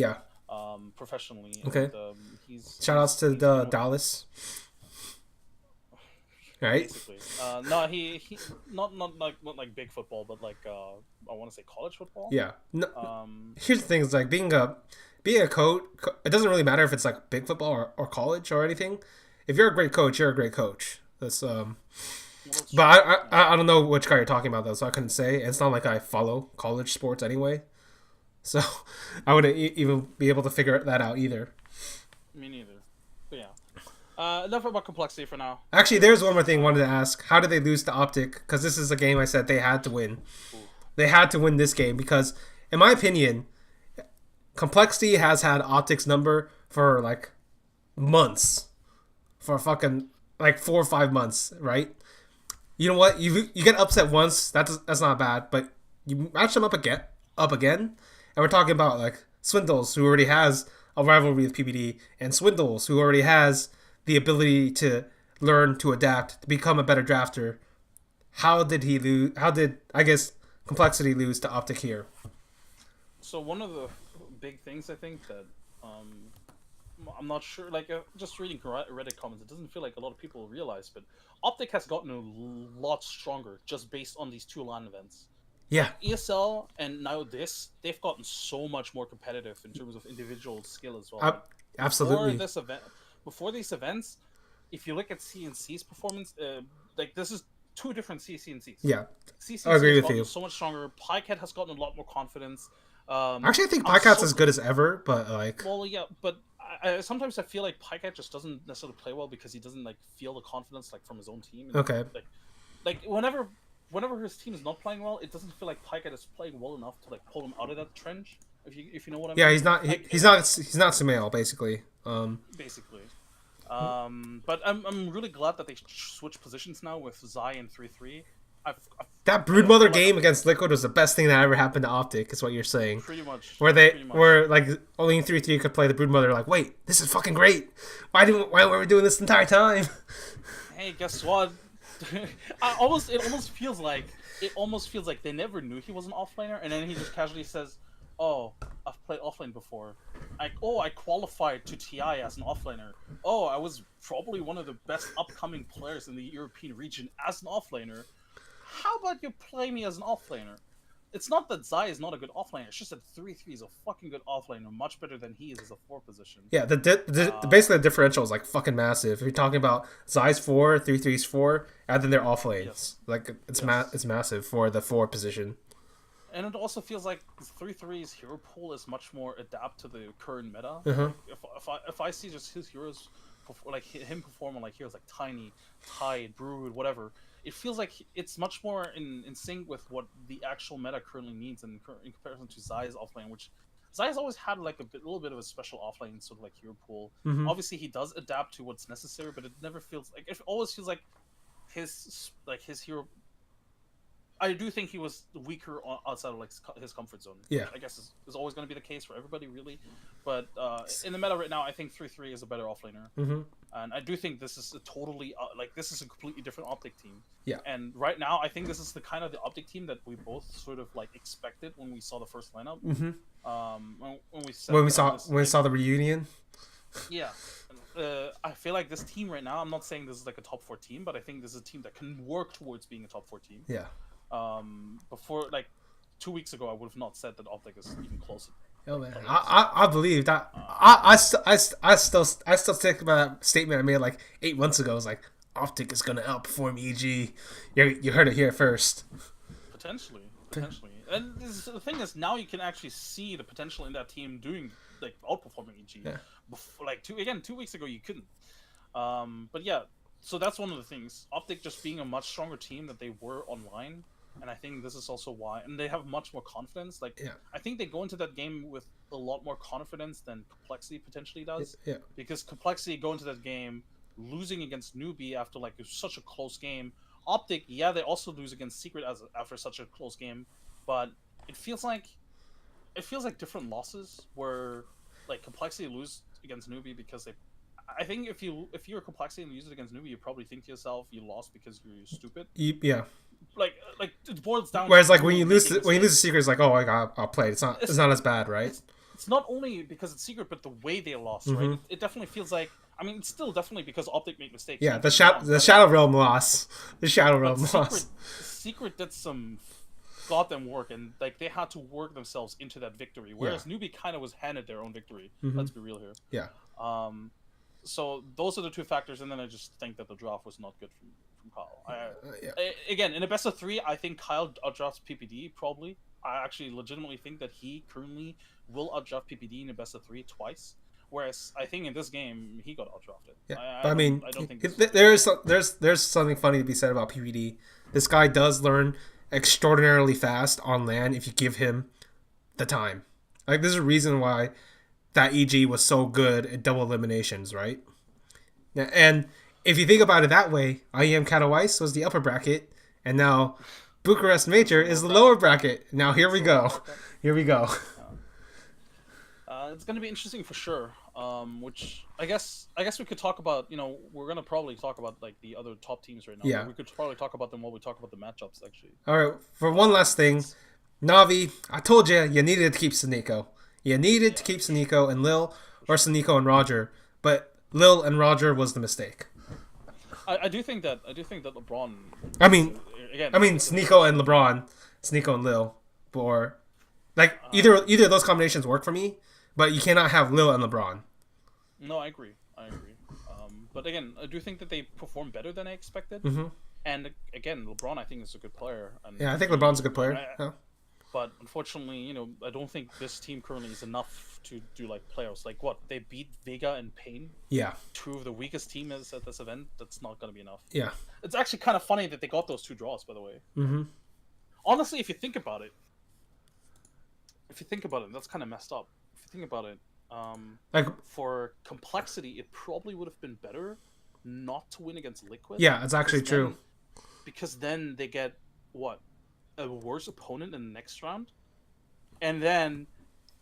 professionally. Okay. And, shout outs to the Dallas. Right. Basically, no, he not like big football, but like I want to say college football. Yeah. No, here's the thing: is like being a coach. It doesn't really matter if it's like big football or college or anything. If you're a great coach, you're a great coach. That's But I don't know which guy you're talking about though, so I couldn't say. It's not like I follow college sports anyway, so I wouldn't even be able to figure that out either. Me neither. But yeah. Enough about complexity for now. Actually, there's one more thing I wanted to ask. How did they lose to Optic? Because this is a game I said they had to win. Ooh. They had to win this game because, in my opinion, Complexity has had Optic's number for like months. For fucking like 4 or 5 months, right? You know what? You get upset once. That's not bad. But you match them up again, and we're talking about like Swindles, who already has a rivalry with PBD, and Swindles, who already has the ability to learn, to adapt, to become a better drafter. How did he lose? How did, I guess, Complexity lose to Optic here? So one of the big things I think that I'm not sure, like just reading Reddit comments, it doesn't feel like a lot of people realize, but Optic has gotten a lot stronger just based on these 2 LAN events. Yeah. ESL and now this, they've gotten so much more competitive in terms of individual skill as well. Absolutely. Before these events, if you look at CNC's performance, like this is 2 different CNCs. Yeah, CNC I agree with you. So much stronger. Pycat has gotten a lot more confidence. Actually, I think Pycat's as good as ever, but like. Well, yeah, but sometimes I feel like Pycat just doesn't necessarily play well because he doesn't like feel the confidence like from his own team. And, okay. Like whenever his team is not playing well, it doesn't feel like Pycat is playing well enough to like pull him out of that trench. if you know what I mean. Yeah, he's not he's not Sumail basically. Basically. But I'm really glad that they switched positions now with Zai and 3-3. That Broodmother game against Liquid was the best thing that ever happened to Optic, is what you're saying. Pretty much. Where like only 3-3 could play the Broodmother. Like, wait, this is fucking great. Why were we doing this the entire time? Hey, guess what? It almost feels like they never knew he was an offlaner, and then he just casually says, "Oh, I've played offlane before. I qualified to TI as an offlaner. Oh, I was probably one of the best upcoming players in the European region as an offlaner. How about you play me as an offlaner?" It's not that Zai is not a good offlaner. It's just that 3-3 is a fucking good offlaner, much better than he is as a 4 position. Yeah, basically the differential is like fucking massive. If you're talking about Zai's 4, 3-3's 4, and then they're off lanes. Yes. Like it's it's massive for the 4 position. And it also feels like 3-3's hero pool is much more adapt to the current meta. Uh-huh. If I see just his heroes, like him perform on like heroes like Tiny, Tide, Brood, whatever, it feels like it's much more in sync with what the actual meta currently needs in comparison to Zai's offlane, which Zai's always had like a little bit of a special offlane sort of like hero pool. Mm-hmm. Obviously, he does adapt to what's necessary, but it never feels like it always feels like his hero. I do think he was weaker outside of like his comfort zone. Yeah, which I guess is always going to be the case for everybody, really. But in the meta right now, I think 3-3 is a better offlaner, and I do think this is a totally this is a completely different Optic team. Yeah, and right now, I think this is the kind of the Optic team that we both sort of like expected when we saw the first lineup. When we saw the reunion. Yeah. I feel like this team right now, I'm not saying this is like a top 4 team, but I think this is a team that can work towards being a top 4 team. Yeah. Before like 2 weeks ago, I would have not said that Optic is even closer. Oh man, I believe that. I still stick by that statement I made like 8 months ago. I was like, Optic is gonna outperform EG. You heard it here first. Potentially, and the thing is, now you can actually see the potential in that team doing like outperforming EG. Yeah. Before, like 2 weeks ago, you couldn't. But yeah, so that's one of the things. Optic just being a much stronger team that they were online. And I think this is also why, and they have much more confidence. Like, yeah. I think they go into that game with a lot more confidence than Complexity potentially does. Yeah. Because Complexity go into that game losing against Newbie after like such a close game. Optic, yeah, they also lose against Secret after such a close game, but it feels like different losses where like Complexity lose against Newbie because they. I think if you're Complexity and you use it against Newbie, you probably think to yourself you lost because you're stupid. Yeah. Like it boils down. Whereas like when you lose the Secret, it's like, oh, I'll play. It's not as bad, right? It's not only because it's Secret, but the way they lost, right? It definitely feels like. I mean, it's still definitely because Optic made mistakes. Yeah, the Shadow Realm loss. The Shadow Realm loss. Secret did some goddamn work, and like they had to work themselves into that victory. Whereas Newbie kind of was handed their own victory. Let's be real here. Yeah. So those are the 2 factors, and then I just think that the draft was not good from Kyle. Again, in a best of 3, I think Kyle outdrafts PPD probably. I actually legitimately think that he currently will outdraft PPD in a best of 3 twice. Whereas I think in this game he got outdrafted. Yeah, I don't think there's something funny to be said about PPD. This guy does learn extraordinarily fast on LAN if you give him the time. Like there's a reason why that EG was so good at double eliminations, right? And if you think about it that way, IEM Katowice was the upper bracket, and now Bucharest Major is the lower bracket. Now here we go. It's going to be interesting for sure. Which I guess we could talk about. You know, we're going to probably talk about like the other top teams right now. Yeah. We could probably talk about them while we talk about the matchups. Actually. All right. For one last thing, Navi, I told you needed to keep Suniko. You needed to keep Suniko and Lil, or Suniko and Roger, but Lil and Roger was the mistake. I do think that LeBron. I mean, Suniko and LeBron, Suniko and Lil, or like either of those combinations work for me, but you cannot have Lil and LeBron. No, I agree. But again, I do think that they perform better than I expected. And again, LeBron, I think is a good player. And I think LeBron's a good player. But unfortunately, I don't think this team currently is enough to do like playoffs. Like what? They beat Vega and Pain. Yeah. 2 of the weakest teams at this event. That's not going to be enough. Yeah. It's actually kind of funny that they got those 2 draws, by the way. Honestly, if you think about it, if you think about it, that's kind of messed up. If you think about it, like for complexity, it probably would have been better not to win against Liquid. Yeah, it's actually true. Because then they get what, a worse opponent in the next round, and then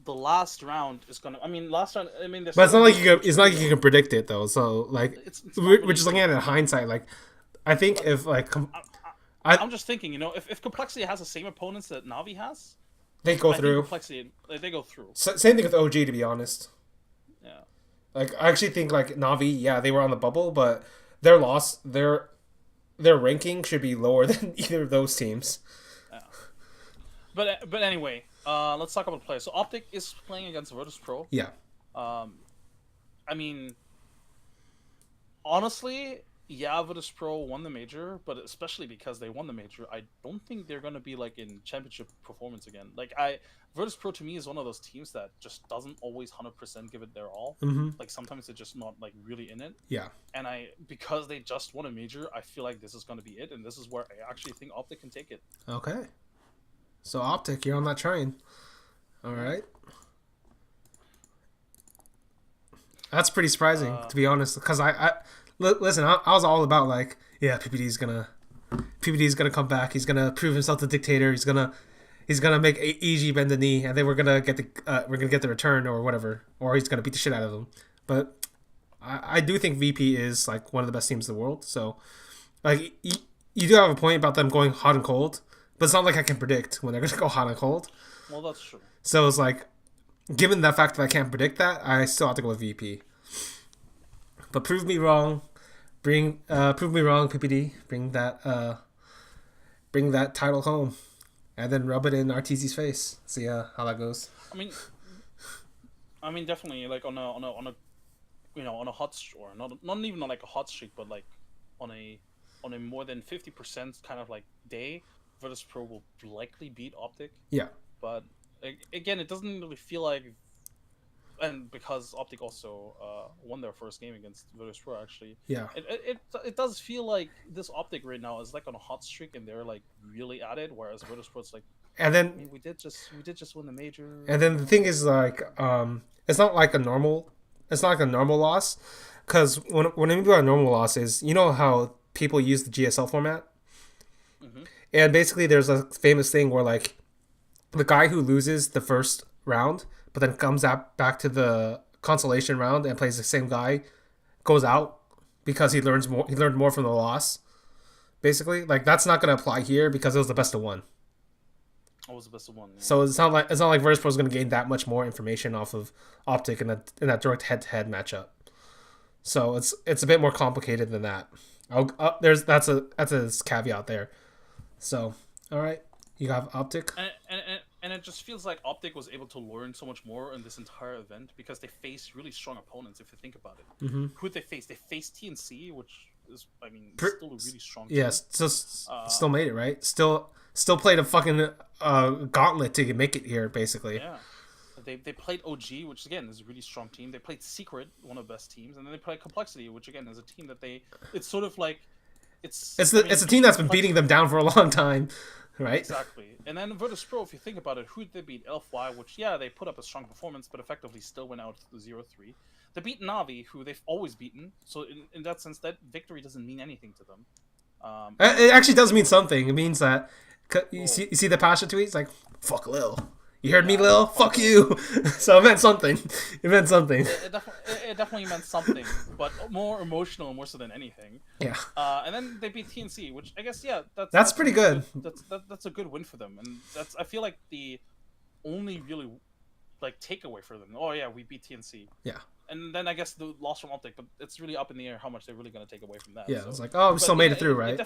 the last round is gonna. I mean, last round. I mean, but it's not like it's not like you can predict it though. So like, we're just looking at it in hindsight. Like, I think if like, I'm just thinking, if complexity has the same opponents that Navi has, they go through. Complexity, they go through. Same thing with OG, to be honest. Yeah. Like, I actually think like Navi, yeah, they were on the bubble, but their loss, their ranking should be lower than either of those teams. Yeah. But anyway, let's talk about the play. So Optic is playing against Virtus Pro. Yeah. I mean, honestly, yeah, Virtus Pro won the major, but especially because they won the major, I don't think they're gonna be like in championship performance again. Like Virtus Pro to me is one of those teams that just doesn't always 100% give it their all. Mm-hmm. Like sometimes they're just not like really in it. Yeah. And because they just won a major, I feel like this is gonna be it, and this is where I actually think Optic can take it. Okay. So Optic, you're on that train. All right. That's pretty surprising, to be honest, because listen, I was all about like, yeah, PPD's gonna come back. He's gonna prove himself the dictator. He's gonna make EG bend the knee, and then we're gonna get the return or whatever, or he's gonna beat the shit out of him. But I do think VP is like one of the best teams in the world. So like you do have a point about them going hot and cold, but it's not like I can predict when they're gonna go hot and cold. Well, that's true. So it's like, given the fact that I can't predict that, I still have to go with VP. But prove me wrong, prove me wrong, PPD. Bring that title home, and then rub it in RTZ's face. See how that goes. I mean, definitely like on a hot or not even like a hot streak, but like on a more than 50% kind of like day, Virtus Pro will likely beat Optic. Yeah. But again, it doesn't really feel like. And because Optic also won their first game against Virtus Pro, actually, yeah, it does feel like this Optic right now is like on a hot streak, and they're like really at it. Whereas Virtus Pro's like, and then I mean, we did just win the major. And then the thing is like, it's not like a normal loss, because when I mean by a normal loss is, you know how people use the GSL format, mm-hmm. And basically there's a famous thing where like the guy who loses the first round, but then comes back to the consolation round and plays the same guy, goes out because he learned more from the loss. Basically, like that's not going to apply here because it was the best of one. It was the best of one. Yeah. So it's not like Virtus Pro is going to gain that much more information off of Optic in that direct head-to-head matchup. So it's a bit more complicated than that. That's a caveat there. So all right, you have Optic. And it just feels like Optic was able to learn so much more in this entire event because they faced really strong opponents, if you think about it. Mm-hmm. Who did they face? They faced TNC, which is, I mean, still a really strong team. Yes, still made it, right? Still played a fucking gauntlet to make it here, basically. Yeah. They played OG, which, again, is a really strong team. They played Secret, one of the best teams. And then they played Complexity, which, again, is a team that it's sort of like... It's a team that's been beating them down for a long time. Right. Exactly. And then Virtus Pro, if you think about it, who did they beat? LFY, which, yeah, they put up a strong performance, but effectively still went out to 0-3. They beat Navi, who they've always beaten. So in that sense, that victory doesn't mean anything to them. It actually does mean something. It means that you see the Pasha tweets like, "Fuck Lil." You heard me, Lil? Fuck you. So it meant something. It meant something. It definitely meant something, but more emotional more so than anything. Yeah. And then they beat TNC, which I guess, yeah, that's pretty good. That's a good win for them, and I feel like the only really like takeaway for them. Oh yeah, we beat TNC. Yeah. And then I guess the loss from Optic, but it's really up in the air how much they're really going to take away from that. Yeah, so. It's like, oh, we still made it through, right?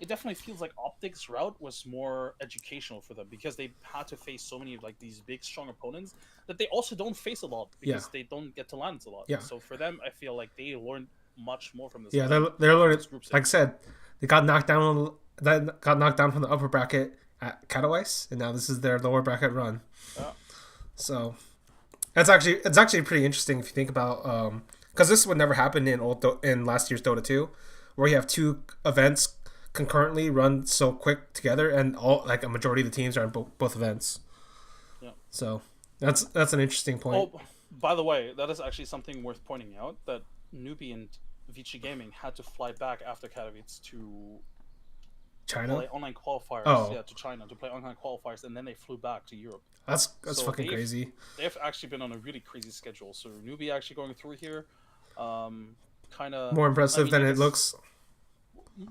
It definitely feels like Optic's route was more educational for them because they had to face so many of like these big, strong opponents that they also don't face a lot because they don't get to land a lot. Yeah. So for them, I feel like they learned much more from this. Yeah, they're learning. Like I said, they got knocked down from the upper bracket at Katowice, and now this is their lower bracket run. Yeah. So it's actually pretty interesting if you think about because this would never happen in last year's Dota 2, where you have two events concurrently run so quick together, and all like a majority of the teams are in both events. Yeah. So that's an interesting point. Oh, by the way, that is actually something worth pointing out that Newbie and Vici Gaming had to fly back after Katowice to China. play online qualifiers. Oh, Yeah, to China to play online qualifiers, and then they flew back to Europe. that's So fucking crazy. they've actually been on a really crazy schedule. So Newbie actually going through here, kind of More impressive than it looks.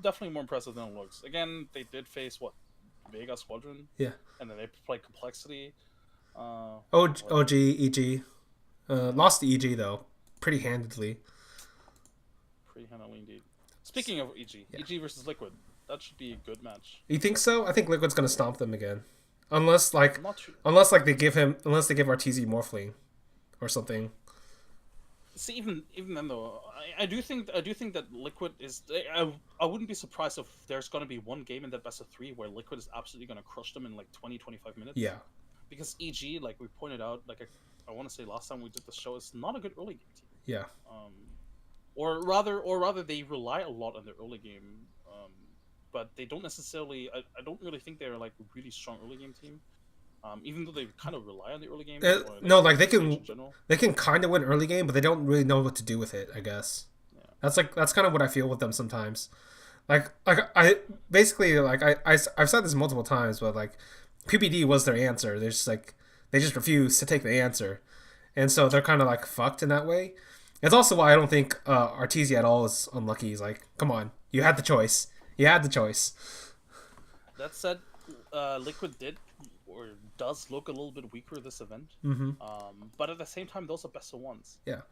Definitely more impressive than it looks. Again, they did face what Vega Squadron. Yeah. And then they played Complexity. OG, EG. Lost to EG though, pretty handedly. Pretty handily indeed. Speaking of EG, yeah. EG versus Liquid, that should be a good match. You think so? I think Liquid's gonna stomp them again, unless they give RTZ Morphling or something. See, even then though, I do think that Liquid is. I wouldn't be surprised if there's going to be one game in that best of 3 where Liquid is absolutely going to crush them in like 20-25 minutes. Yeah. Because EG, like we pointed out, like I want to say last time we did the show, is not a good early game team. Yeah. Or rather, they rely a lot on their early game. But they don't necessarily. I don't really think they're like a really strong early game team. Even though they kind of rely on the early game. No, like they can kind of win early game, but they don't really know what to do with it. I guess. Yeah. That's kind of what I feel with them sometimes. Like I basically I've said this multiple times, but like PBD was their answer. They're just like they just refuse to take the answer, and so they're kind of like fucked in that way. It's also why I don't think Artesia at all is unlucky. He's like, come on, you had the choice. You had the choice. That said, Liquid did or does look a little bit weaker this event. Mm-hmm. But at the same time, those are best of ones. Yeah.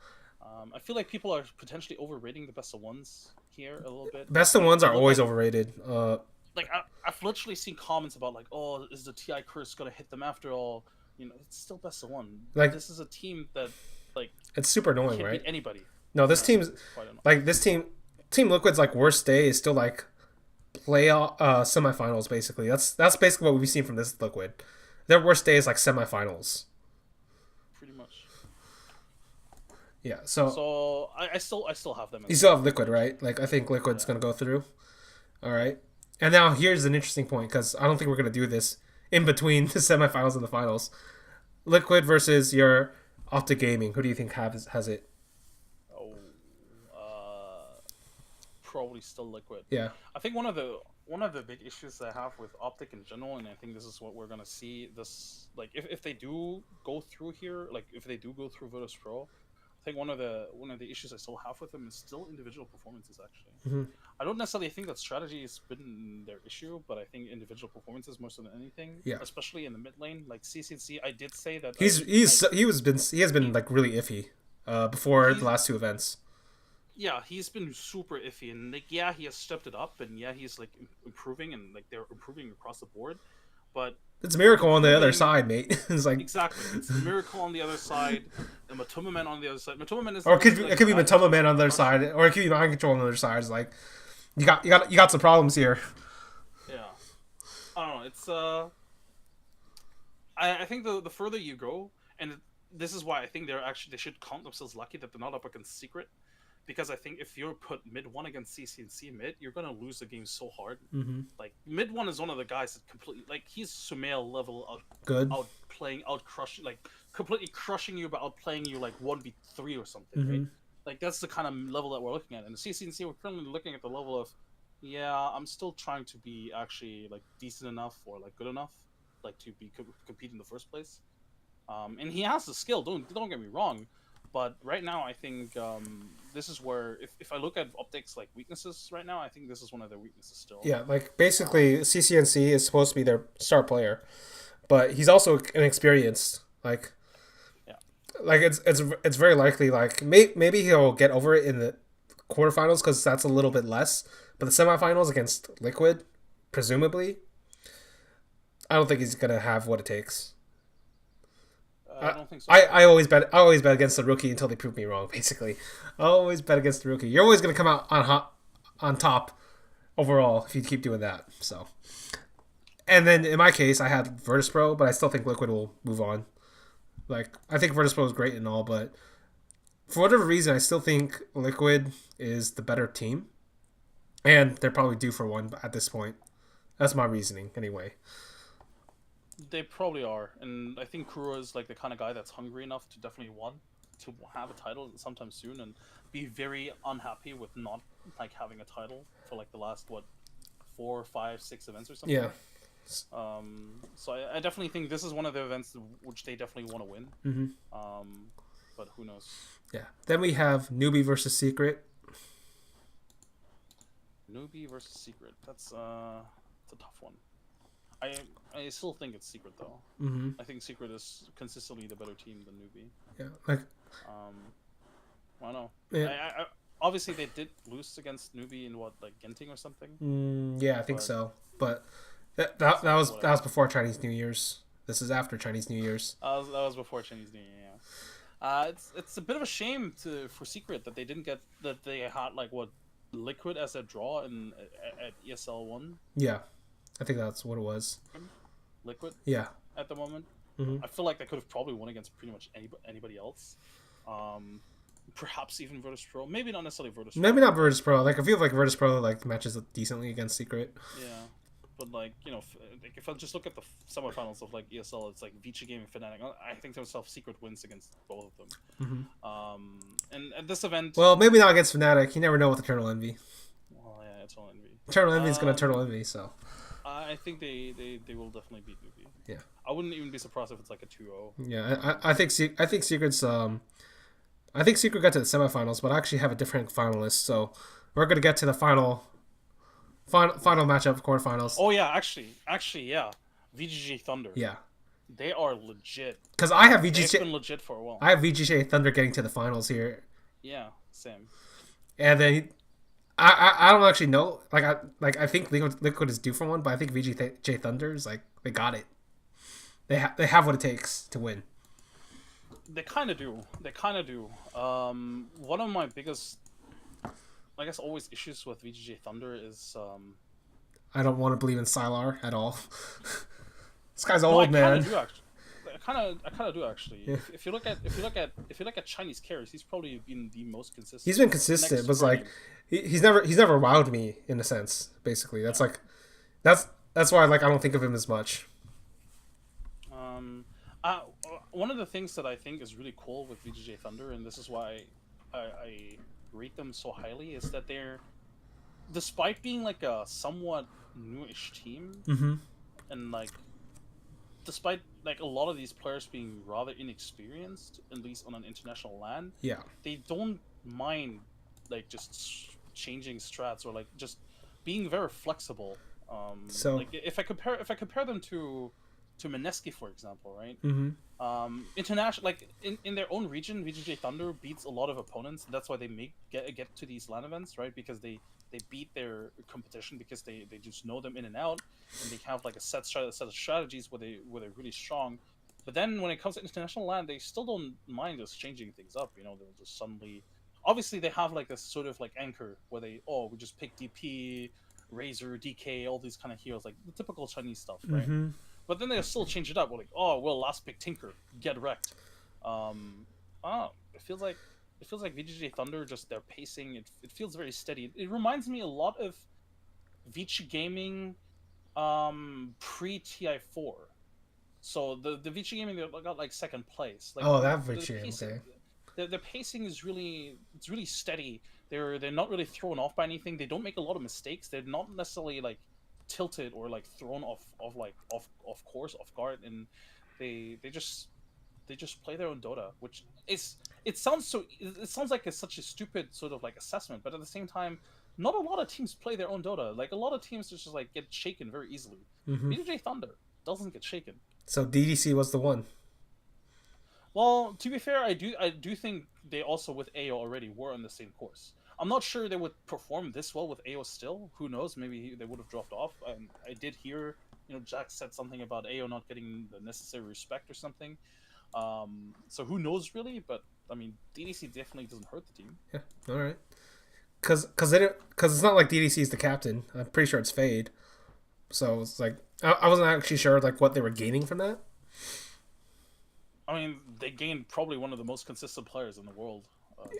I feel like people are potentially overrating the best of ones here a little bit. Best of ones are always overrated. Like I've literally seen comments about like, oh, is the TI curse gonna hit them after all? You know, it's still best of one. Like this is a team that like it's super annoying, can't right? beat anybody. No, this team's like this team. Team Liquid's like worst day is still like playoff semifinals basically. That's basically what we've seen from this Liquid. Their worst day is like semifinals. Pretty much. Yeah. So I still have them. You still have Liquid, right? Like I think Liquid's gonna go through. All right. And now here's an interesting point because I don't think we're gonna do this in between the semifinals and the finals. Liquid versus your Optic Gaming. Who do you think has it? Probably still Liquid. Yeah. I think one of the big issues I have with Optic in general, and I think this is what we're gonna see this like if they do go through here, like if they do go through Virtus Pro, I think one of the issues I still have with them is still individual performances actually. Mm-hmm. I don't necessarily think that strategy has been their issue, but I think individual performances more so than anything. Yeah. Especially in the mid lane, like CCNC, I did say that he has been like really iffy before the last two events. Yeah, he's been super iffy, and like yeah, he has stepped it up, and yeah, he's like improving, and like they're improving across the board. But it's a miracle on the other side, mate. It's like exactly, it's a miracle on the other side, and Matoma Man on the other side. Matoma Man is or it could be Matoma Man on the other side, or it could be Mind Control on the other side. It's like you got some problems here. Yeah, I don't know. It's I think the further you go, and this is why I think they should count themselves lucky that they're not up against Secret. Because I think if you're put mid 1 against CCNC mid, you're gonna lose the game so hard. Mm-hmm. Like mid 1 is one of the guys that completely like he's Sumail level crushing, like completely crushing you, but outplaying you like 1v3 or something, right? Like that's the kind of level that we're looking at. And the CCNC, we're currently looking at the level of, yeah, I'm still trying to be actually like decent enough or like good enough, like to be compete in the first place. And he has the skill. Don't get me wrong. But right now, I think this is where, if I look at Optic's like weaknesses right now, I think this is one of their weaknesses still. Yeah, like basically CCNC is supposed to be their star player, but he's also inexperienced. Like, yeah, like it's very likely like maybe he'll get over it in the quarterfinals because that's a little bit less. But the semifinals against Liquid, presumably, I don't think he's gonna have what it takes. I don't think so. I always bet against the rookie until they prove me wrong. Basically, I always bet against the rookie. You're always gonna come out on top overall if you keep doing that. So, and then in my case, I had Virtus Pro, but I still think Liquid will move on. Like I think Virtus Pro is great and all, but for whatever reason, I still think Liquid is the better team, and they're probably due for one at this point. That's my reasoning, anyway. They probably are, and I think Kuro is like the kind of guy that's hungry enough to definitely want to have a title sometime soon, and be very unhappy with not like having a title for like the last what 4, 5, 6 events or something. Yeah. So I definitely think this is one of the events which they definitely want to win. But who knows? Yeah. Then we have Newbie versus Secret. Newbie versus Secret. That's a tough one. I still think it's Secret though. I think Secret is consistently the better team than Newbie. Yeah. Like. I don't know. Yeah. I obviously they did lose against Newbie in what, like Genting or something. Yeah, I think so. But that was before Chinese New Year's. This is after Chinese New Year's. That was before Chinese New Year. Yeah. It's a bit of a shame for Secret that they didn't get that they had like what Liquid as a draw at ESL 1. Yeah, I think that's what it was. Liquid. Yeah. At the moment, I feel like they could have probably won against pretty much anybody else. Perhaps even Virtus Pro. Maybe not necessarily Virtus Pro. Maybe not Virtus Pro. Like I feel like Virtus Pro like matches decently against Secret. Yeah. But like, you know, if I just look at the semifinals of like ESL, it's like Vici Game and Fnatic. I think to myself, Secret wins against both of them. And at this event, well, maybe not against Fnatic. You never know with Eternal Envy. Well, yeah, Eternal Envy. Eternal Envy is gonna Eternal Envy, so. I think they will definitely beat Newbie. Yeah. I wouldn't even be surprised if it's like a 2-0. Yeah, I think Secret's I think Secret got to the semifinals, but I actually have a different finalist, so we're gonna get to the final matchup, quarterfinals. Oh yeah, actually, yeah, VGJ Thunder. Yeah, they are legit. Because I have VGJ. They've been legit for a while. I have VGJ Thunder getting to the finals here. Yeah, same. And then I don't actually know. I think Liquid is due for one, but I think VGJ Thunder is like they got it. They have what it takes to win. They kind of do. One of my biggest, I guess, always issues with VGJ Thunder is I don't want to believe in Sylar at all. This guy's old, man. I kind of do actually. Yeah. If you look at Chinese carries, he's probably been the most consistent. He's been consistent, but like he's never wowed me in a sense. Basically, that's like that's why like I don't think of him as much. One of the things that I think is really cool with VGJ Thunder, and this is why I rate them so highly, is that they're, despite being like a somewhat newish team, and like, despite like a lot of these players being rather inexperienced, at least on an international LAN, they don't mind like just changing strats or like just being very flexible. So like if I compare them to Mineski, for example, right? International, like in their own region, VGJ Thunder beats a lot of opponents. And that's why they get to these LAN events, right? Because they beat their competition because they just know them in and out, and they have like a set of strategies where they're really strong. But then when it comes to international LAN, they still don't mind just changing things up. You know, they'll just suddenly, obviously they have like this sort of like anchor where we just pick DP, Razor, DK, all these kind of heroes, like the typical Chinese stuff, right? But then they'll still change it up. We're like, last pick Tinker, get wrecked. It feels like VGJ Thunder, just their pacing, it feels very steady. It reminds me a lot of Vici Gaming pre TI4. So the Vici Gaming, they got like second place. Like, that Vici, okay. The pacing is really steady. They're not really thrown off by anything. They don't make a lot of mistakes. They're not necessarily like tilted or like thrown off course, off guard, and they just play their own Dota, which is it sounds like it's such a stupid sort of like assessment, but at the same time, not a lot of teams play their own Dota. Like a lot of teams just like get shaken very easily. VGJ Thunder doesn't get shaken. So DDC was the one. Well, to be fair, I do think they also with AO already were on the same course. I'm not sure they would perform this well with AO still. Who knows? Maybe they would have dropped off. I did hear, Jack said something about AO not getting the necessary respect or something. So who knows really? But I mean, DDC definitely doesn't hurt the team. Yeah. All right. Because it's not like DDC is the captain. I'm pretty sure it's Fade. So it's like I wasn't actually sure like what they were gaining from that. I mean, they gained probably one of the most consistent players in the world.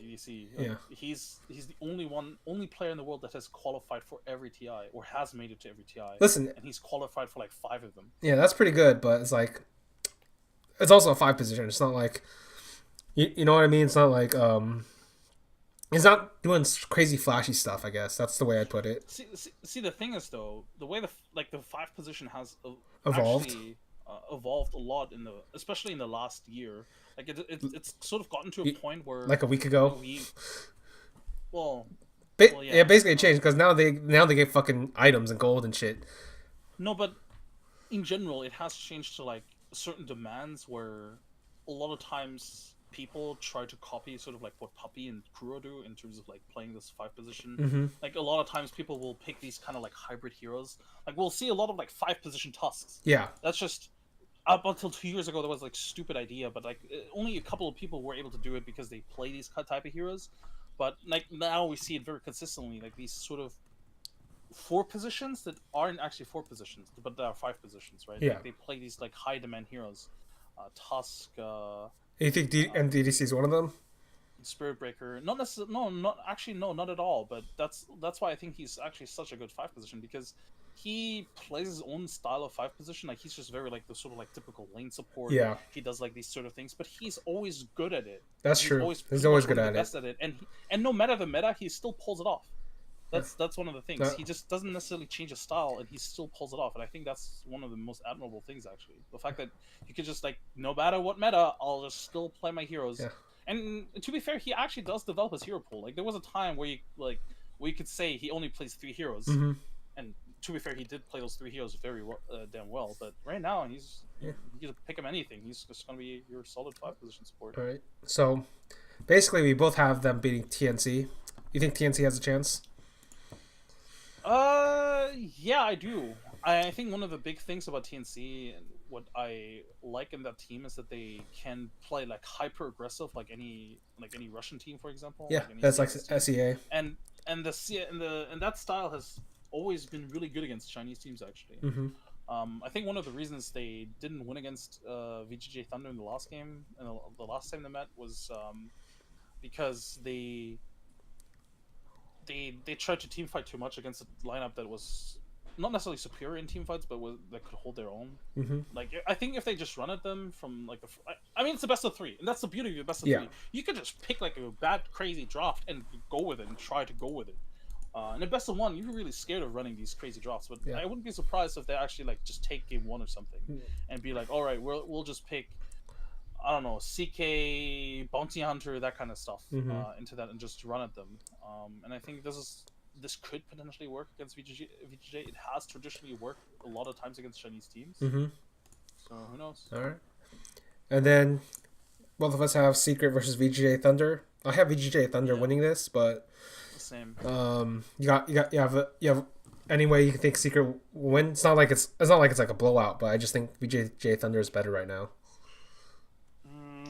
DDC. Yeah. He's the only player in the world that has qualified for every TI or has made it to every TI. Listen, and he's qualified for like 5 of them. Yeah, that's pretty good, but it's like it's also a 5 position. It's not like you know what I mean. It's not like he's not doing crazy flashy stuff. I guess that's the way I'd put it. See, the thing is though, the way the 5 position has Evolved. actually evolved a lot especially in the last year. Like it's sort of gotten to a point where like a week ago. Yeah, basically it changed because now they get fucking items and gold and shit. No, but in general, it has changed to like certain demands where a lot of times people try to copy sort of like what Puppy and Kuro do in terms of like playing this 5 position. Mm-hmm. Like a lot of times people will pick these kind of like hybrid heroes. Like we'll see a lot of like 5 position Tusks. Yeah. That's just up until 2 years ago that was like stupid idea, but like only a couple of people were able to do it because they play these type of heroes. But like now we see it very consistently, like these sort of 4 positions that aren't actually 4 positions, but there are 5 positions, right? Yeah. Like, they play these like high demand heroes, Tusk. You think DDC is one of them? Spirit Breaker, not necessarily. No, not at all. But that's why I think he's actually such a good 5 position because he plays his own style of 5 position. Like he's just very like the sort of like typical lane support. Yeah. He does like these sort of things, but he's always good at it. That's true. He's always good at it. And no matter the meta, he still pulls it off. That's one of the things. He just doesn't necessarily change his style, and he still pulls it off. And I think that's one of the most admirable things, actually. The fact that you could just like, no matter what meta, I'll just still play my heroes. Yeah. And to be fair, he actually does develop his hero pool. Like there was a time where you could say he only plays 3 heroes, mm-hmm. and to be fair, he did play those 3 heroes very damn well. But right now, you can pick him anything. He's just gonna be your solid 5 position support. All right. So basically, we both have them beating TNC. You think TNC has a chance? Yeah, I do. I think one of the big things about TNC and what I like in that team is that they can play like hyper aggressive, like any Russian team, for example. Yeah, that's like SEA. And that style has always been really good against Chinese teams, actually. Mm-hmm. I think one of the reasons they didn't win against VGJ Thunder in the last game, and the last time they met, was because they tried to team fight too much against a lineup that was not necessarily superior in team fights, but that could hold their own. Mm-hmm. Like I think if they just run at them from like I mean it's the best of 3, and that's the beauty of the best of 3. You could just pick like a bad crazy draft and go with it and try to go with it. And the best of 1, you're really scared of running these crazy drafts, but I wouldn't be surprised if they actually like just take game 1 or something and be like, all right, we'll just pick, I don't know, CK, Bounty Hunter, that kind of stuff into that and just run at them. And I think this could potentially work against VGJ. It has traditionally worked a lot of times against Chinese teams. Mm-hmm. So who knows? All right. And then both of us have Secret versus VGJ Thunder. I have VGJ Thunder winning this, but same. You have any way you think Secret will win? It's not like it's like a blowout, but I just think VGJ Thunder is better right now.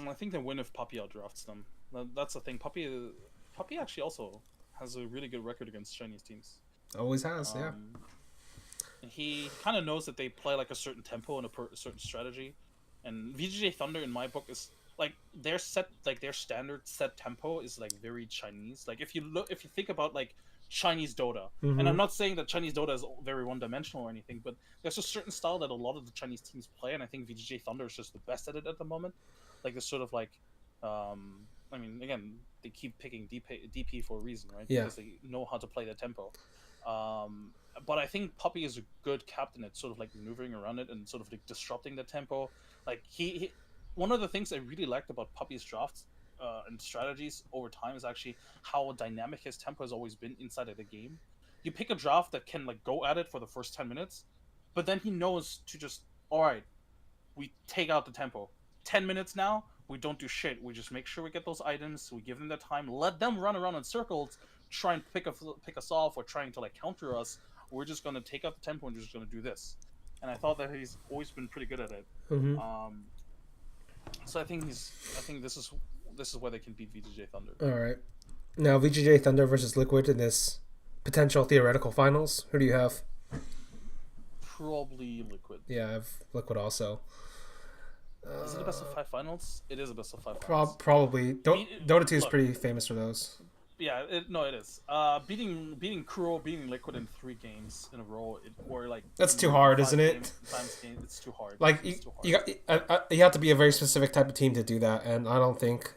I think they win if Puppy outdrafts them. That's the thing. Puppy actually also has a really good record against Chinese teams. Always has, yeah. And he kind of knows that they play like a certain tempo and a certain strategy. And VGJ Thunder, in my book, is like their standard set tempo is like very Chinese. Like if you think about like Chinese Dota, and I'm not saying that Chinese Dota is very one-dimensional or anything, but there's a certain style that a lot of the Chinese teams play, and I think VGJ Thunder is just the best at it at the moment. Like this sort of like, I mean, again, they keep picking DP for a reason, right? Yeah. Because they know how to play the tempo. But I think Puppy is a good captain at sort of like maneuvering around it and sort of like disrupting the tempo. Like he one of the things I really liked about Puppy's drafts and strategies over time is actually how dynamic his tempo has always been inside of the game. You pick a draft that can like go at it for the first 10 minutes, but then he knows to just, all right, we take out the tempo. 10 minutes now, we don't do shit. We just make sure we get those items. We give them the time. Let them run around in circles, try and pick us off, or trying to like counter us. We're just gonna take out the tempo and just gonna do this. And I thought that he's always been pretty good at it. Mm-hmm. So I think this is where they can beat VGJ Thunder. All right. Now VGJ Thunder versus Liquid in this potential theoretical finals. Who do you have? Probably Liquid. Yeah, I have Liquid also. Is it a best of 5 finals? It is a best of 5 finals. Probably. Dota 2 is pretty famous for those. Yeah, it is. Beating Kuro, beating Liquid in 3 games in a row, or like that's too hard, isn't it? It's too hard. Like you have to be a very specific type of team to do that, and I don't think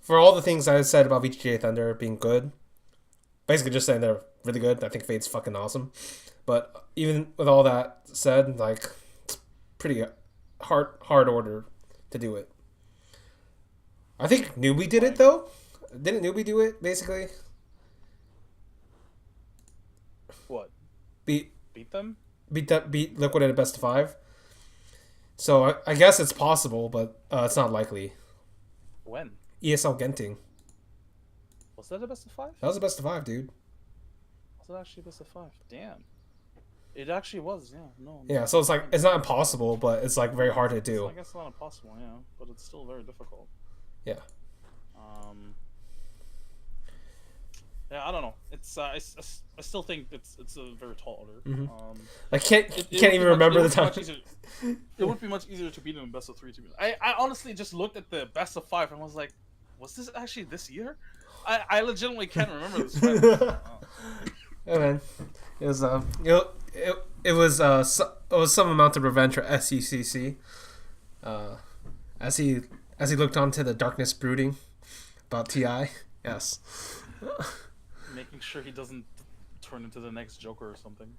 for all the things I said about VGJ Thunder being good, basically just saying they're really good. I think Fade's fucking awesome, but even with all that said, like it's pretty hard order to do it. I think Newbie did it though. Didn't Newbie do it basically? What? Beat them? Beat Liquid in a best of 5. So I guess it's possible, but it's not likely. When? ESL Genting. Was that a best of 5? That was a best of 5, dude. Was it actually a best of 5? Damn. It actually was, yeah. No. Yeah, so it's like it's not impossible, but it's like very hard to do. I guess it's not impossible, yeah, but it's still very difficult. Yeah. Yeah, I don't know. It's I still think it's a very tall order. Mm-hmm. I can't even remember the time. It would be much easier to beat him in best of 3. To be. I honestly just looked at the best of 5 and was like, was this actually this year? I legitimately can't remember this. Yeah, man. It was it was some amount of revenge for SECC. As he looked onto the darkness brooding about TI. Yes. Making sure he doesn't turn into the next Joker or something.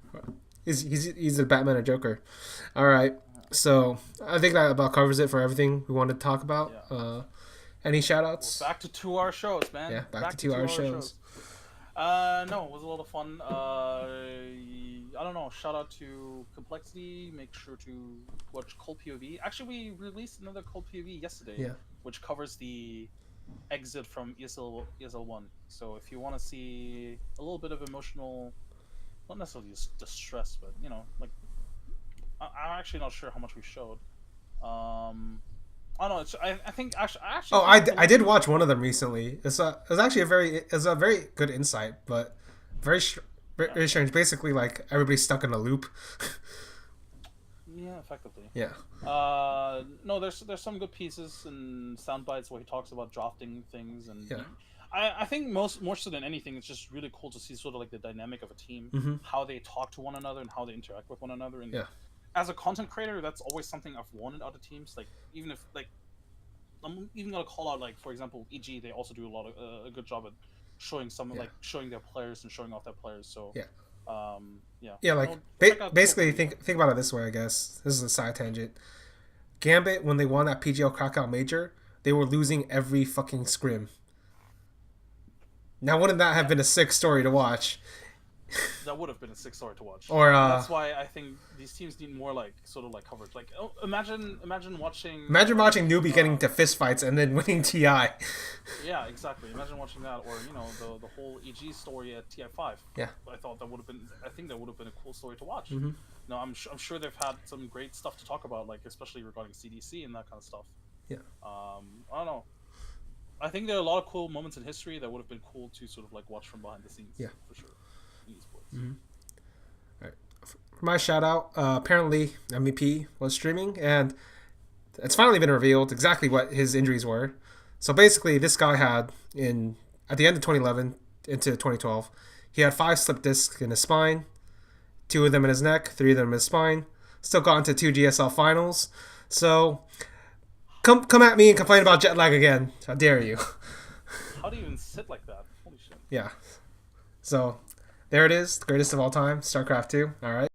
He's a Batman or Joker. All right. So I think that about covers it for everything we wanted to talk about. Yeah. Any shout outs? Back to 2-hour shows, man. Yeah, back to 2-hour shows. No, it was a lot of fun. I don't know. Shout out to Complexity. Make sure to watch Cold POV. Actually, we released another Cold POV yesterday, which covers the exit from ESL 1. So if you want to see a little bit of emotional, not necessarily distress, but you know, like I'm actually not sure how much we showed. I don't know. I think actually. Oh, I did watch one of them recently. It was actually a very good insight, but very strange. Basically, like everybody's stuck in a loop. Yeah, effectively. Yeah. No, there's some good pieces and sound bites where he talks about drafting things, and yeah. I think more so than anything, it's just really cool to see sort of like the dynamic of a team, how they talk to one another and how they interact with one another, and as a content creator, that's always something I've wanted out of teams. Like, even if, like, I'm even gonna call out, like, for example, EG, they also do a good job at showing like showing their players and showing off their players. So like basically think about it this way. I guess this is a side tangent. Gambit, when they won that PGL Krakow major, they were losing every fucking scrim. Now, wouldn't that have been a sick story to watch? That would have been a sick story to watch. Or that's why I think these teams need more like sort of like coverage. Like, imagine watching Newbie getting to fist fights and then winning TI. Yeah, exactly. Imagine watching that, or you know, the whole EG story at TI5. Yeah, I thought that would have been. I think that would have been a cool story to watch. Mm-hmm. No, I'm sure they've had some great stuff to talk about, like especially regarding CDC and that kind of stuff. Yeah. I don't know. I think there are a lot of cool moments in history that would have been cool to sort of like watch from behind the scenes. Yeah, for sure. Mm-hmm. All right. For my shout out, apparently MVP was streaming, and it's finally been revealed exactly what his injuries were. So basically, this guy had at the end of 2011 into 2012, he had 5 slip discs in his spine, 2 of them in his neck, 3 of them in his spine. Still got into 2 GSL finals. So come at me and complain about jet lag again. How dare you? How do you even sit like that? Holy shit. Yeah. So there it is, the greatest of all time, StarCraft 2. All right.